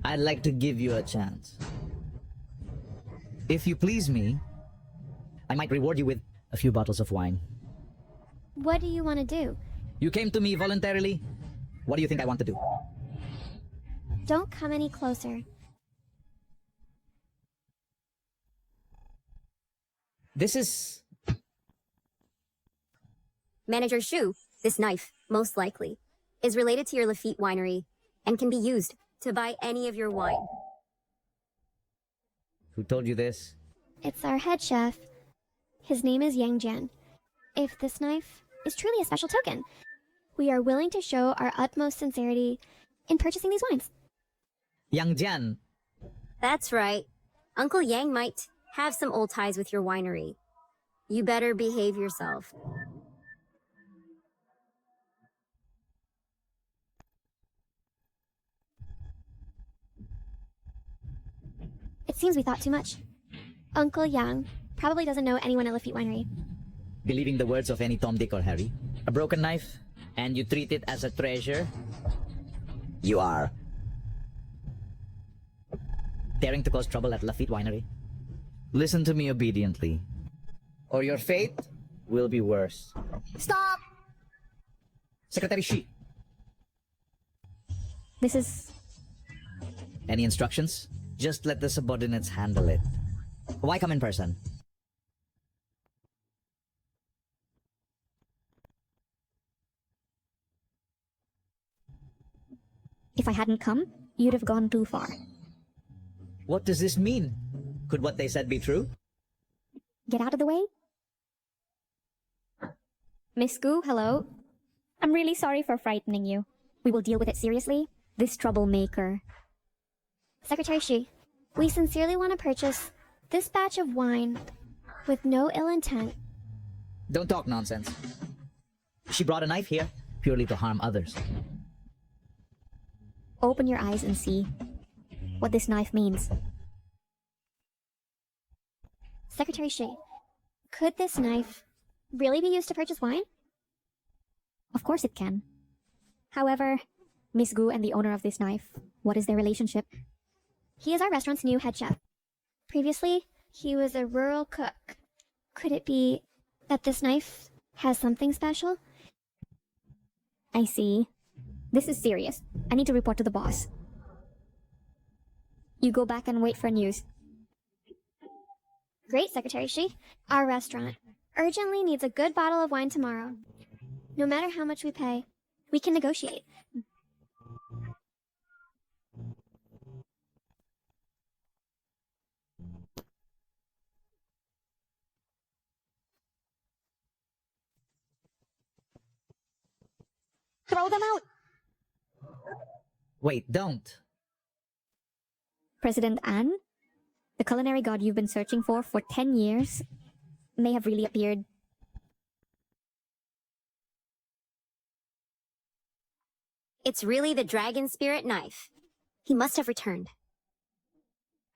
I'd like to give you a chance. If you please me, I might reward you with a few bottles of wine. what do you want to do? You came to me voluntarily. What do you think I want to do? Don't come any closer. This is... Manager Shu, this knife, most likely, is related to your Lafitte winery and can be used to buy any of your wine. Who told you this? It's our head chef. His name is Yang Jian. If this knife is truly a special token, we are willing to show our utmost sincerity in purchasing these wines. Yang Jian. That's right. Uncle Yang might have some old ties with your winery. You better behave yourself. It seems we thought too much. Uncle Yang probably doesn't know anyone at Lafitte Winery. Believing the words of any Tom, Dick, or Harry. A broken knife, and you treat it as a treasure. You are daring to cause trouble at Lafitte Winery. Listen to me obediently, or your fate will be worse. Stop! Secretary Shi. This is... Any instructions? Just let the subordinates handle it. Why come in person? If I hadn't come, you'd have gone too far. What does this mean? Could what they said be true? Get out of the way. Miss Gu, hello. I'm really sorry for frightening you. We will deal with it seriously. This troublemaker. Secretary Shi, we sincerely want to purchase this batch of wine with no ill intent. Don't talk nonsense. She brought a knife here purely to harm others. Open your eyes and see what this knife means. Secretary Shi, could this knife really be used to purchase wine? Of course it can. However, Miss Gu and the owner of this knife, what is their relationship? He is our restaurant's new head chef. Previously, he was a rural cook. Could it be that this knife has something special? I see. This is serious. I need to report to the boss. You go back and wait for news. Great, Secretary Shi. Our restaurant urgently needs a good bottle of wine tomorrow. No matter how much we pay, we can negotiate. Throw them out! Wait, don't. President An, the culinary god you've been searching for 10 years, may have really appeared. It's really the dragon spirit knife. He must have returned.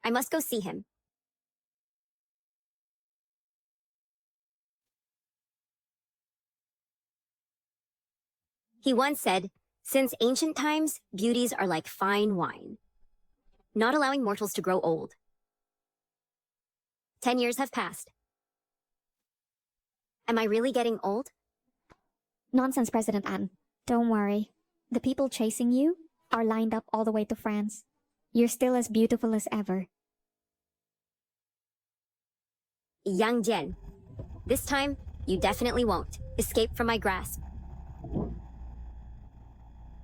I must go see him. He once said, "Since ancient times, beauties are like fine wine, not allowing mortals to grow old." 10 years have passed. Am I really getting old? Nonsense, President An. Don't worry. The people chasing you are lined up all the way to France. You're still as beautiful as ever. Yang Jian, this time, you definitely won't escape from my grasp.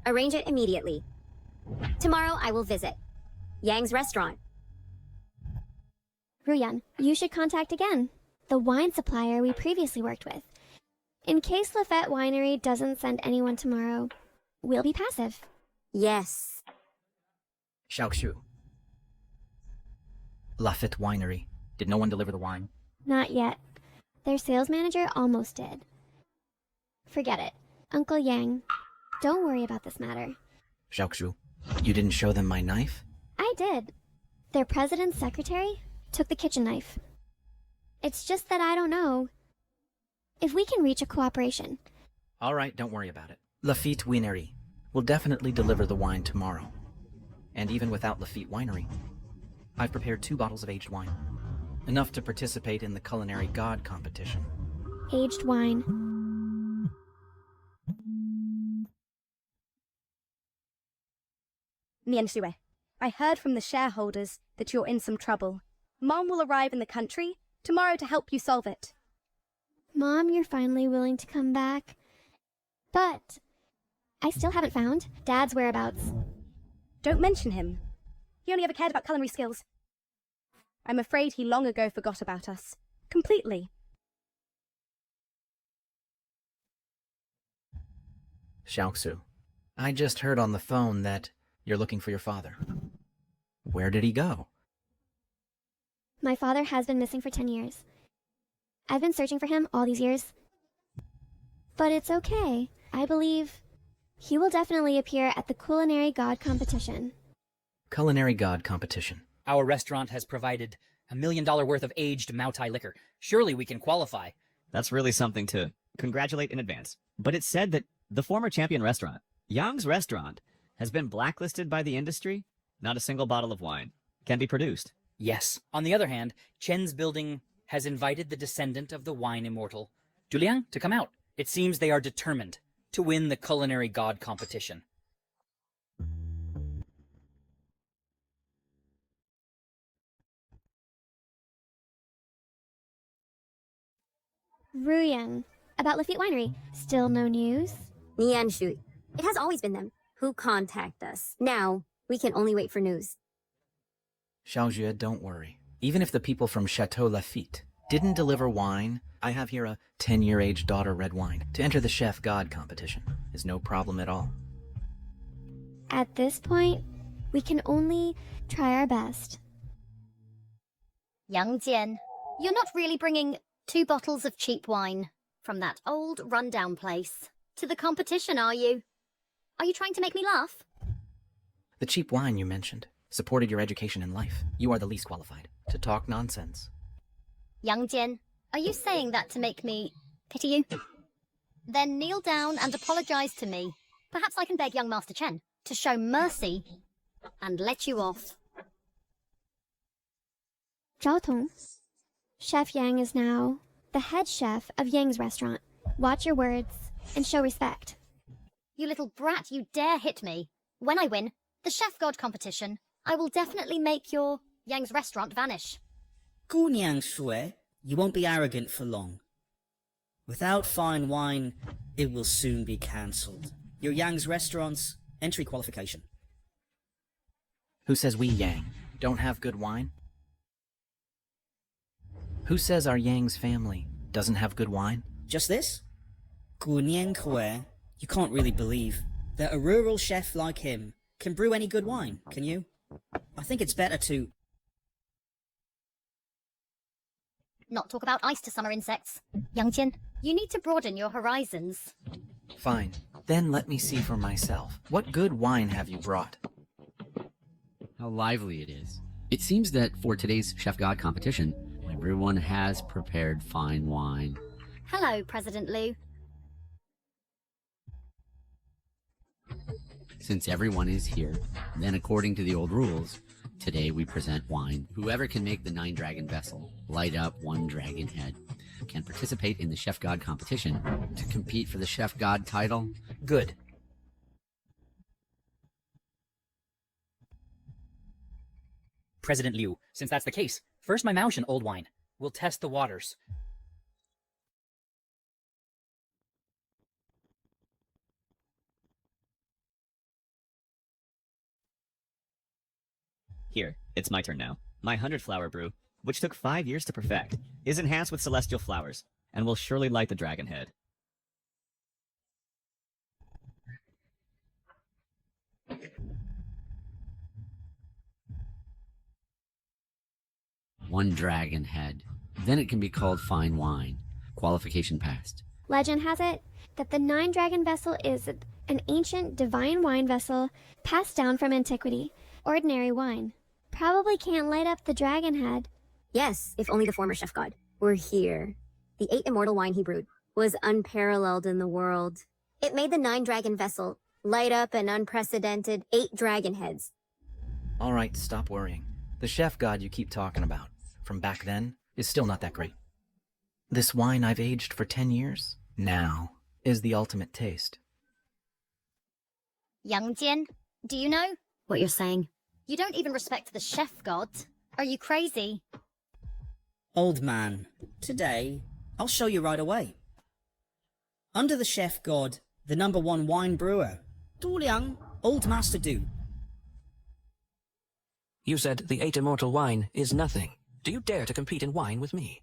Arrange it immediately. Tomorrow I will visit Yang's restaurant. Ruyan, you should contact again the wine supplier we previously worked with. In case Lafette Winery doesn't send anyone tomorrow, we'll be passive. Yes. Xiaoxu. Lafitte Winery. Did no one deliver the wine? Not yet. Their sales manager almost did. Forget it. Uncle Yang, don't worry about this matter. Xiaoxu, you didn't show them my knife? I did. Their president's secretary took the kitchen knife. It's just that I don't know if we can reach a cooperation. All right, don't worry about it. Lafitte Winery will definitely deliver the wine tomorrow. And even without Lafitte Winery, I've prepared 2 bottles of aged wine. Enough to participate in the Culinary God competition. Aged wine. Nian Shui, I heard from the shareholders that you're in some trouble. Mom will arrive in the country tomorrow to help you solve it. Mom, you're finally willing to come back. But I still haven't found Dad's whereabouts. Don't mention him. He only ever cared about culinary skills. I'm afraid he long ago forgot about us. Completely. Xiaoxu, I just heard on the phone that you're looking for your father. Where did he go? My father has been missing for 10 years. I've been searching for him all these years. But it's okay. I believe he will definitely appear at the Culinary God competition. Culinary God competition. Our restaurant has provided $1 million worth of aged Moutai liquor. Surely we can qualify. That's really something to congratulate in advance. But it's said that the former champion restaurant, Yang's Restaurant, has been blacklisted by the industry. Not a single bottle of wine can be produced. Yes. On the other hand, Chen's building has invited the descendant of the wine immortal, Juliang, to come out. It seems they are determined to win the Culinary God competition. Ruyan, about Lafitte Winery, still no news? Nian Shui. It has always been them who contact us. Now, we can only wait for news. Xiaojue, don't worry. Even if the people from Chateau Lafitte didn't deliver wine, I have here a 10-year aged daughter red wine to enter the Chef God competition. Is no problem at all. At this point, we can only try our best. Yang Jian, you're not really bringing 2 bottles of cheap wine from that old rundown place to the competition, are you? Are you trying to make me laugh? The cheap wine you mentioned supported your education in life. You are the least qualified to talk nonsense. Yang Jian, are you saying that to make me pity you? Then kneel down and apologize to me. Perhaps I can beg young Master Chen to show mercy and let you off. Zhao Tong, Chef Yang is now the head chef of Yang's restaurant. Watch your words and show respect. You little brat, you dare hit me. When I win the Chef God competition, I will definitely make your Yang's restaurant vanish. Nian Shui, you won't be arrogant for long. Without fine wine, it will soon be cancelled. Your Yang's restaurant's entry qualification. Who says we Yang don't have good wine? Who says our Yang's family doesn't have good wine? Just this? Nian Shui, you can't really believe that a rural chef like him can brew any good wine, can you? I think it's better to not talk about ice to summer insects. Yang Jian, you need to broaden your horizons. Fine. Then let me see for myself. What good wine have you brought? How lively it is. It seems that for today's Chef God competition, everyone has prepared fine wine. Hello, President Liu. Since everyone is here, then according to the old rules, today we present wine. Whoever can make the 9-dragon vessel light up 1 dragon head can participate in the Chef God competition to compete for the Chef God title. Good. President Liu, since that's the case, first my Maotian old wine. We'll test the waters. Here, it's my turn now. My 100-flower brew, which took 5 years to perfect, is enhanced with celestial flowers, and will surely light the dragon head. One dragon head. Then it can be called fine wine. Qualification passed. Legend has it that the Nine Dragon vessel is an ancient divine wine vessel passed down from antiquity. Ordinary wine. Probably can't light up the dragon head. Yes, if only the former chef god were here. The 8 immortal wine he brewed was unparalleled in the world. It made the 9 dragon vessel light up an unprecedented 8 dragon heads. All right, stop worrying. The chef god you keep talking about, from back then, is still not that great. This wine I've aged for 10 years, now, is the ultimate taste. Young Jin, do you know? What you're saying? You don't even respect the chef god. Are you crazy? Old man, today, I'll show you right away. Under the chef god, the #1 wine brewer, Du Liang, Old Master Du. You said the 8 immortal wine is nothing. Do you dare to compete in wine with me?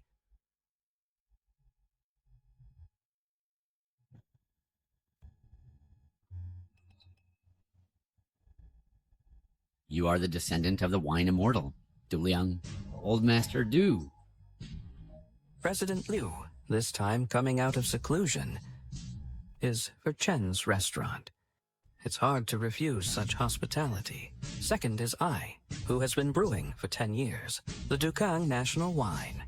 You are the descendant of the wine immortal, Du Liang, Old Master Du. President Liu, this time coming out of seclusion, is for Chen's restaurant. It's hard to refuse such hospitality. Second is I, who has been brewing for 10 years, the Dukang National Wine.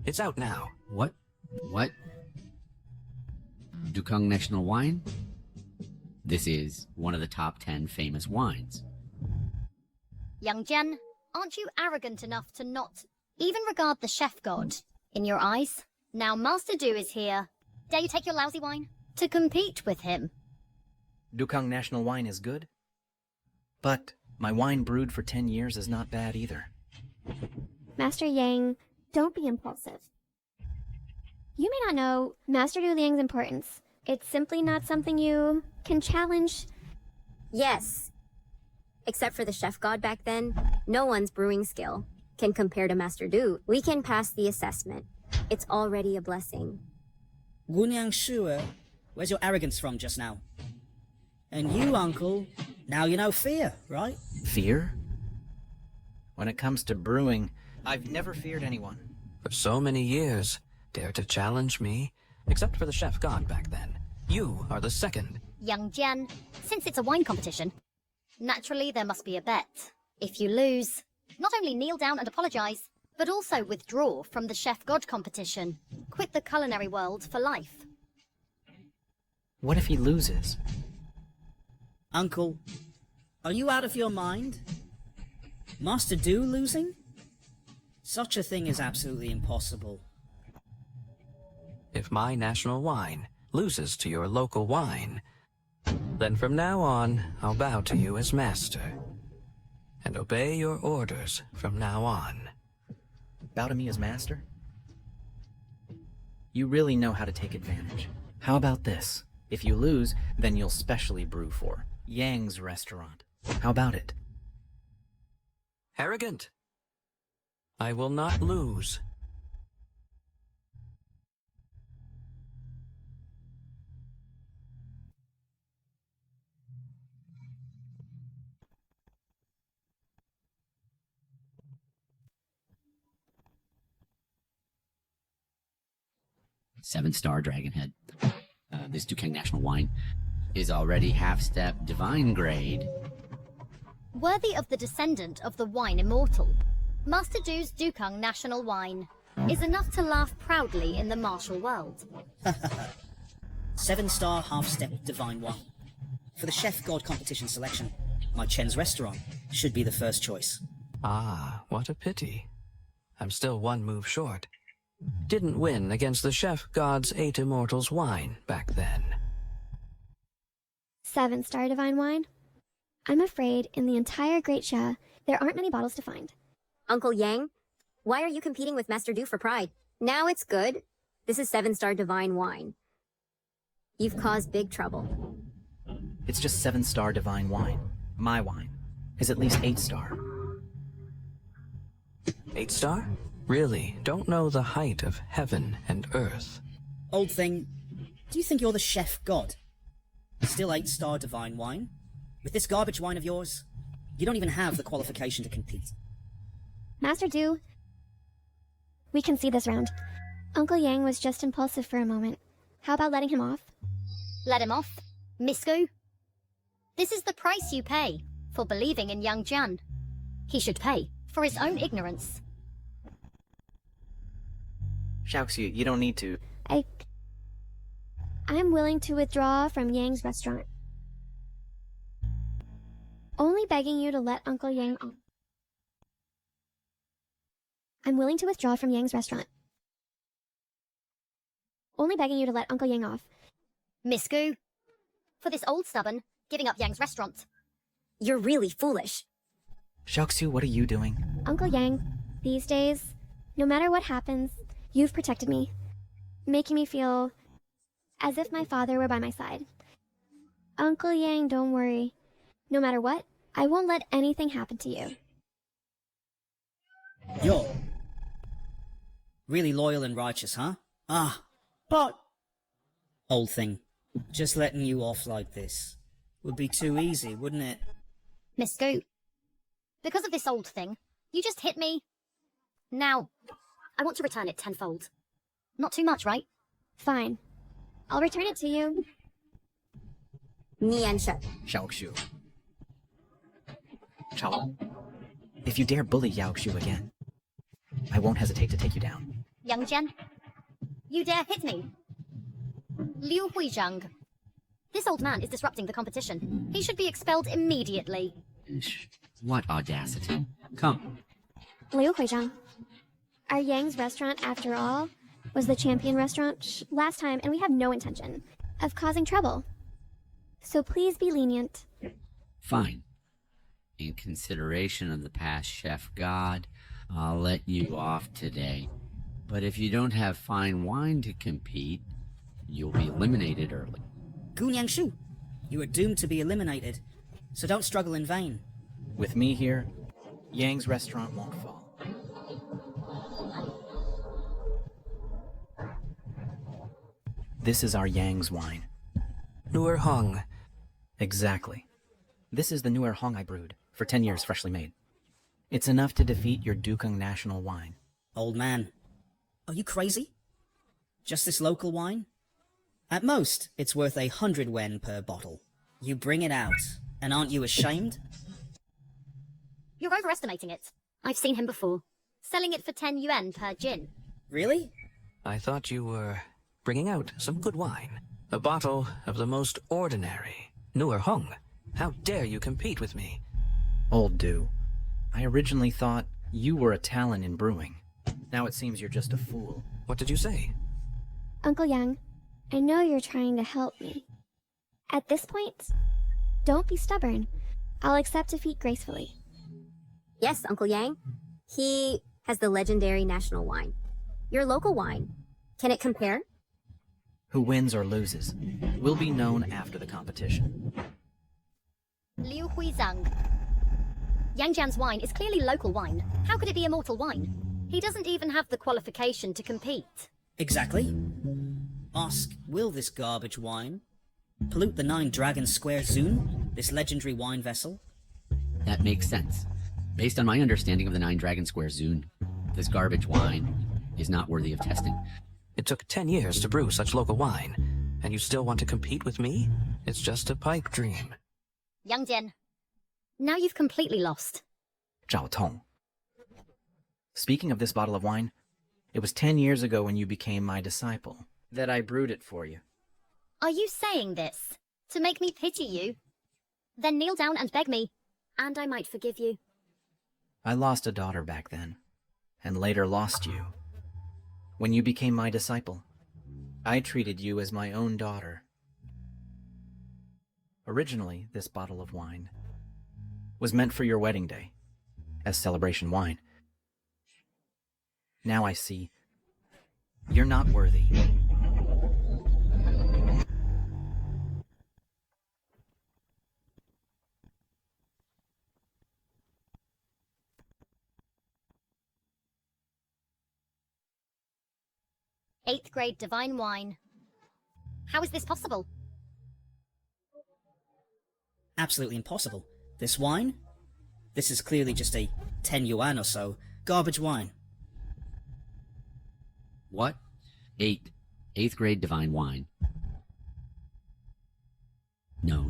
It's out now. What? Dukang National Wine? This is one of the top 10 famous wines. Young Jen, aren't you arrogant enough to not even regard the chef god in your eyes? Now Master Du is here. Dare you take your lousy wine to compete with him? Dukang National Wine is good, but my wine brewed for 10 years is not bad either. Master Yang, don't be impulsive. You may not know Master Du Liang's importance. It's simply not something you can challenge. Yes. Except for the chef god back then, no one's brewing skill can compare to Master Du. We can pass the assessment. It's already a blessing. Gunyang Shua, where's your arrogance from just now? And you, uncle, now you know fear, right? Fear? When it comes to brewing, I've never feared anyone. For so many years, dare to challenge me? Except for the chef god back then. You are the second. Young Jen, since it's a wine competition, naturally there must be a bet. If you lose, not only kneel down and apologize, but also withdraw from the chef god competition. Quit the culinary world for life. What if he loses? Uncle, are you out of your mind? Master Du losing? Such a thing is absolutely impossible. If my national wine loses to your local wine, then from now on, I'll bow to you as master, and obey your orders from now on. Bow to me as master? You really know how to take advantage. How about this? If you lose, then you'll specially brew for Yang's restaurant. How about it? Arrogant. I will not lose. Seven-star Dragonhead. This Dukang National Wine is already half-step divine grade. Worthy of the descendant of the wine immortal, Master Du's Dukang National Wine is enough to laugh proudly in the martial world. 7-star half-step divine wine. For the chef god competition selection, my Chen's restaurant should be the first choice. Ah, what a pity. I'm still one move short. Didn't win against the chef god's 8 immortals wine back then. 7-star divine wine? I'm afraid in the entire Great Sha, there aren't many bottles to find. Uncle Yang, why are you competing with Master Du for pride? Now it's good. This is 7-star divine wine. You've caused big trouble. It's just 7-star divine wine. My wine is at least 8-star. 8-star? Really, don't know the height of heaven and earth. Old thing, do you think you're the chef god? Still 8-star divine wine? With this garbage wine of yours, you don't even have the qualification to compete. Master Du, we can see this round. Uncle Yang was just impulsive for a moment. How about letting him off? Let him off? Misku? This is the price you pay for believing in young Jan. He should pay for his own ignorance. Xiaoxu, you don't need to. I'm willing to withdraw from Yang's restaurant. Only begging you to let Uncle Yang off. I'm willing to withdraw from Yang's restaurant. Only begging you to let Uncle Yang off. Misku? For this old stubborn giving up Yang's restaurant. You're really foolish. Xiaoxu, what are you doing? Uncle Yang, these days, no matter what happens, you've protected me, making me feel as if my father were by my side. Uncle Yang, don't worry. No matter what, I won't let anything happen to you. You're really loyal and righteous, huh? But... Old thing. Just letting you off like this would be too easy, wouldn't it? Misku, because of this old thing, you just hit me. Now, I want to return it tenfold. Not too much, right? Fine. I'll return it to you. Xiaoxu. Chao. If you dare bully Yaoxu again, I won't hesitate to take you down. Young Jen, you dare hit me? Liu Huizhang. This old man is disrupting the competition. He should be expelled immediately. What audacity. Come. Liu Huizhang. Our Yang's restaurant, after all, was the champion restaurant last time, and we have no intention of causing trouble. So please be lenient. Fine. In consideration of the past chef god, I'll let you off today. But if you don't have fine wine to compete, you'll be eliminated early. Gunyang Shu, you are doomed to be eliminated, so don't struggle in vain. With me here, Yang's restaurant won't fall. This is our Yang's wine. Nuer Hong. Exactly. This is the Nuer Hong I brewed, for 10 years freshly made. It's enough to defeat your Dukung national wine. Old man, are you crazy? Just this local wine? At most, it's worth 100 wen per bottle. You bring it out, and aren't you ashamed? You're overestimating it. I've seen him before. Selling it for 10 yuan per gin. Really? I thought you were bringing out some good wine. A bottle of the most ordinary. Nuer Hong, how dare you compete with me? Old Du, I originally thought you were a talent in brewing. Now it seems you're just a fool. What did you say? Uncle Yang, I know you're trying to help me. At this point, don't be stubborn. I'll accept defeat gracefully. Yes, Uncle Yang. He has the legendary national wine. Your local wine. Can it compare? Who wins or loses will be known after the competition. Liu Huizhang. Yang Jian's wine is clearly local wine. How could it be immortal wine? He doesn't even have the qualification to compete. Exactly. Ask, will this garbage wine pollute the 9 Dragon Square Zun, this legendary wine vessel? That makes sense. Based on my understanding of the 9 Dragon Square Zun, this garbage wine is not worthy of testing. It took 10 years to brew such local wine, and you still want to compete with me? It's just a pipe dream. Yang Jian, now you've completely lost. Zhao Tong. Speaking of this bottle of wine, it was 10 years ago when you became my disciple that I brewed it for you. Are you saying this to make me pity you? Then kneel down and beg me, and I might forgive you. I lost a daughter back then, and later lost you. When you became my disciple, I treated you as my own daughter. Originally, this bottle of wine was meant for your wedding day, as celebration wine. Now I see you're not worthy. Eighth grade divine wine. How is this possible? Absolutely impossible. This wine? This is clearly just a 10 yuan or so garbage wine. What? 8. 8th grade divine wine. No.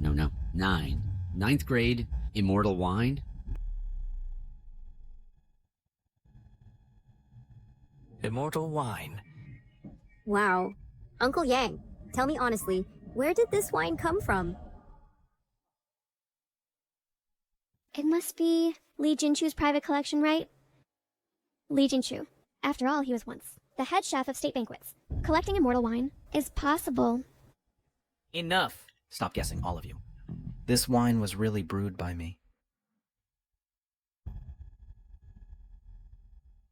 9. 9th grade immortal wine. Immortal wine. Wow. Uncle Yang, tell me honestly, where did this wine come from? It must be Li Jinchu's private collection, right? Li Jinchu. After all, he was once the head chef of state banquets. Collecting immortal wine is possible. Enough! Stop guessing, all of you. This wine was really brewed by me.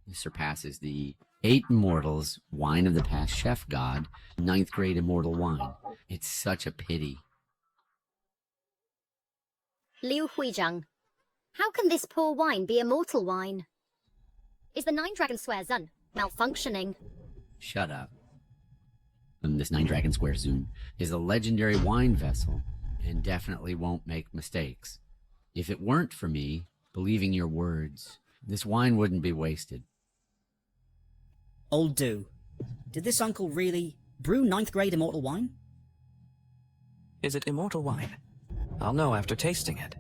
This surpasses the 8 immortals, wine of the past chef god, 9th grade immortal wine. It's such a pity. Liu Huizhang, how can this poor wine be immortal wine? Is the Nine Dragon Square Zun malfunctioning? Shut up. This 9 Dragon Square Zun is a legendary wine vessel and definitely won't make mistakes. If it weren't for me believing your words, this wine wouldn't be wasted. Old Do, did this uncle really brew 9th grade immortal wine? Is it immortal wine? I'll know after tasting it.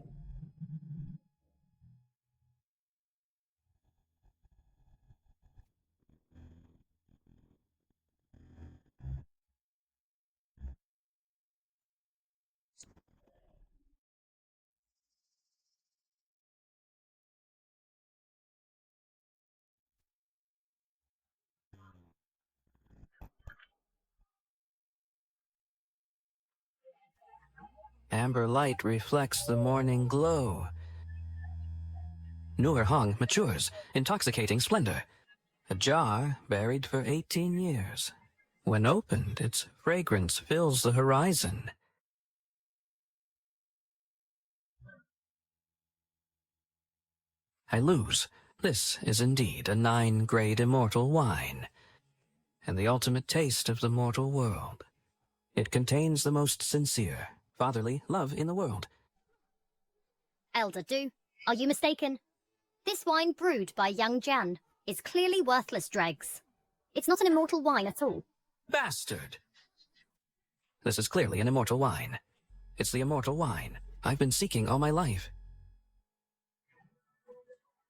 Amber light reflects the morning glow. Nur Hong matures, intoxicating splendor. A jar buried for 18 years. When opened, its fragrance fills the horizon. I lose. This is indeed a 9-grade immortal wine, and the ultimate taste of the mortal world. It contains the most sincere, fatherly love in the world. Elder Du, are you mistaken? This wine brewed by young Jan is clearly worthless dregs. It's not an immortal wine at all. Bastard! This is clearly an immortal wine. It's the immortal wine I've been seeking all my life.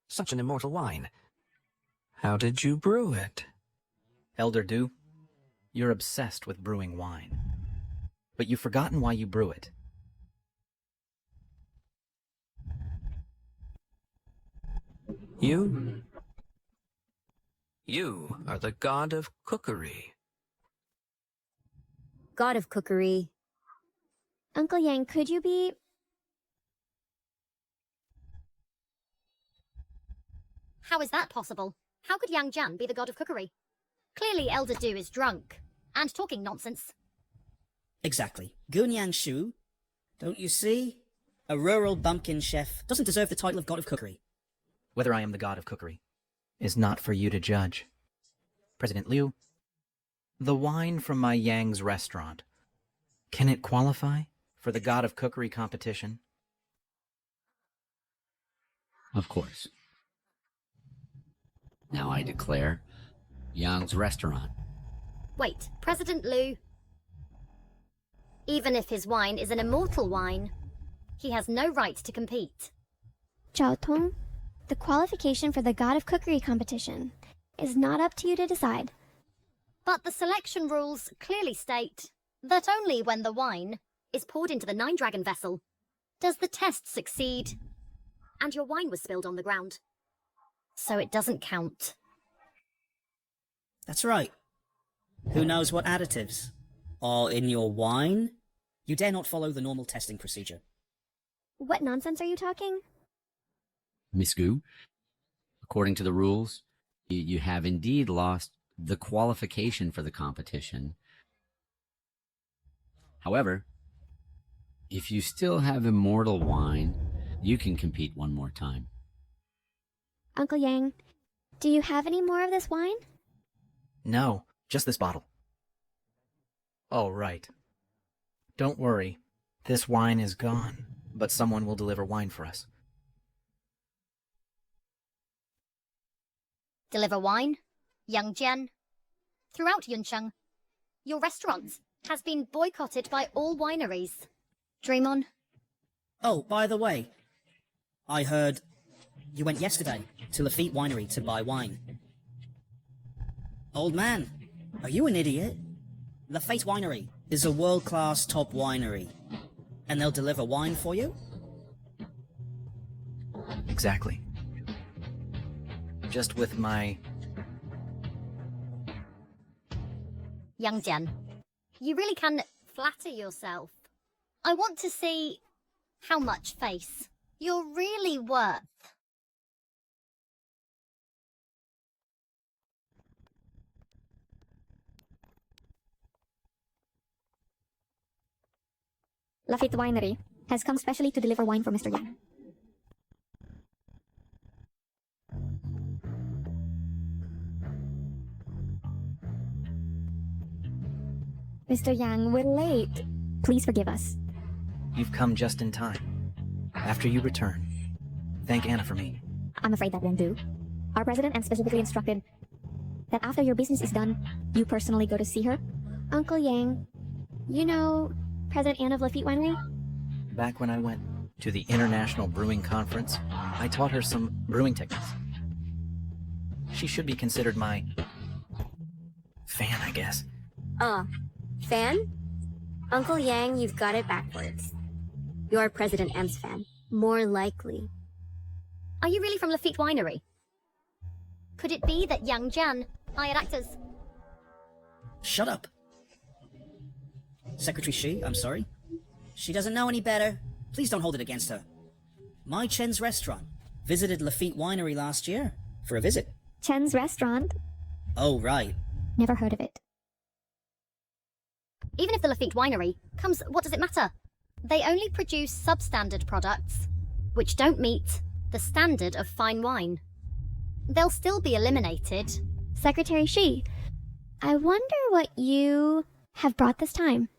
Such an immortal wine. How did you brew it? Elder Du, you're obsessed with brewing wine. But you've forgotten why you brew it. You are the god of cookery. God of cookery. Uncle Yang, could you be... How is that possible? How could Yang Jan be the god of cookery? Clearly Elder Du is drunk and talking nonsense. Exactly. Gunyang Shu, don't you see? A rural bumpkin chef doesn't deserve the title of god of cookery. Whether I am the god of cookery is not for you to judge. President Liu, the wine from my Yang's restaurant, can it qualify for the god of cookery competition? Of course. Now I declare Yang's restaurant. Wait, President Liu? Even if his wine is an immortal wine, he has no right to compete. Zhao Tong, the qualification for the God of Cookery competition is not up to you to decide. But the selection rules clearly state that only when the wine is poured into the Nine Dragon vessel does the test succeed. And your wine was spilled on the ground. So it doesn't count. That's right. Who knows what additives are in your wine? You dare not follow the normal testing procedure. What nonsense are you talking? Miss Gu, according to the rules, you have indeed lost the qualification for the competition. However, if you still have immortal wine, you can compete one more time. Uncle Yang, do you have any more of this wine? No, just this bottle. Oh, right. Don't worry. This wine is gone, but someone will deliver wine for us. Deliver wine? Young Jen? throughout Yuncheng. Your restaurant has been boycotted by all wineries. Dream on. Oh, by the way, I heard you went yesterday to Lafitte Winery to buy wine. Old man, are you an idiot? Lafitte Winery is a world-class top winery, and they'll deliver wine for you? Exactly. Just with my... Young Jen, you really can flatter yourself. I want to see how much face you're really worth. Lafitte Winery has come specially to deliver wine for Mr. Yang. Mr. Yang, we're late. Please forgive us. You've come just in time. After you return, thank Anna for me. I'm afraid that won't do. Our president and specifically instructed that after your business is done, you personally go to see her. Uncle Yang, you know President Anne of Lafitte Winery? Back when I went to the International Brewing Conference, I taught her some brewing techniques. She should be considered my... fan, I guess. Fan? Uncle Yang, you've got it backwards. You're President M's fan. More likely. Are you really from Lafitte Winery? Could it be that Yang Jian hired actors? Shut up. Secretary Shi, I'm sorry. She doesn't know any better. Please don't hold it against her. My Chen's restaurant visited Lafitte Winery last year for a visit. Chen's restaurant? Oh, right. Never heard of it. Even if the Lafitte Winery comes, what does it matter? They only produce substandard products, which don't meet the standard of fine wine. They'll still be eliminated. Secretary Shi, I wonder what you have brought this time.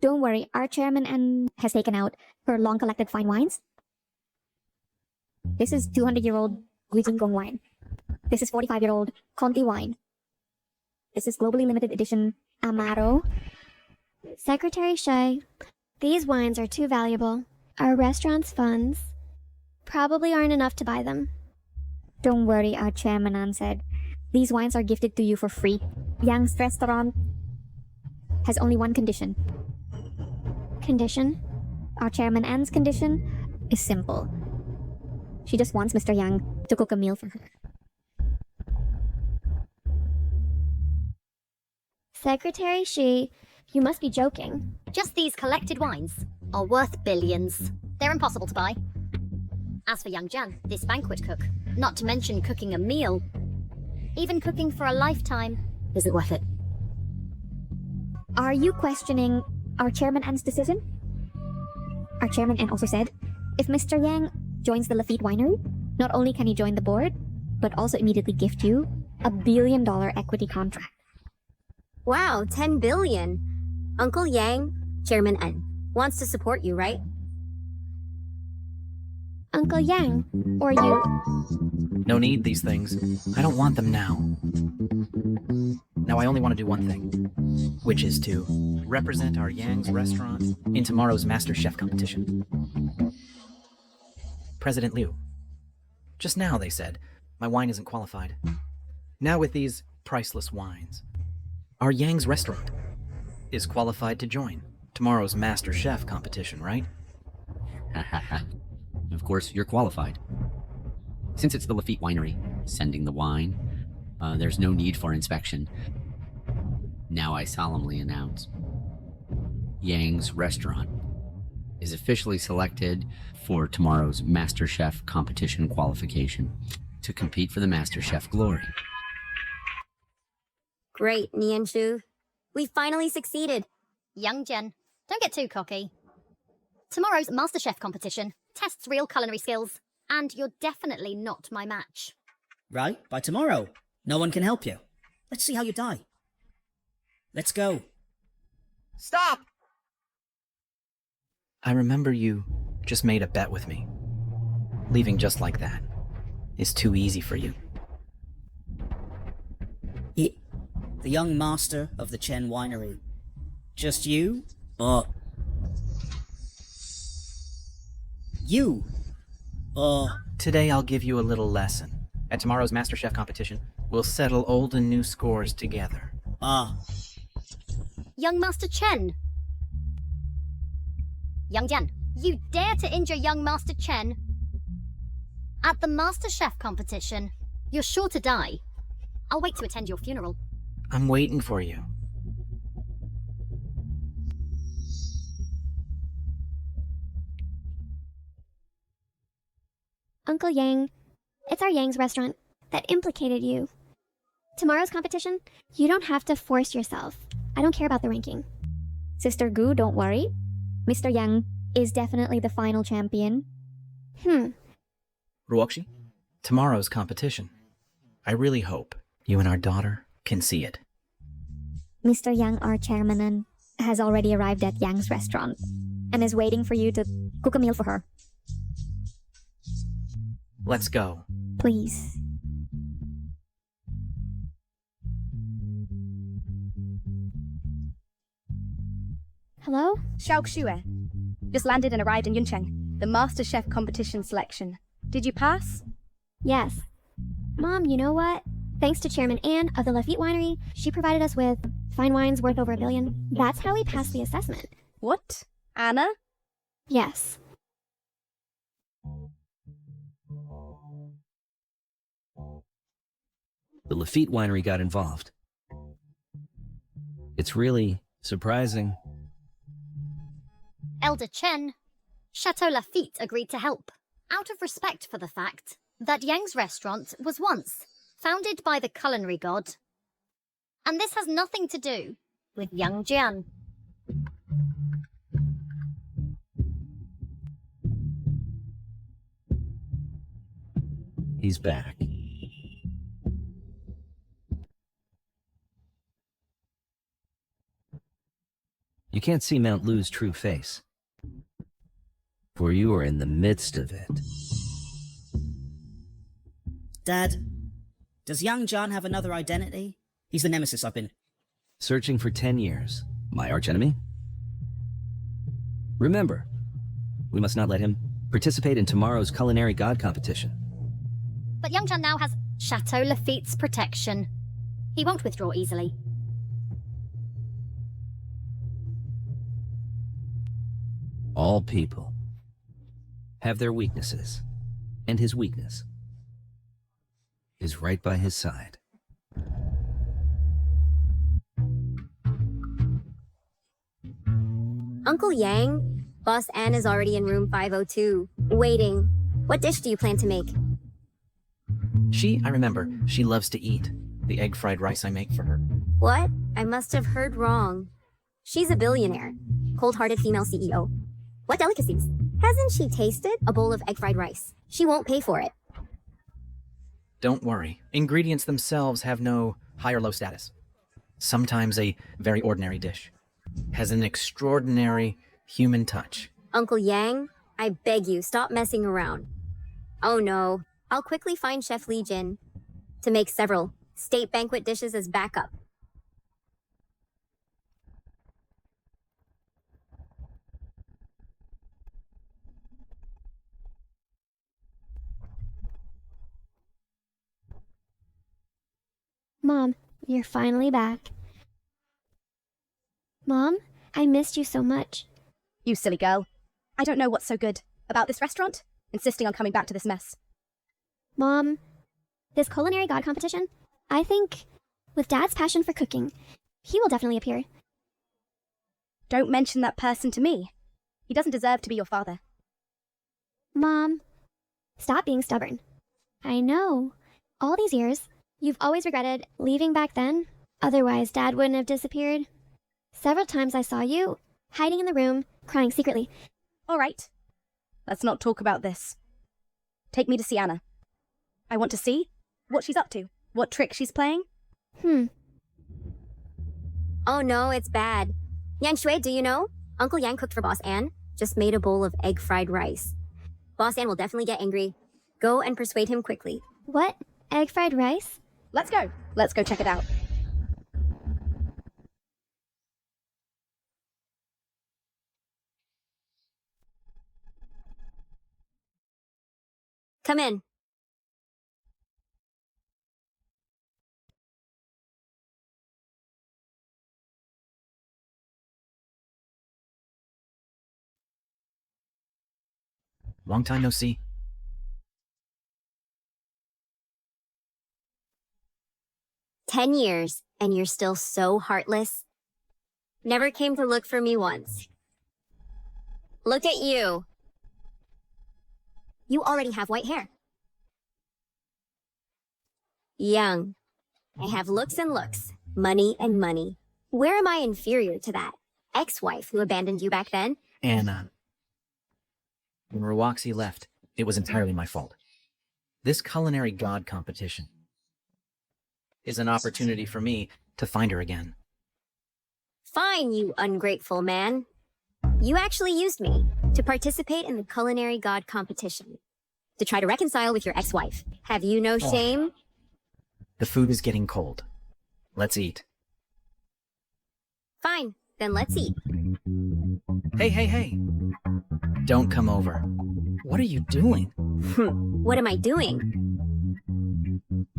Don't worry, our chairman has taken out her long-collected fine wines. This is 200-year-old Guijingong wine. This is 45-year-old Conti wine. This is globally limited edition Amaro. Secretary Shi, these wines are too valuable. Our restaurant's funds probably aren't enough to buy them. Don't worry, our chairman said. These wines are gifted to you for free. Yang's restaurant has only one condition. Condition? Our chairman Anne's condition is simple. She just wants Mr. Yang to cook a meal for her. Secretary Shi, you must be joking. Just these collected wines are worth billions. They're impossible to buy. As for Yang Jian, this banquet cook, not to mention cooking a meal, even cooking for a lifetime, isn't worth it. Are you questioning our chairman Anne's decision? Our chairman Anne also said, if Mr. Yang joins the Lafitte Winery, not only can he join the board, but also immediately gift you $1 billion equity contract. Wow, 10 billion. Uncle Yang, Chairman N, wants to support you, right? Uncle Yang, or you... No need these things. I don't want them now. Now I only want to do one thing, which is to represent our Yang's restaurant in tomorrow's Master Chef competition. President Liu. Just now they said my wine isn't qualified. Now with these priceless wines, our Yang's restaurant is qualified to join tomorrow's Master Chef competition, right? Of course, you're qualified. Since it's the Lafitte Winery sending the wine, there's no need for inspection. Now I solemnly announce Yang's restaurant is officially selected for tomorrow's Master Chef competition qualification to compete for the Master Chef glory. Great, Nianshu. We finally succeeded. Young Jen, don't get too cocky. Tomorrow's MasterChef competition tests real culinary skills, and you're definitely not my match. Right, by tomorrow. No one can help you. Let's see how you die. Let's go. Stop! I remember you just made a bet with me. Leaving just like that is too easy for you. the young master of the Chen Winery. Just you? Or... you? Or... Today I'll give you a little lesson. At tomorrow's MasterChef competition, we'll settle old and new scores together. Ah. Young Master Chen. Young Jian, you dare to injure young Master Chen? At the MasterChef competition, you're sure to die. I'll wait to attend your funeral. I'm waiting for you. Uncle Yang, it's our Yang's restaurant that implicated you. Tomorrow's competition, you don't have to force yourself. I don't care about the ranking. Sister Gu, don't worry. Mr. Yang is definitely the final champion. Ruokshi, tomorrow's competition. I really hope you and our daughter can see it. Mr. Yang, our chairman, has already arrived at Yang's restaurant and is waiting for you to cook a meal for her. Let's go. Please. Hello? Xiao Xue. Just landed and arrived in Yuncheng, the MasterChef competition selection. Did you pass? Yes. Mom, you know what? Thanks to Chairman Anne of the Lafitte Winery, she provided us with fine wines worth over $1 billion. That's how we passed the assessment. What? Anna? Yes. The Lafitte Winery got involved. It's really surprising. Elder Chen, Chateau Lafitte agreed to help, out of respect for the fact that Yang's restaurant was once founded by the culinary god. And this has nothing to do with Yang Jian. He's back. You can't see Mount Lu's true face, for you are in the midst of it. Dad, does Yang Jian have another identity? He's the nemesis I've been... Searching for 10 years. My archenemy? Remember, we must not let him participate in tomorrow's culinary god competition. But Yang Jian now has Chateau Lafitte's protection. He won't withdraw easily. All people have their weaknesses, and his weakness is right by his side. Uncle Yang, Boss Anne is already in room 502, waiting. What dish do you plan to make? I remember, she loves to eat the egg fried rice I make for her. What? I must have heard wrong. She's a billionaire, cold-hearted female CEO. What delicacies? Hasn't she tasted a bowl of egg fried rice? She won't pay for it. Don't worry. Ingredients themselves have no high or low status. Sometimes a very ordinary dish has an extraordinary human touch. Uncle Yang, I beg you, stop messing around. Oh no, I'll quickly find Chef Li Jin to make several state banquet dishes as backup. Mom, you're finally back. Mom, I missed you so much. You silly girl. I don't know what's so good about this restaurant, insisting on coming back to this mess. Mom, this culinary god competition, I think, with Dad's passion for cooking, he will definitely appear. Don't mention that person to me. He doesn't deserve to be your father. Mom, stop being stubborn. I know. All these years, you've always regretted leaving back then. Otherwise, Dad wouldn't have disappeared. Several times I saw you, hiding in the room, crying secretly. All right. Let's not talk about this. Take me to see Anna. I want to see what she's up to, what trick she's playing. Oh no, it's bad. Yang Shui, do you know? Uncle Yang cooked for Boss Anne. Just made a bowl of egg fried rice. Boss Anne will definitely get angry. Go and persuade him quickly. What? Egg fried rice? Let's go. Let's go check it out. Come in. Long time no see. 10 years, and you're still so heartless? Never came to look for me once. Look at you. You already have white hair. Young. I have looks and looks, money and money. Where am I inferior to that ex-wife who abandoned you back then? Anna. When Ruoxi left, it was entirely my fault. This culinary god competition is an opportunity for me to find her again. Fine, you ungrateful man. You actually used me to participate in the culinary god competition, to try to reconcile with your ex-wife. Have you no shame? The food is getting cold. Let's eat. Fine, then let's eat. Hey. Don't come over. What are you doing? What am I doing?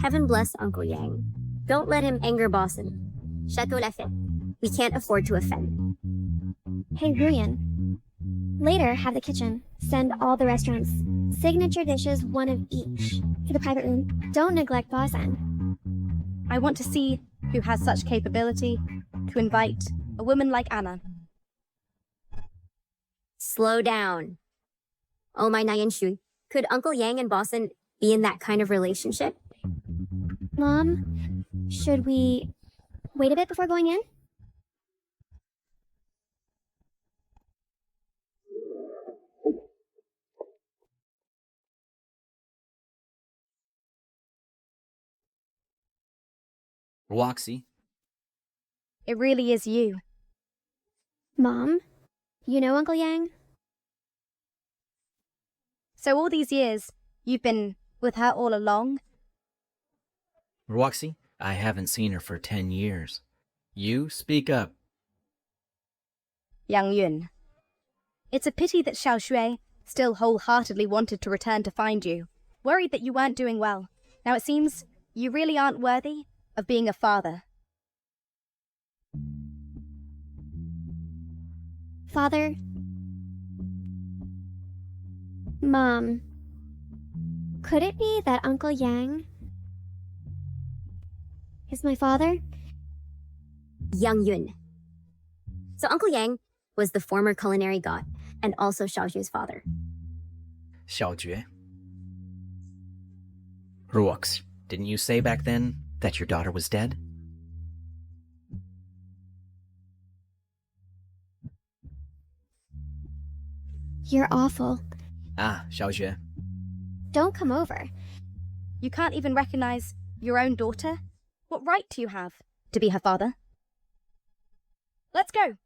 Heaven bless Uncle Yang. Don't let him anger Boston. Chateau Lafite. We can't afford to offend. Hey, Ruyan. Later, have the kitchen. Send all the restaurants. Signature dishes, one of each. To the private room. Don't neglect Boston. I want to see who has such capability to invite a woman like Anna. Slow down. Oh my Nayan Shui. Could Uncle Yang and Boston be in that kind of relationship? Mom, should we wait a bit before going in? Ruoxi. It really is you. Mom, you know Uncle Yang? So all these years, you've been with her all along? Ruoxi, I haven't seen her for 10 years. You speak up. Yang Yun. It's a pity that Xiao Shui still wholeheartedly wanted to return to find you, worried that you weren't doing well. Now it seems you really aren't worthy of being a father. Father? Mom, could it be that Uncle Yang is my father? Yang Yun. So Uncle Yang was the former culinary god, and also Xiaojue's father. Xiaojue. Ruox, didn't you say back then that your daughter was dead? You're awful. Ah, Xiaojue. Don't come over. You can't even recognize your own daughter? What right do you have to be her father? Let's go.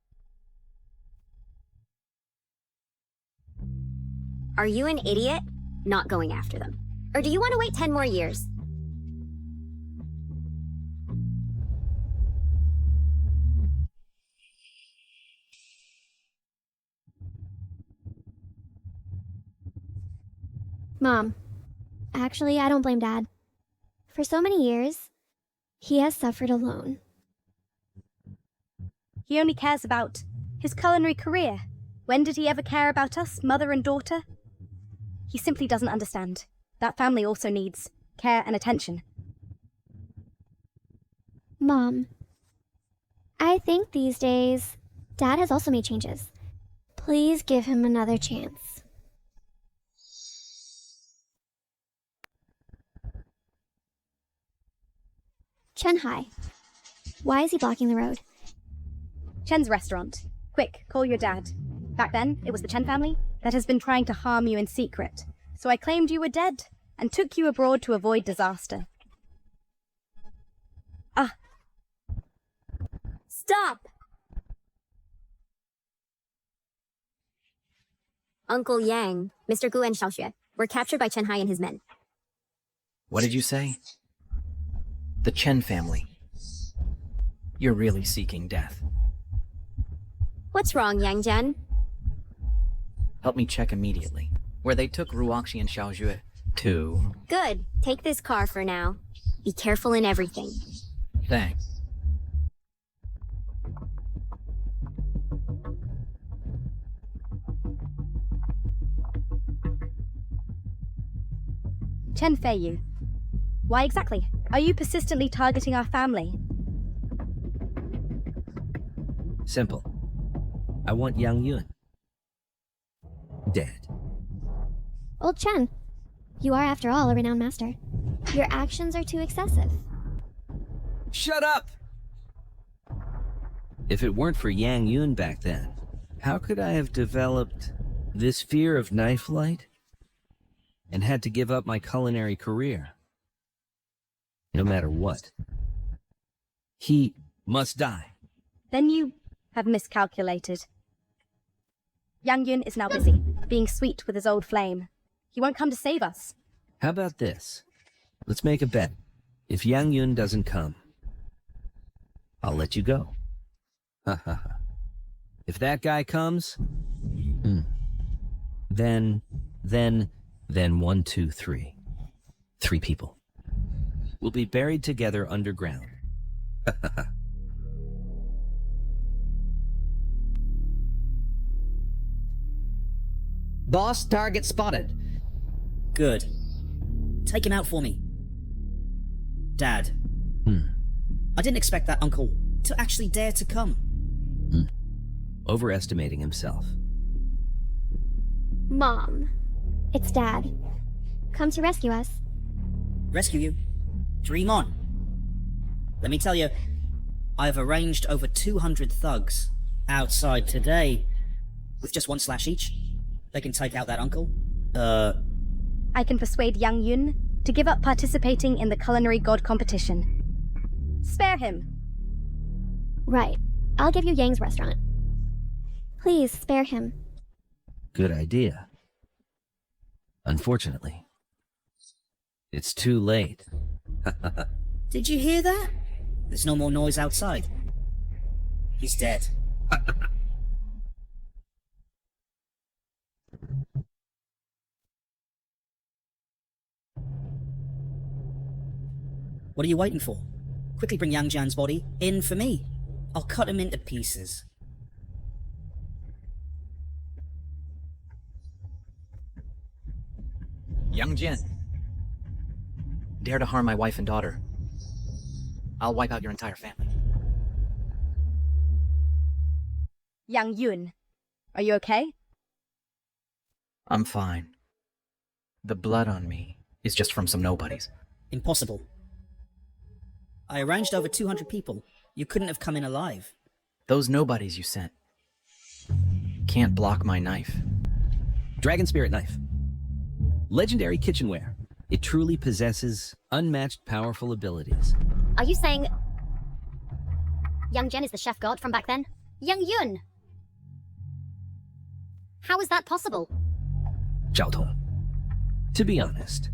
Are you an idiot? Not going after them. Or do you want to wait 10 more years? Mom, actually, I don't blame Dad. For so many years, he has suffered alone. He only cares about his culinary career. When did he ever care about us, mother and daughter? He simply doesn't understand. That family also needs care and attention. Mom, I think these days, Dad has also made changes. Please give him another chance. Chen Hai. Why is he blocking the road? Chen's restaurant. Quick, call your dad. Back then, it was the Chen family that has been trying to harm you in secret. So I claimed you were dead and took you abroad to avoid disaster. Ah. Stop! Uncle Yang, Mr. Gu and Xiaoxue were captured by Chen Hai and his men. What did you say? The Chen family. You're really seeking death. What's wrong, Yang Jian? Help me check immediately. Where they took Ruoxi and Xiaojue, 2. Good. Take this car for now. Be careful in everything. Thanks. Chen Feiyu. Why exactly? Are you persistently targeting our family? Simple. I want Yang Yun dead. Old Chen, you are after all a renowned master. Your actions are too excessive. Shut up! If it weren't for Yang Yun back then, how could I have developed this fear of knife light and had to give up my culinary career? No matter what. He must die. Then you have miscalculated. Yang Yun is now busy, being sweet with his old flame. He won't come to save us. How about this? Let's make a bet. If Yang Yun doesn't come, I'll let you go. Ha ha ha. If that guy comes, then 1, 2, 3. 3 people. We'll be buried together underground. Ha ha ha. Boss, target spotted. Good. Take him out for me. Dad. I didn't expect that uncle to actually dare to come. Overestimating himself. Mom, it's Dad. Come to rescue us. Rescue you? Dream on. Let me tell you, I have arranged over 200 thugs outside today with just 1 slash each. They can take out that uncle. I can persuade Yang Yun to give up participating in the culinary god competition. Spare him. Right. I'll give you Yang's restaurant. Please, spare him. Good idea. Unfortunately, it's too late. Did you hear that? There's no more noise outside. He's dead. What are you waiting for? Quickly bring Yang Jian's body in for me. I'll cut him into pieces. Yang Jian. Dare to harm my wife and daughter. I'll wipe out your entire family. Yang Yun, are you okay? I'm fine. The blood on me is just from some nobodies. Impossible. I arranged over 200 people. You couldn't have come in alive. Those nobodies you sent can't block my knife. Dragon Spirit Knife. Legendary kitchenware. It truly possesses unmatched powerful abilities. Are you saying Yang Jian is the chef god from back then? Yang Yun! How is that possible? Zhao Tong. To be honest,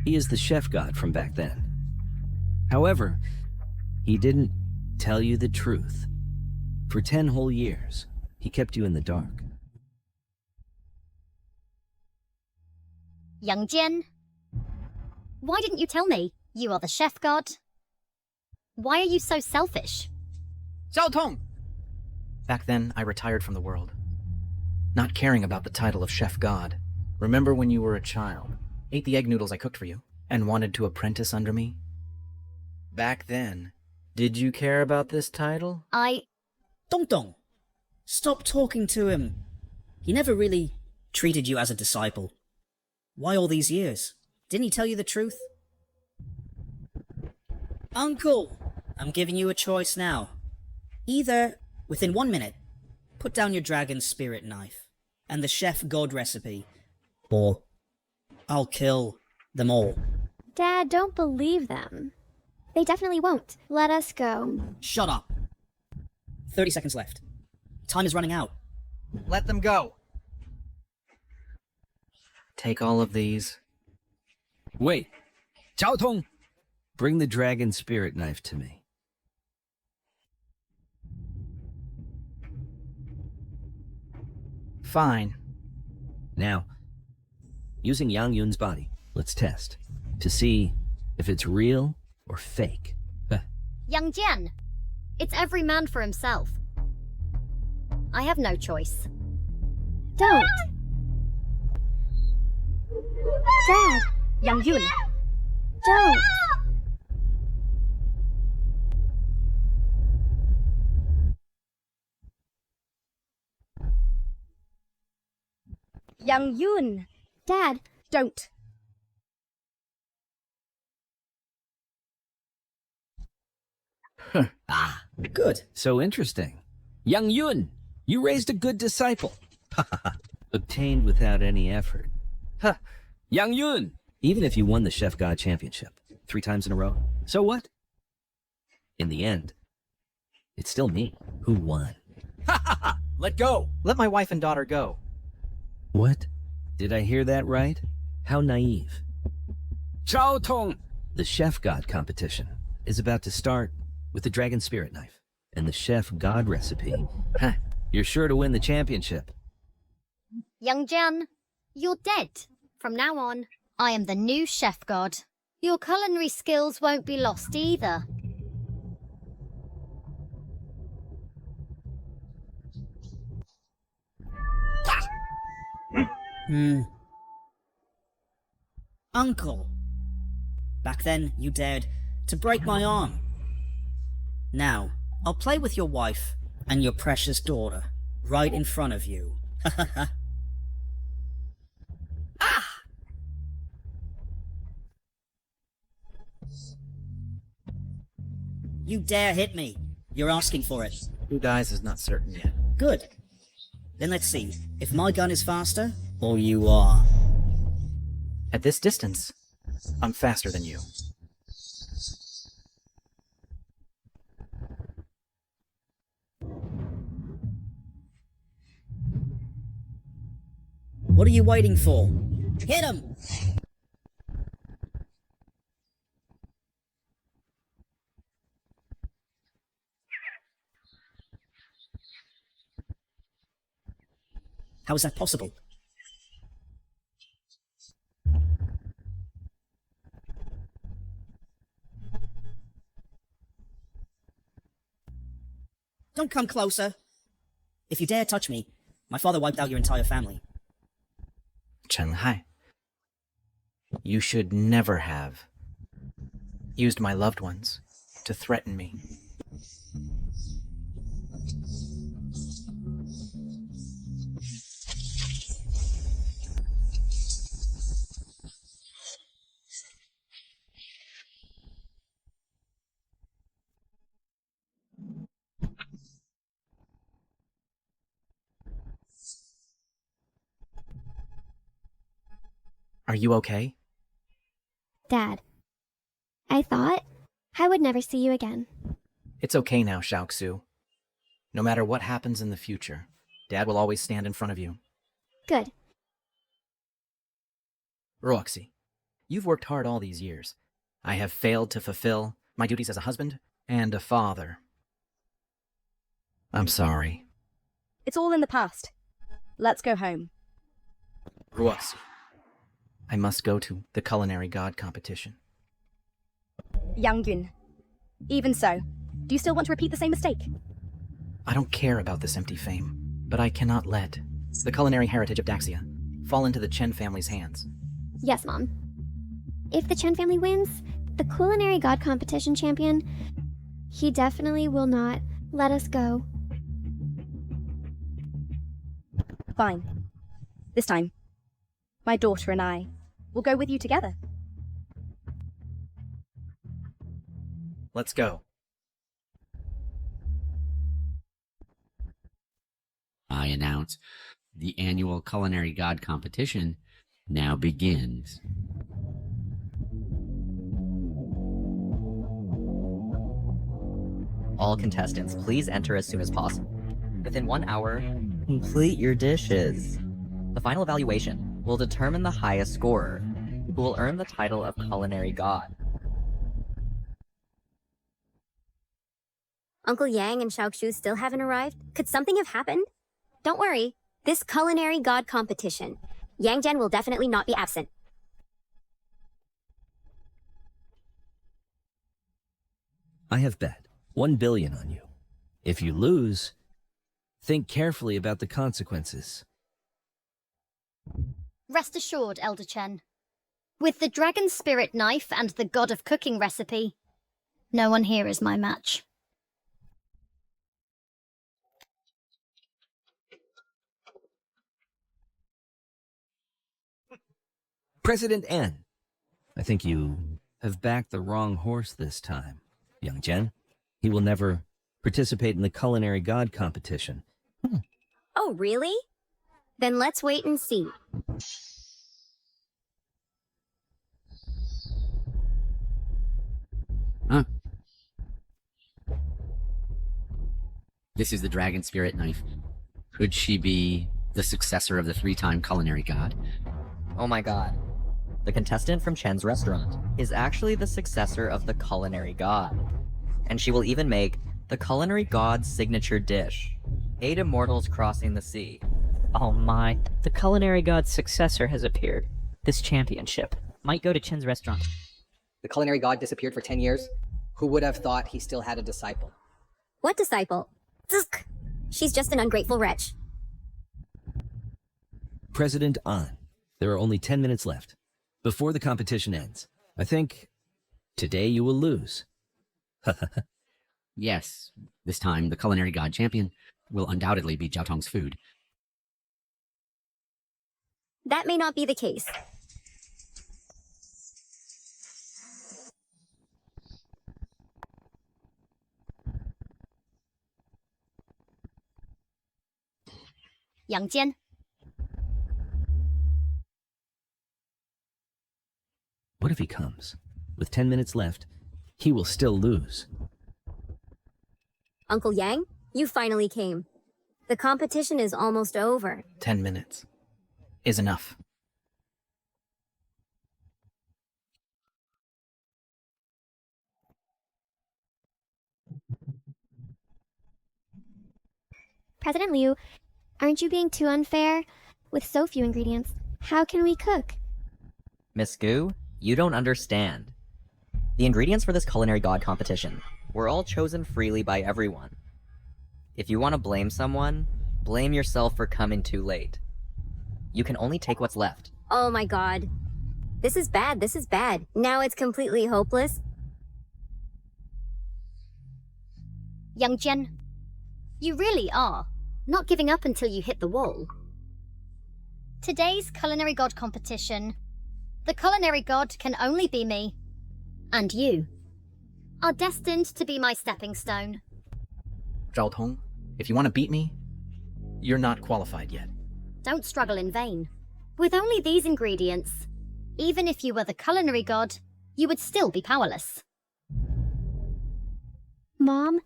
he is the chef god from back then. However, he didn't tell you the truth. For 10 whole years, he kept you in the dark. Yang Jian? Why didn't you tell me? You are the chef god. Why are you so selfish? Zhao Tong! Back then, I retired from the world. Not caring about the title of chef god. Remember when you were a child? Ate the egg noodles I cooked for you, and wanted to apprentice under me? Back then, did you care about this title? Dong Dong! Stop talking to him. He never really treated you as a disciple. Why all these years? Didn't he tell you the truth? Uncle! I'm giving you a choice now. Either, within 1 minute, put down your dragon spirit knife and the chef god recipe, or I'll kill them all. Dad, don't believe them. They definitely won't. Let us go. Shut up. 30 seconds left. Time is running out. Let them go. Take all of these. Wait. Zhao Tong! Bring the dragon spirit knife to me. Fine. Now, Using Yang Yun's body, let's test. To see if it's real or fake. Young Jian, it's every man for himself. I have no choice. Don't. Dad, Yang Yun. don't. Yang Yun. Dad, Don't. Good. So interesting. Yang Yun, you raised a good disciple. Obtained without any effort. Yang Yun! Even if you won the Chef God Championship 3 times in a row, so what? In the end, it's still me who won. Let go! Let my wife and daughter go. What? Did I hear that right? How naive. Chao Tong! The Chef God competition is about to start with the Dragon Spirit Knife and the Chef God recipe. You're sure to win the championship. Young Jian, you're dead. From now on, I am the new chef god. Your culinary skills won't be lost either. Uncle. Back then, you dared to break my arm. Now, I'll play with your wife and your precious daughter right in front of you. You dare hit me. You're asking for it. Who dies is not certain yet. Good. Then let's see if my gun is faster or you are. At this distance, I'm faster than you. What are you waiting for? Hit him! How is that possible? Don't come closer. If you dare touch me, my father wiped out your entire family. Chen Hai, you should never have used my loved ones to threaten me. Are you okay? Dad. I thought I would never see you again. It's okay now, Xiaoxu. No matter what happens in the future, Dad will always stand in front of you. Good. Roxy, you've worked hard all these years. I have failed to fulfill my duties as a husband and a father. I'm sorry. It's all in the past. Let's go home. Roxy, I must go to the Culinary God competition. Yang Yun. Even so, do you still want to repeat the same mistake? I don't care about this empty fame, but I cannot let the culinary heritage of Daxia fall into the Chen family's hands. Yes, Mom. If the Chen family wins, the Culinary God competition champion, he definitely will not let us go. Fine. This time, my daughter and I will go with you together. Let's go. I announce the annual Culinary God competition now begins. All contestants, please enter as soon as possible. Within 1 hour, complete your dishes. The final evaluation will determine the highest scorer, who will earn the title of Culinary God. Uncle Yang and Xiaoxu still haven't arrived? Could something have happened? Don't worry. This Culinary God competition, Yang Jian will definitely not be absent. I have bet 1 billion on you. If you lose, think carefully about the consequences. Rest assured, Elder Chen. With the dragon spirit knife and the god of cooking recipe, no one here is my match. President N, I think you have backed the wrong horse this time, young Jen. He will never participate in the culinary god competition. Oh, really? Then let's wait and see. Huh? This is the dragon spirit knife. Could she be the successor of the 3-time culinary god? Oh my god. The contestant from Chen's restaurant is actually the successor of the culinary god. And she will even make the culinary god's signature dish, 8 immortals crossing the sea. Oh my, the culinary god's successor has appeared. This championship might go to Chen's restaurant. The culinary god disappeared for 10 years. Who would have thought he still had a disciple? What disciple? Zzz. She's just an ungrateful wretch. President An, there are only 10 minutes left before the competition ends. I think today you will lose. Yes, this time the culinary god champion will undoubtedly be Jiao Tong's food. That may not be the case. Yang Jian. What if he comes? With 10 minutes left, he will still lose. Uncle Yang, you finally came. The competition is almost over. 10 minutes is enough. President Liu, aren't you being too unfair? With so few ingredients, how can we cook? Miss Gu, you don't understand. The ingredients for this culinary god competition were all chosen freely by everyone. If you want to blame someone, blame yourself for coming too late. You can only take what's left. Oh my god. This is bad, this is bad. Now it's completely hopeless. Yang Jian, you really are not giving up until you hit the wall. Today's culinary god competition, the culinary god can only be me, and you are destined to be my stepping stone. Zhao Tong, if you want to beat me, you're not qualified yet. Don't struggle in vain. With only these ingredients, even if you were the culinary god, you would still be powerless. Mom,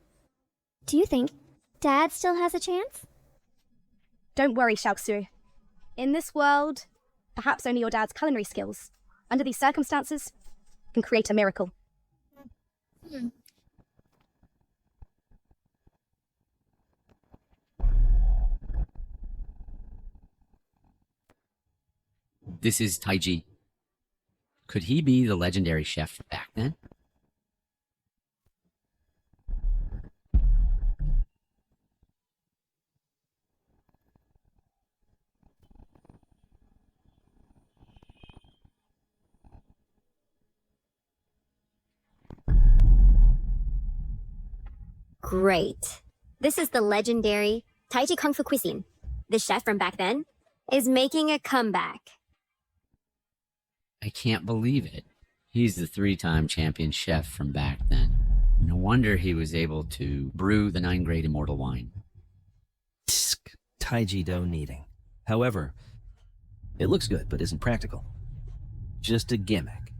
do you think Dad still has a chance? Don't worry, Xiaoxu. In this world, perhaps only your dad's culinary skills, under these circumstances, can create a miracle. This is Taiji. Could he be the legendary chef back then? Great. This is the legendary Taiji Kung Fu cuisine. The chef from back then is making a comeback. I can't believe it. He's the 3-time champion chef from back then. No wonder he was able to brew the 9-grade immortal wine. Tsk, Taiji dough kneading. However, it looks good but isn't practical. Just a gimmick.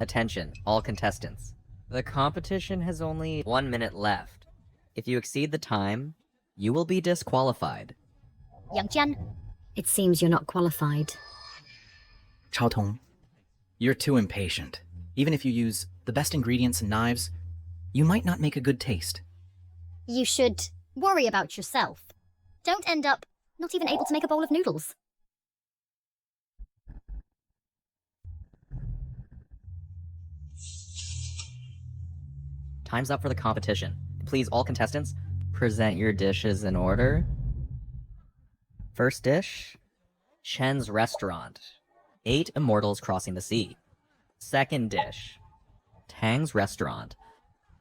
Attention, all contestants. The competition has only 1 minute left. If you exceed the time, you will be disqualified. Yang Jian, it seems you're not qualified. Zhao Tong, you're too impatient. Even if you use the best ingredients and knives, you might not make a good taste. You should worry about yourself. Don't end up not even able to make a bowl of noodles. Time's up for the competition. Please, all contestants, present your dishes in order. First dish, Chen's Restaurant, 8 Immortals Crossing the Sea. Second dish, Tang's Restaurant,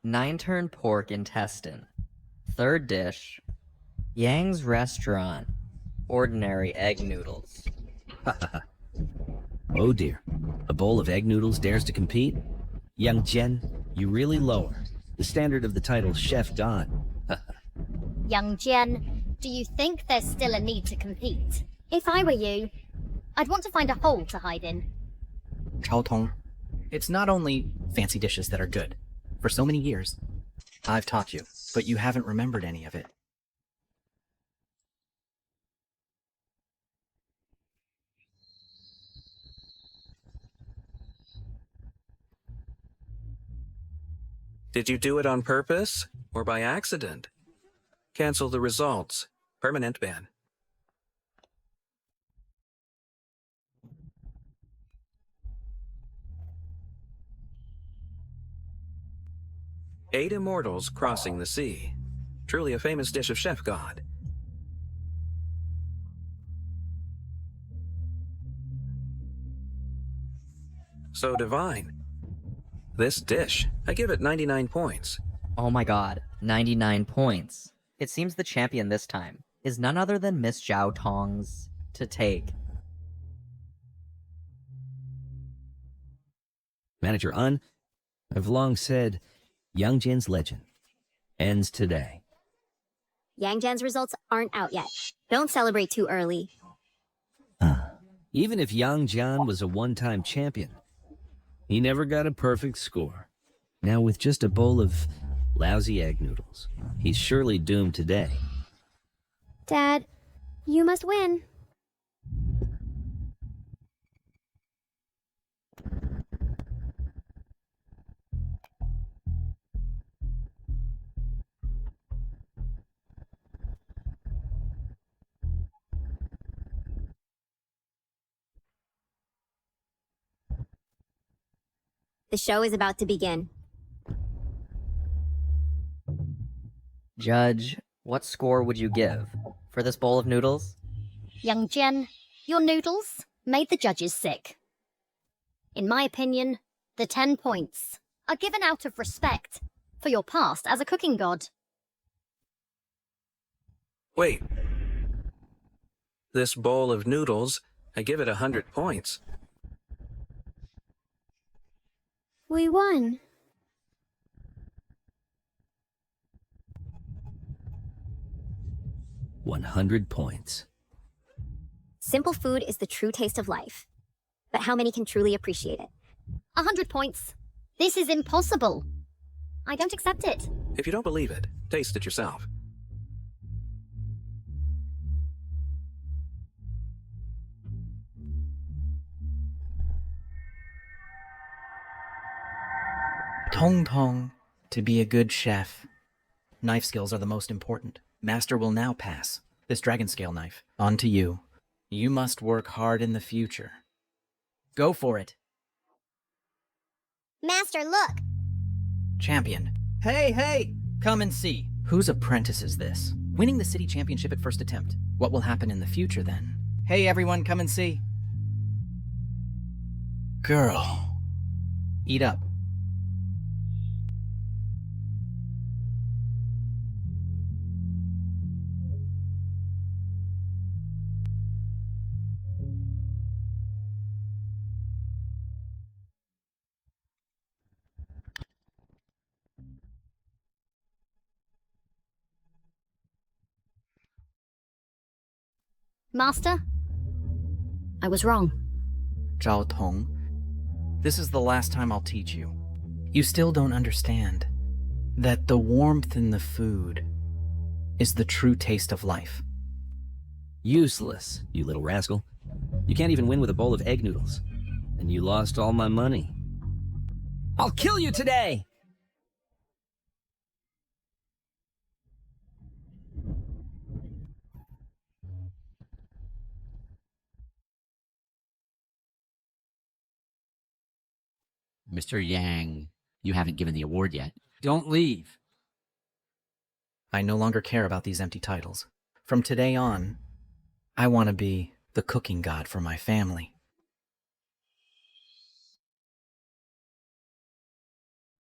9-turn pork intestine. Third dish, Yang's Restaurant, ordinary egg noodles. Oh dear. A bowl of egg noodles dares to compete? Young Jen, you really lower the standard of the title Chef Don. Young Jian, do you think there's still a need to compete? If I were you, I'd want to find a hole to hide in. Chao Tong, it's not only fancy dishes that are good. For so many years, I've taught you, but you haven't remembered any of it. Did you do it on purpose or by accident? Cancel the results. Permanent ban. Eight Immortals Crossing the Sea. Truly a famous dish of Chef God. So divine. This dish, I give it 99 points. Oh my god, 99 points. It seems the champion this time is none other than Miss Zhao Tong's to take. Manager Un, I've long said, Young Jin's legend ends today. Yang Jan's results aren't out yet. Don't celebrate too early. Even if Yang Jian was a one-time champion, he never got a perfect score. Now with just a bowl of lousy egg noodles, he's surely doomed today. Dad, you must win. The show is about to begin. Judge, what score would you give for this bowl of noodles? Young Jian, your noodles made the judges sick. In my opinion, the 10 points are given out of respect for your past as a cooking god. Wait. This bowl of noodles, I give it 100 points. We won. $100 points. Simple food is the true taste of life. But how many can truly appreciate it? 100 points. This is impossible. I don't accept it. If you don't believe it, taste it yourself. Tong Tong, to be a good chef, knife skills are the most important. Master will now pass this dragon scale knife on to you. You must work hard in the future. Go for it. Master, look! Champion. Hey! Come and see. Whose apprentice is this? Winning the city championship at first attempt. What will happen in the future then? Hey everyone, come and see. Girl. Eat up. Master, I was wrong. Zhao Tong, this is the last time I'll teach you. You still don't understand that the warmth in the food is the true taste of life. Useless, you little rascal. You can't even win with a bowl of egg noodles. And you lost all my money. I'll kill you today! Mr. Yang, you haven't given the award yet. Don't leave. I no longer care about these empty titles. From today on, I want to be the cooking god for my family.